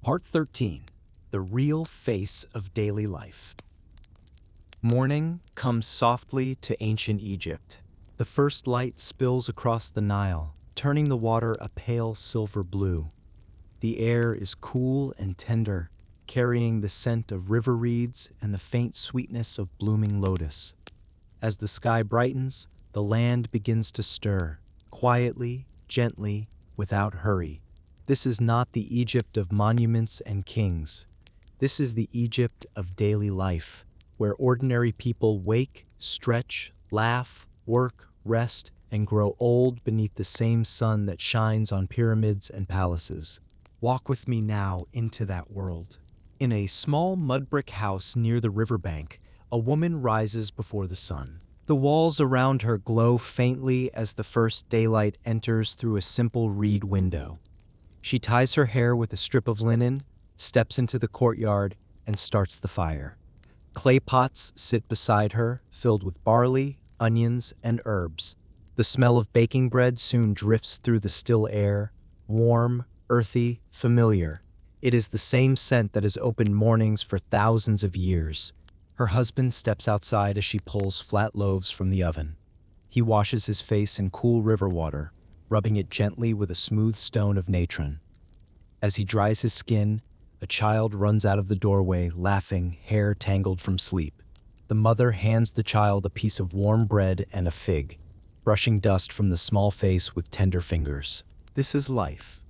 Part 13, The Real Face of Daily Life. Morning comes softly to ancient Egypt. The first light spills across the Nile, turning the water a pale silver blue. The air is cool and tender, carrying the scent of river reeds and the faint sweetness of blooming lotus. As the sky brightens, the land begins to stir, quietly, gently, without hurry. This is not the Egypt of monuments and kings. This is the Egypt of daily life, where ordinary people wake, stretch, laugh, work, rest, and grow old beneath the same sun that shines on pyramids and palaces. Walk with me now into that world. In a small mud brick house near the riverbank, a woman rises before the sun. The walls around her glow faintly as the first daylight enters through a simple reed window. She ties her hair with a strip of linen, steps into the courtyard, and starts the fire. Clay pots sit beside her, filled with barley, onions, and herbs. The smell of baking bread soon drifts through the still air, warm, earthy, familiar. It is the same scent that has opened mornings for thousands of years. Her husband steps outside as she pulls flat loaves from the oven. He washes his face in cool river water, rubbing it gently with a smooth stone of natron. As he dries his skin, a child runs out of the doorway, laughing, hair tangled from sleep. The mother hands the child a piece of warm bread and a fig, brushing dust from the small face with tender fingers. This is life.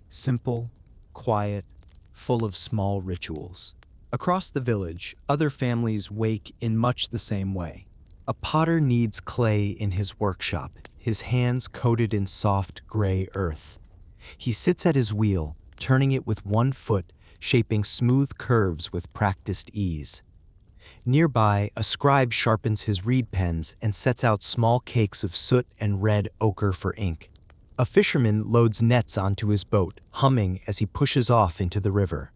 Simple, quiet, full of small rituals. Across the village, other families wake in much the same way. A potter kneads clay in his workshop, his hands coated in soft gray earth. He sits at his wheel, turning it with one foot, shaping smooth curves with practiced ease. Nearby, a scribe sharpens his reed pens and sets out small cakes of soot and red ochre for ink. A fisherman loads nets onto his boat, humming as he pushes off into the river.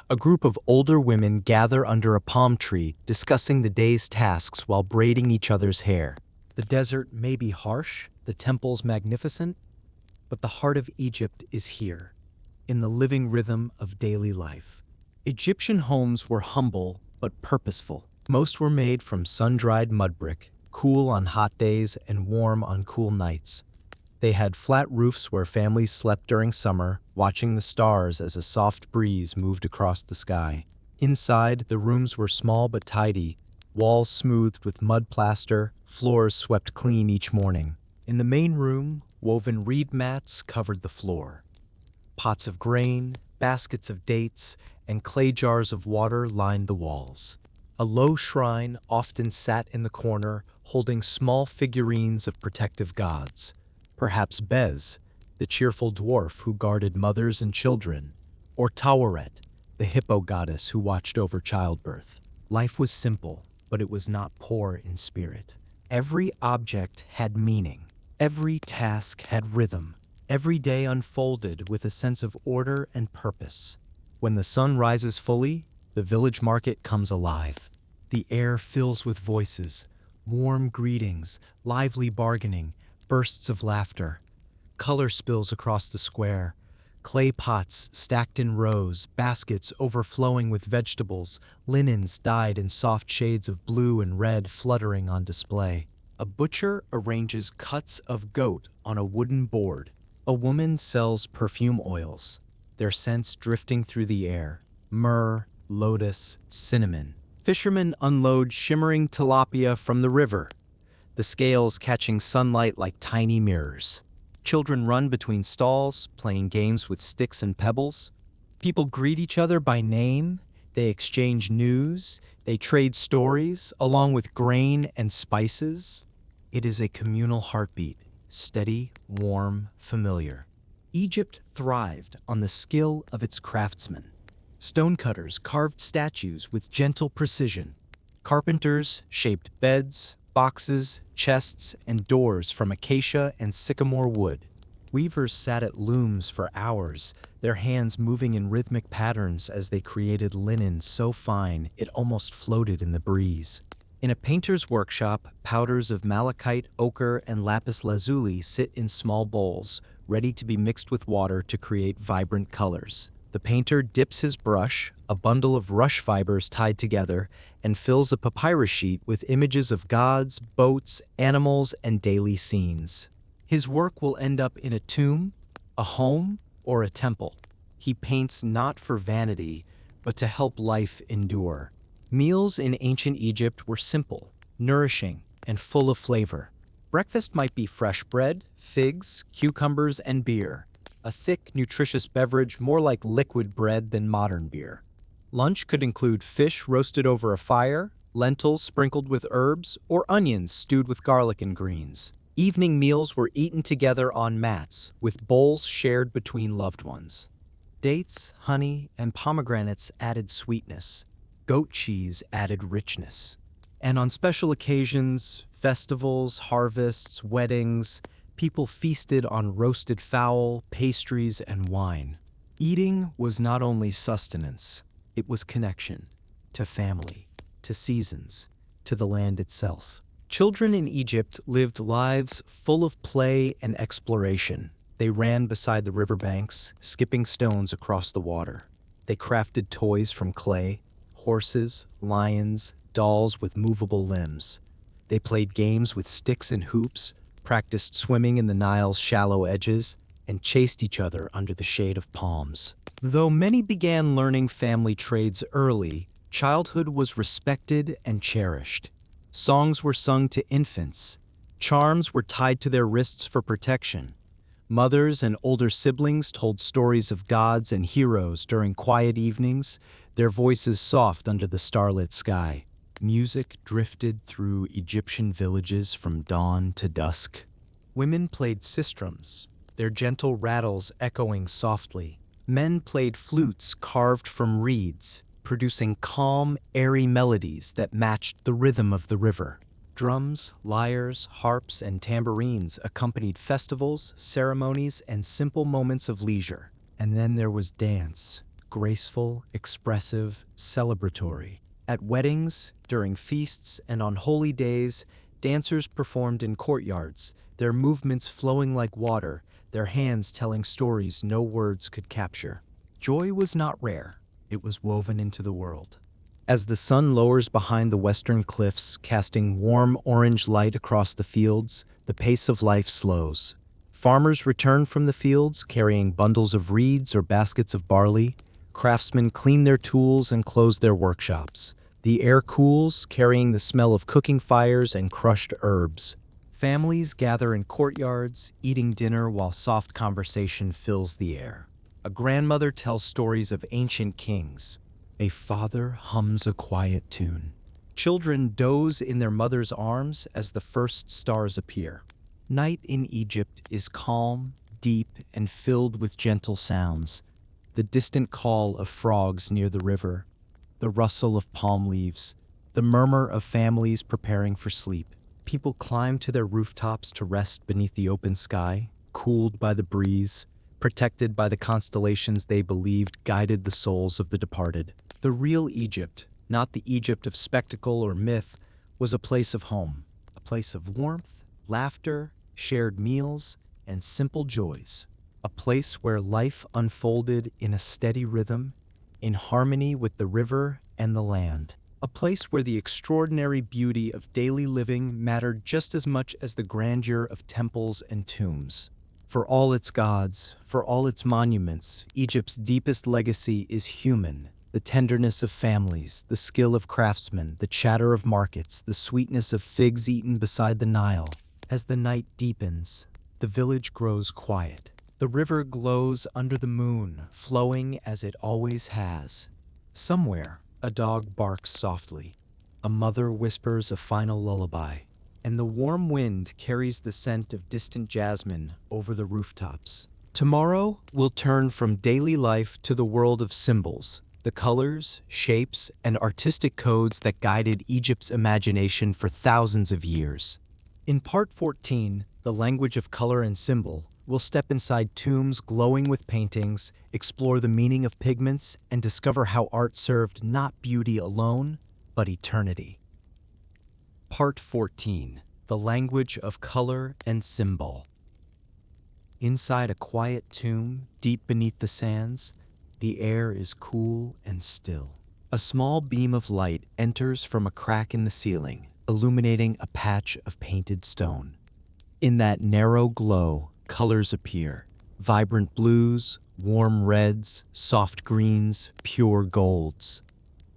A group of older women gather under a palm tree, discussing the day's tasks while braiding each other's hair. The desert may be harsh, the temples magnificent, but the heart of Egypt is here, in the living rhythm of daily life. Egyptian homes were humble but purposeful. Most were made from sun-dried mud brick, cool on hot days and warm on cool nights. They had flat roofs where families slept during summer, watching the stars as a soft breeze moved across the sky. Inside, the rooms were small but tidy, walls smoothed with mud plaster, floors swept clean each morning. In the main room, woven reed mats covered the floor. Pots of grain, baskets of dates, and clay jars of water lined the walls. A low shrine often sat in the corner, holding small figurines of protective gods. Perhaps Bez, the cheerful dwarf who guarded mothers and children, or Taweret, the hippo goddess who watched over childbirth. Life was simple, but it was not poor in spirit. Every object had meaning. Every task had rhythm. Every day unfolded with a sense of order and purpose. When the sun rises fully, the village market comes alive. The air fills with voices, warm greetings, lively bargaining, bursts of laughter. Color spills across the square. Clay pots stacked in rows, baskets overflowing with vegetables, linens dyed in soft shades of blue and red fluttering on display. A butcher arranges cuts of goat on a wooden board. A woman sells perfume oils, their scents drifting through the air. Myrrh, lotus, cinnamon. Fishermen unload shimmering tilapia from the river, the scales catching sunlight like tiny mirrors. Children run between stalls, playing games with sticks and pebbles. People greet each other by name, they exchange news, they trade stories, along with grain and spices. It is a communal heartbeat, steady, warm, familiar. Egypt thrived on the skill of its craftsmen. Stonecutters carved statues with gentle precision. Carpenters shaped beds, boxes, chests, and doors from acacia and sycamore wood. Weavers sat at looms for hours, their hands moving in rhythmic patterns as they created linen so fine it almost floated in the breeze. In a painter's workshop, powders of malachite, ochre, and lapis lazuli sit in small bowls, ready to be mixed with water to create vibrant colors. The painter dips his brush, a bundle of rush fibers tied together, and fills a papyrus sheet with images of gods, boats, animals, and daily scenes. His work will end up in a tomb, a home, or a temple. He paints not for vanity, but to help life endure. Meals in ancient Egypt were simple, nourishing, and full of flavor. Breakfast might be fresh bread, figs, cucumbers, and beer. A thick, nutritious beverage more like liquid bread than modern beer. Lunch could include fish roasted over a fire, lentils sprinkled with herbs, or onions stewed with garlic and greens. Evening meals were eaten together on mats, with bowls shared between loved ones. Dates, honey, and pomegranates added sweetness. Goat cheese added richness. And on special occasions, festivals, harvests, weddings, people feasted on roasted fowl, pastries, and wine. Eating was not only sustenance, it was connection to family, to seasons, to the land itself. Children in Egypt lived lives full of play and exploration. They ran beside the riverbanks, skipping stones across the water. They crafted toys from clay, horses, lions, dolls with movable limbs. They played games with sticks and hoops, practiced swimming in the Nile's shallow edges, and chased each other under the shade of palms. Though many began learning family trades early, Childhood was respected and cherished. Songs were sung to infants. Charms were tied to their wrists for protection. Mothers and older siblings told stories of gods and heroes during quiet evenings, their voices soft under the starlit sky. Music drifted through Egyptian villages from dawn to dusk. Women played sistrums, their gentle rattles echoing softly. Men played flutes carved from reeds, producing calm, airy melodies that matched the rhythm of the river. Drums, lyres, harps, and tambourines accompanied festivals, ceremonies, and simple moments of leisure. And then there was dance, graceful, expressive, celebratory. At weddings, during feasts, and on holy days, dancers performed in courtyards, their movements flowing like water, their hands telling stories no words could capture. Joy was not rare, it was woven into the world. As the sun lowers behind the western cliffs, casting warm orange light across the fields, the pace of life slows. Farmers return from the fields carrying bundles of reeds or baskets of barley. Craftsmen clean their tools and close their workshops. The air cools, carrying the smell of cooking fires and crushed herbs. Families gather in courtyards, eating dinner while soft conversation fills the air. A grandmother tells stories of ancient kings. A father hums a quiet tune. Children doze in their mother's arms as the first stars appear. Night in Egypt is calm, deep, and filled with gentle sounds. The distant call of frogs near the river, the rustle of palm leaves, the murmur of families preparing for sleep. People climb to their rooftops to rest beneath the open sky, cooled by the breeze, protected by the constellations they believed guided the souls of the departed. The real Egypt, not the Egypt of spectacle or myth, was a place of home, a place of warmth, laughter, shared meals, and simple joys. A place where life unfolded in a steady rhythm, in harmony with the river and the land. A place where the extraordinary beauty of daily living mattered just as much as the grandeur of temples and tombs. For all its gods, for all its monuments, Egypt's deepest legacy is human. The tenderness of families, the skill of craftsmen, the chatter of markets, the sweetness of figs eaten beside the Nile. As the night deepens, the village grows quiet. The river glows under the moon, flowing as it always has. Somewhere, a dog barks softly. A mother whispers a final lullaby. And the warm wind carries the scent of distant jasmine over the rooftops. Tomorrow, we'll turn from daily life to the world of symbols, the colors, shapes, and artistic codes that guided Egypt's imagination for thousands of years. In Part 14, The Language of Color and Symbol, we'll step inside tombs glowing with paintings, explore the meaning of pigments, and discover how art served not beauty alone, but eternity. Part 14, The Language of Color and Symbol. Inside a quiet tomb, deep beneath the sands, the air is cool and still. A small beam of light enters from a crack in the ceiling, illuminating a patch of painted stone. In that narrow glow, colors appear. Vibrant blues, warm reds, soft greens, pure golds.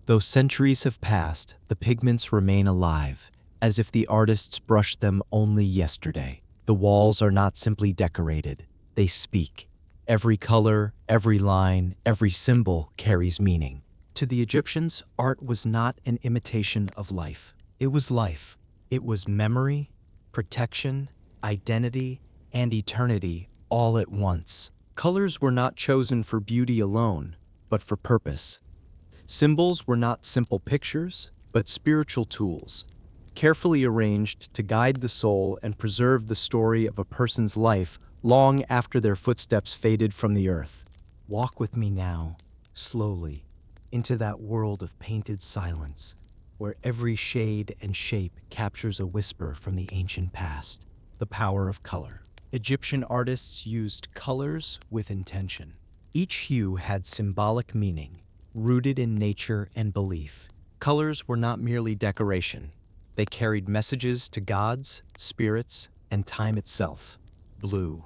Though centuries have passed, the pigments remain alive, as if the artists brushed them only yesterday. The walls are not simply decorated, they speak. Every color, every line, every symbol carries meaning. To the Egyptians, art was not an imitation of life. It was life. It was memory, protection, identity, and eternity all at once. Colors were not chosen for beauty alone, but for purpose. Symbols were not simple pictures, but spiritual tools, carefully arranged to guide the soul and preserve the story of a person's life long after their footsteps faded from the earth. Walk with me now, slowly, into that world of painted silence, where every shade and shape captures a whisper from the ancient past. The power of color. Egyptian artists used colors with intention. Each hue had symbolic meaning, rooted in nature and belief. Colors were not merely decoration. They carried messages to gods, spirits, and time itself. Blue,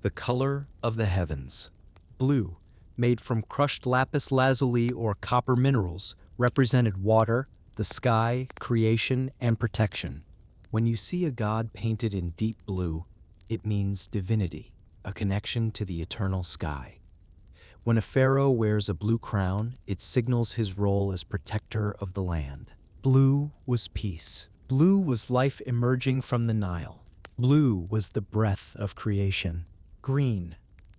the color of the heavens. Blue, made from crushed lapis lazuli or copper minerals, represented water, the sky, creation, and protection. When you see a god painted in deep blue, it means divinity, a connection to the eternal sky. When a pharaoh wears a blue crown, it signals his role as protector of the land. Blue was peace. Blue was life emerging from the Nile. Blue was the breath of creation. Green,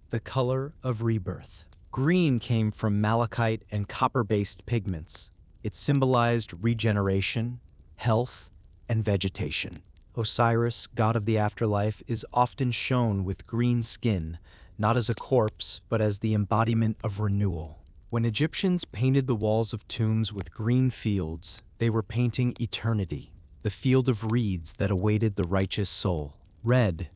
the color of rebirth. Green came from malachite and copper-based pigments. It symbolized regeneration, health, and vegetation. Osiris, god of the afterlife, is often shown with green skin, not as a corpse, but as the embodiment of renewal. When Egyptians painted the walls of tombs with green fields, they were painting eternity, the field of reeds that awaited the righteous soul. Red,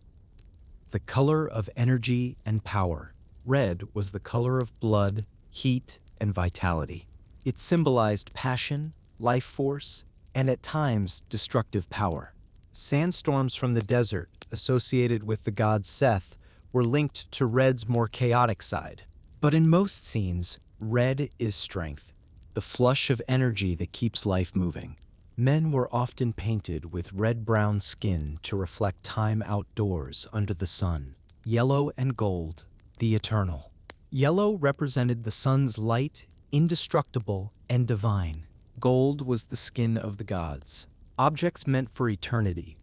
the color of energy and power. Red was the color of blood, heat, and vitality. It symbolized passion, life force, and at times destructive power. Sandstorms from the desert, associated with the god Seth, were linked to red's more chaotic side. But in most scenes, red is strength, the flush of energy that keeps life moving. Men were often painted with red-brown skin to reflect time outdoors under the sun. Yellow and gold, the eternal. Yellow represented the sun's light, indestructible, and divine. Gold was the skin of the gods, objects meant for eternity.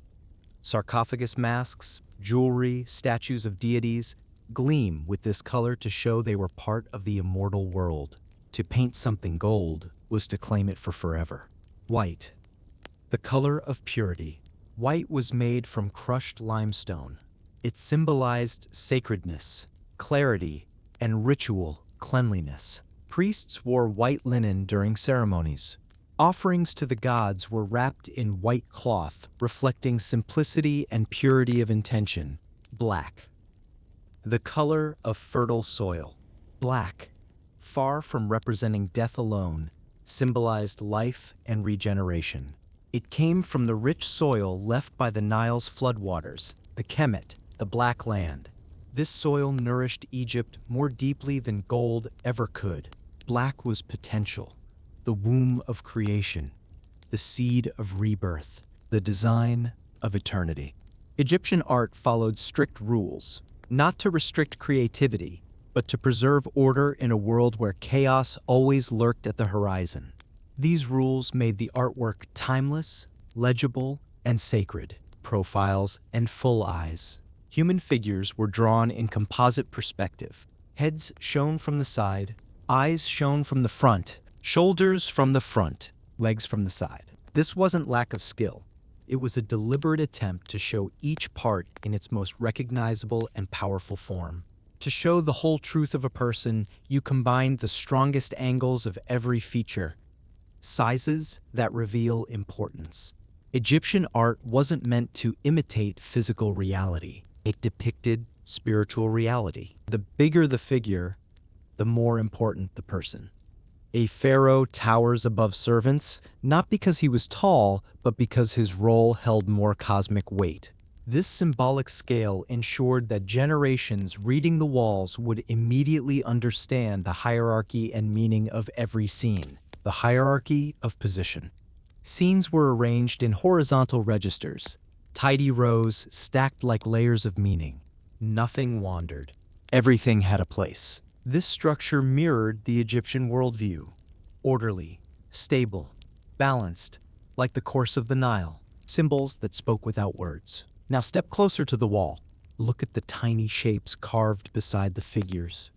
Sarcophagus masks, jewelry, statues of deities gleam with this color to show they were part of the immortal world. To paint something gold was to claim it for forever. White, the color of purity. White was made from crushed limestone. It symbolized sacredness, clarity, and ritual cleanliness. Priests wore white linen during ceremonies. Offerings to the gods were wrapped in white cloth, reflecting simplicity and purity of intention. Black, the color of fertile soil. Black, far from representing death alone, symbolized life and regeneration. It came from the rich soil left by the Nile's floodwaters, the Kemet, the Black Land. This soil nourished Egypt more deeply than gold ever could. Black was potential, the womb of creation, the seed of rebirth, the design of eternity. Egyptian art followed strict rules, not to restrict creativity, but to preserve order in a world where chaos always lurked at the horizon. These rules made the artwork timeless, legible, and sacred. Profiles and full eyes. Human figures were drawn in composite perspective. Heads shown from the side, eyes shown from the front, shoulders from the front, legs from the side. This wasn't lack of skill. It was a deliberate attempt to show each part in its most recognizable and powerful form. To show the whole truth of a person, you combined the strongest angles of every feature, sizes that reveal importance. Egyptian art wasn't meant to imitate physical reality. It depicted spiritual reality. The bigger the figure, the more important the person. A pharaoh towers above servants, not because he was tall, but because his role held more cosmic weight. This symbolic scale ensured that generations reading the walls would immediately understand the hierarchy and meaning of every scene. The hierarchy of position. Scenes were arranged in horizontal registers, tidy rows stacked like layers of meaning. Nothing wandered. Everything had a place. This structure mirrored the Egyptian worldview. Orderly, stable, balanced, like the course of the Nile. Symbols that spoke without words. Now step closer to the wall. Look at the tiny shapes carved beside the figures.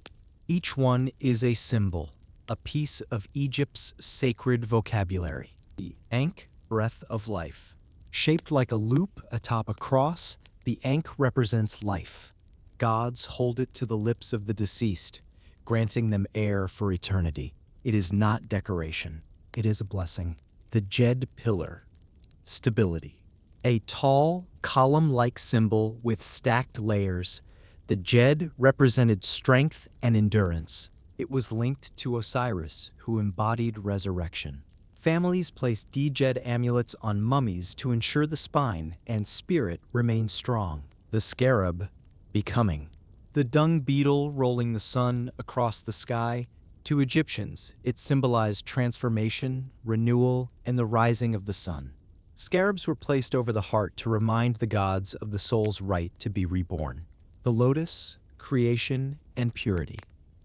Each one is a symbol, a piece of Egypt's sacred vocabulary. The Ankh, breath of life. Shaped like a loop atop a cross, the Ankh represents life. Gods hold it to the lips of the deceased, granting them air for eternity. It is not decoration. It is a blessing. The Djed pillar. Stability. A tall, column-like symbol with stacked layers, the Djed represented strength and endurance. It was linked to Osiris, who embodied resurrection. Families placed Djed amulets on mummies to ensure the spine and spirit remained strong. The scarab, becoming. The dung beetle rolling the sun across the sky, To Egyptians, it symbolized transformation, renewal, and the rising of the sun. Scarabs were placed over the heart to remind the gods of the soul's right to be reborn. The lotus, creation, and purity.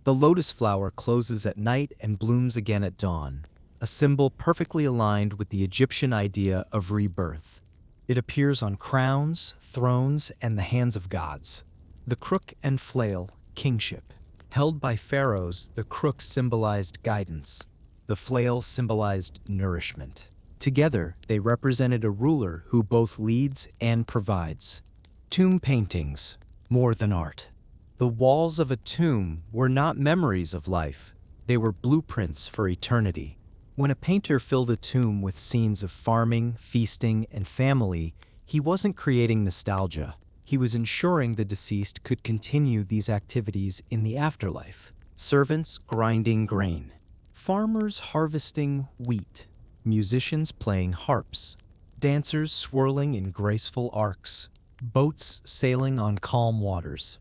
The lotus flower closes at night and blooms again at dawn, a symbol perfectly aligned with the Egyptian idea of rebirth. It appears on crowns, thrones, and the hands of gods. The crook and flail, kingship. Held by pharaohs, the crook symbolized guidance. The flail symbolized nourishment. Together, they represented a ruler who both leads and provides. Tomb paintings, more than art. The walls of a tomb were not memories of life. They were blueprints for eternity. When a painter filled a tomb with scenes of farming, feasting, and family, he wasn't creating nostalgia. He was ensuring the deceased could continue these activities in the afterlife. Servants grinding grain. Farmers harvesting wheat. Musicians playing harps. Dancers swirling in graceful arcs. Boats sailing on calm waters.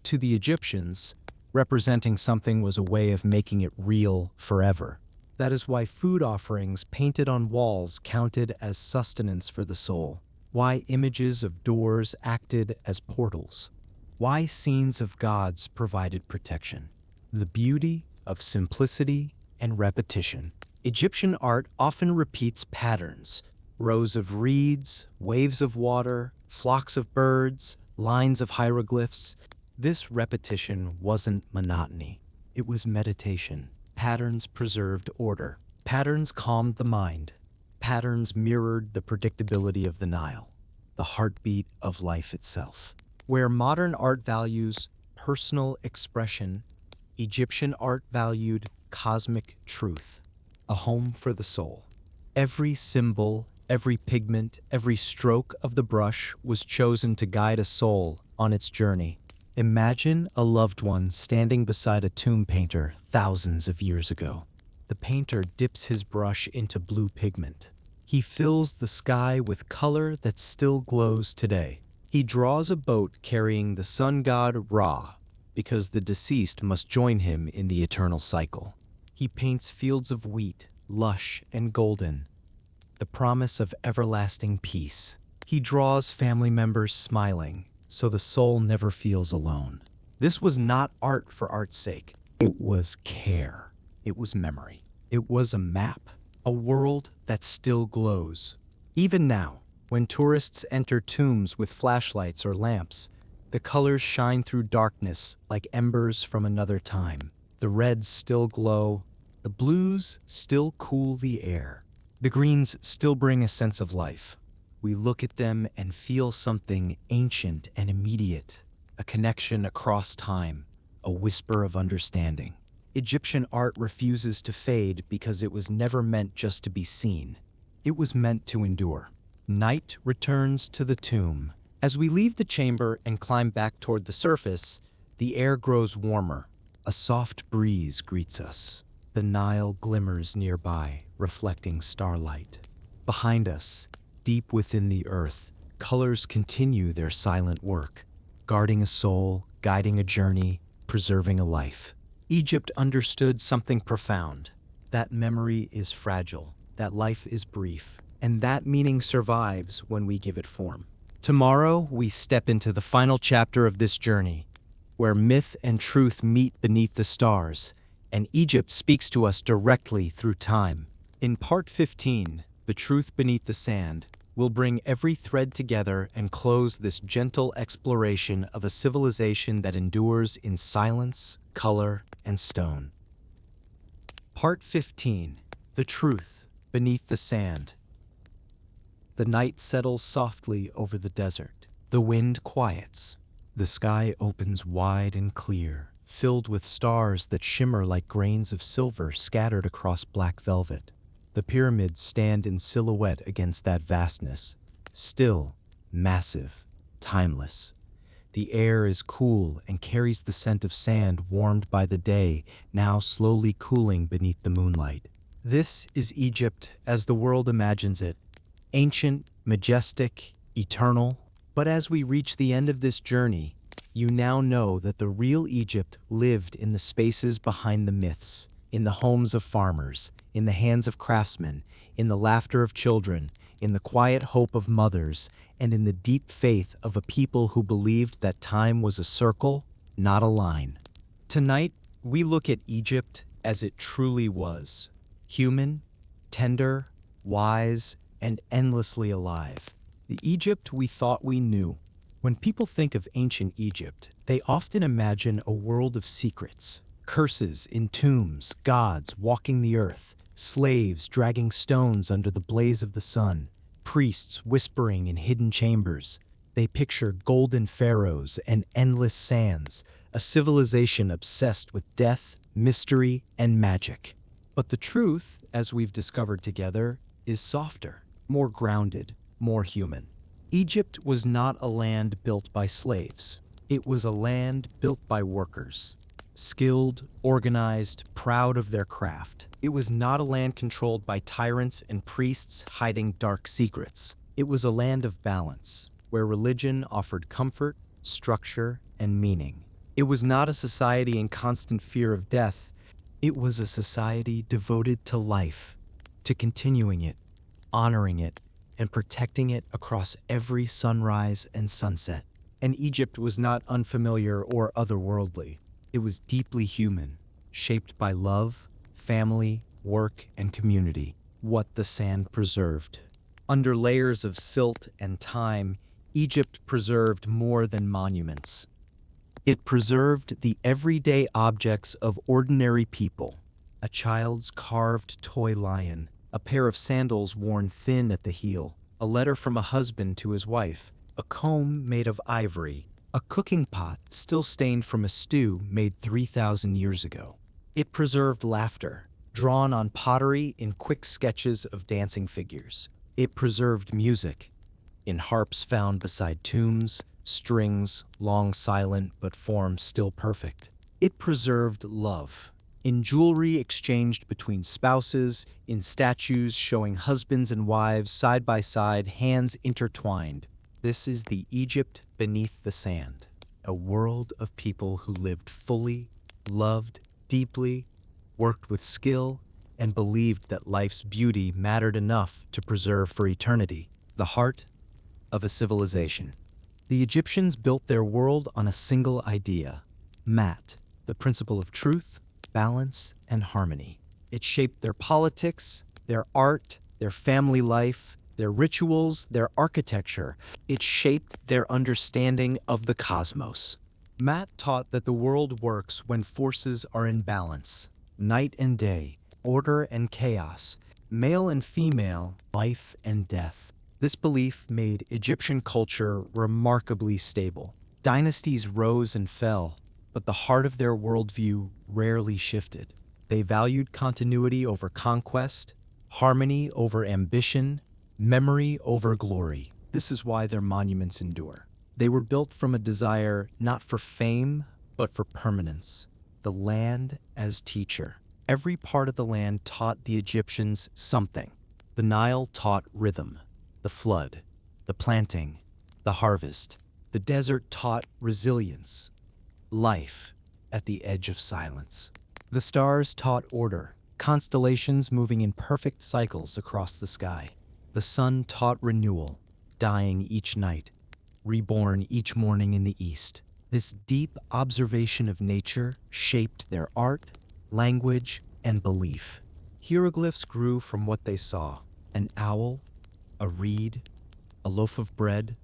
To the Egyptians, representing something was a way of making it real forever. That is why food offerings painted on walls counted as sustenance for the soul. Why images of doors acted as portals. Why scenes of gods provided protection. The beauty of simplicity and repetition. Egyptian art often repeats patterns. Rows of reeds, waves of water, flocks of birds, lines of hieroglyphs. This repetition wasn't monotony. It was meditation. Patterns preserved order. Patterns calmed the mind. Patterns mirrored the predictability of the Nile, the heartbeat of life itself. Where modern art values personal expression, Egyptian art valued cosmic truth, a home for the soul. Every symbol, every pigment, every stroke of the brush was chosen to guide a soul on its journey. Imagine a loved one standing beside a tomb painter thousands of years ago. The painter dips his brush into blue pigment. He fills the sky with color that still glows today. He draws a boat carrying the sun god Ra, because the deceased must join him in the eternal cycle. He paints fields of wheat, lush and golden, the promise of everlasting peace. He draws family members smiling, so the soul never feels alone. This was not art for art's sake. It was care. It was memory. It was a map, a world that still glows. Even now, when tourists enter tombs with flashlights or lamps, the colors shine through darkness like embers from another time. The reds still glow. The blues still cool the air. The greens still bring a sense of life. We look at them and feel something ancient and immediate, a connection across time, a whisper of understanding. Egyptian art refuses to fade because it was never meant just to be seen. It was meant to endure. Night returns to the tomb. As we leave the chamber and climb back toward the surface, the air grows warmer. A soft breeze greets us. The Nile glimmers nearby, reflecting starlight. Behind us, deep within the earth, colors continue their silent work, guarding a soul, guiding a journey, preserving a life. Egypt understood something profound. That memory is fragile, that life is brief, and that meaning survives when we give it form. Tomorrow, we step into the final chapter of this journey, where myth and truth meet beneath the stars, and Egypt speaks to us directly through time. In Part 15, The Truth Beneath the Sand, we'll bring every thread together and close this gentle exploration of a civilization that endures in silence, color, and stone. Part 15. The Truth Beneath the Sand. The night settles softly over the desert. The wind quiets. The sky opens wide and clear, filled with stars that shimmer like grains of silver scattered across black velvet. The pyramids stand in silhouette against that vastness, still, massive, timeless. The air is cool and carries the scent of sand warmed by the day, now slowly cooling beneath the moonlight. This is Egypt as the world imagines it, ancient, majestic, eternal. But as we reach the end of this journey, You now know that the real Egypt lived in the spaces behind the myths, in the homes of farmers, in the hands of craftsmen, in the laughter of children, in the quiet hope of mothers, and in the deep faith of a people who believed that time was a circle, not a line. Tonight, we look at Egypt as it truly was: human, tender, wise, and endlessly alive. The Egypt we thought we knew. When people think of ancient Egypt, they often imagine a world of secrets: curses in tombs, gods walking the earth, slaves dragging stones under the blaze of the sun, priests whispering in hidden chambers. They picture golden pharaohs and endless sands, a civilization obsessed with death, mystery, and magic. But the truth, as we've discovered together, is softer, more grounded, more human. Egypt was not a land built by slaves. It was a land built by workers, skilled, organized, proud of their craft. It was not a land controlled by tyrants and priests hiding dark secrets. It was a land of balance, where religion offered comfort, structure, and meaning. It was not a society in constant fear of death. It was a society devoted to life, to continuing it, honoring it, and protecting it across every sunrise and sunset. And Egypt was not unfamiliar or otherworldly. It was deeply human, shaped by love, family, work, and community, what the sand preserved. Under layers of silt and time, Egypt preserved more than monuments. It preserved the everyday objects of ordinary people: a child's carved toy lion, a pair of sandals worn thin at the heel, a letter from a husband to his wife, a comb made of ivory, a cooking pot still stained from a stew made 3,000 years ago. It preserved laughter, drawn on pottery in quick sketches of dancing figures. It preserved music, in harps found beside tombs, strings long silent but form still perfect. It preserved love, in jewelry exchanged between spouses, in statues showing husbands and wives side by side, hands intertwined. This is the Egypt beneath the sand, a world of people who lived fully, loved deeply, worked with skill, and believed that life's beauty mattered enough to preserve for eternity. The heart of a civilization. The Egyptians built their world on a single idea: Mat, the principle of truth, balance, and harmony. It shaped their politics, their art, their family life, their rituals, their architecture. It shaped their understanding of the cosmos. Mat taught that the world works when forces are in balance: night and day, order and chaos, male and female, life and death. This belief made Egyptian culture remarkably stable. Dynasties rose and fell, but the heart of their worldview rarely shifted. They valued continuity over conquest, harmony over ambition, memory over glory. This is why their monuments endure. They were built from a desire not for fame, but for permanence. The land as teacher. Every part of the land taught the Egyptians something. The Nile taught rhythm, the flood, the planting, the harvest. The desert taught resilience, life at the edge of silence. The stars taught order, constellations moving in perfect cycles across the sky. The sun taught renewal, dying each night, reborn each morning in the east. This deep observation of nature shaped their art, language, and belief. Hieroglyphs grew from what they saw: an owl, a reed, a loaf of bread,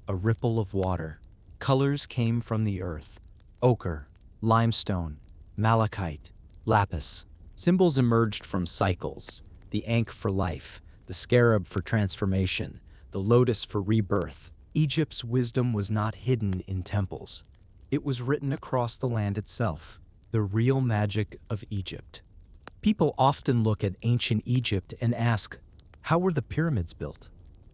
a ripple of water. Colors came from the earth: ochre, limestone, malachite, lapis. Symbols emerged from cycles: the ankh for life, the scarab for transformation, the lotus for rebirth. Egypt's wisdom was not hidden in temples. It was written across the land itself. The real magic of Egypt. People often look at ancient Egypt and ask, how were the pyramids built?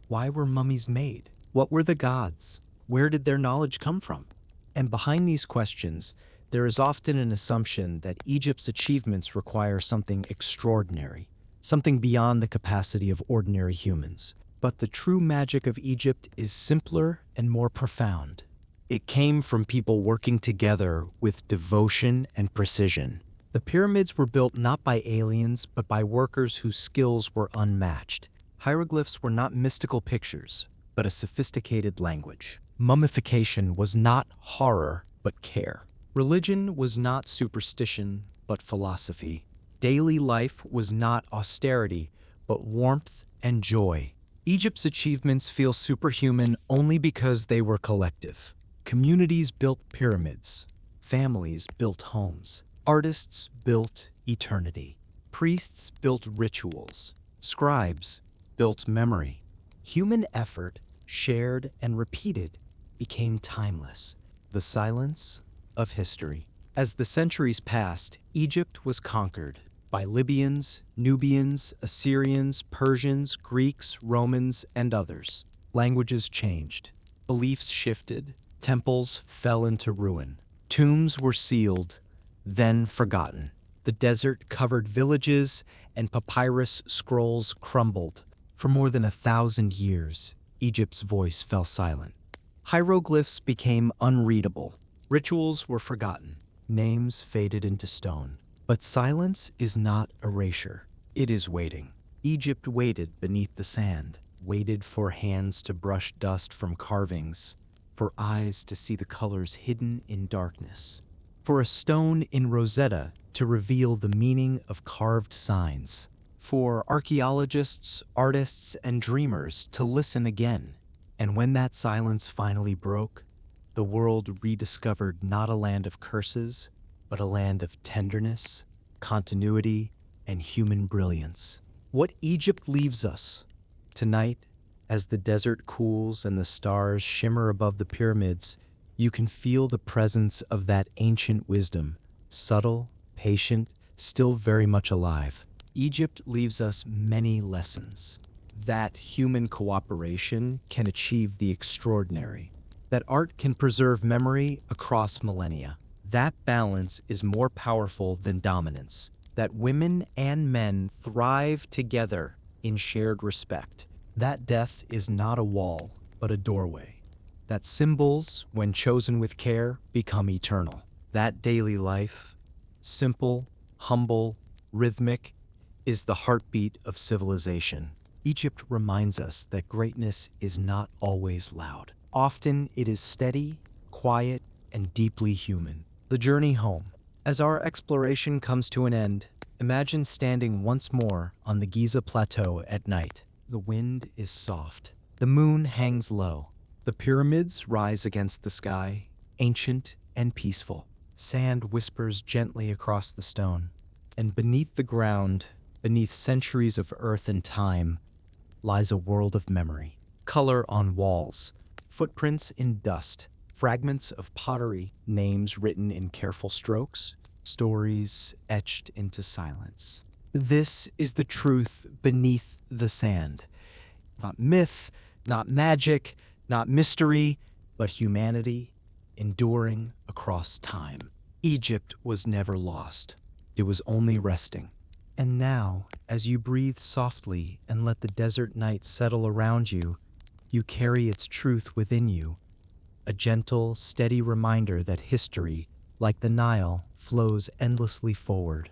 Why were mummies made? What were the gods? Where did their knowledge come from? And behind these questions, there is often an assumption that Egypt's achievements require something extraordinary, something beyond the capacity of ordinary humans. But the true magic of Egypt is simpler and more profound. It came from people working together with devotion and precision. The pyramids were built not by aliens, but by workers whose skills were unmatched. Hieroglyphs were not mystical pictures, but a sophisticated language. Mummification was not horror, but care. Religion was not superstition, but philosophy. Daily life was not austerity, but warmth and joy. Egypt's achievements feel superhuman only because they were collective. Communities built pyramids. Families built homes. Artists built eternity. Priests built rituals. Scribes built memory. Human effort, shared and repeated, became timeless. The silence of history. As the centuries passed, Egypt was conquered by Libyans, Nubians, Assyrians, Persians, Greeks, Romans, and others. Languages changed. Beliefs shifted. Temples fell into ruin. Tombs were sealed, then forgotten. The desert covered villages, and papyrus scrolls crumbled. For more than 1,000 years, Egypt's voice fell silent. Hieroglyphs became unreadable. Rituals were forgotten. Names faded into stone. But silence is not erasure. It is waiting. Egypt waited beneath the sand, waited for hands to brush dust from carvings, for eyes to see the colors hidden in darkness, for a stone in Rosetta to reveal the meaning of carved signs, for archaeologists, artists, and dreamers to listen again. And when that silence finally broke, the world rediscovered not a land of curses, but a land of tenderness, continuity, and human brilliance. What Egypt leaves us tonight, as the desert cools and the stars shimmer above the pyramids, you can feel the presence of that ancient wisdom, subtle, patient, still very much alive. Egypt leaves us many lessons. That human cooperation can achieve the extraordinary. That art can preserve memory across millennia. That balance is more powerful than dominance. That women and men thrive together in shared respect. That death is not a wall, but a doorway. That symbols, when chosen with care, become eternal. That daily life, simple, humble, rhythmic, is the heartbeat of civilization. Egypt reminds us that greatness is not always loud. Often it is steady, quiet, and deeply human. The journey home. As our exploration comes to an end, imagine standing once more on the Giza plateau at night. The wind is soft. The moon hangs low. The pyramids rise against the sky, ancient and peaceful. Sand whispers gently across the stone. And beneath the ground, beneath centuries of earth and time, lies a world of memory. Color on walls, footprints in dust, fragments of pottery, names written in careful strokes, stories etched into silence. This is the truth beneath the sand. Not myth, not magic, not mystery, but humanity enduring across time. Egypt was never lost. It was only resting. And now, as you breathe softly and let the desert night settle around you, you carry its truth within you. A gentle, steady reminder that history, like the Nile, flows endlessly forward.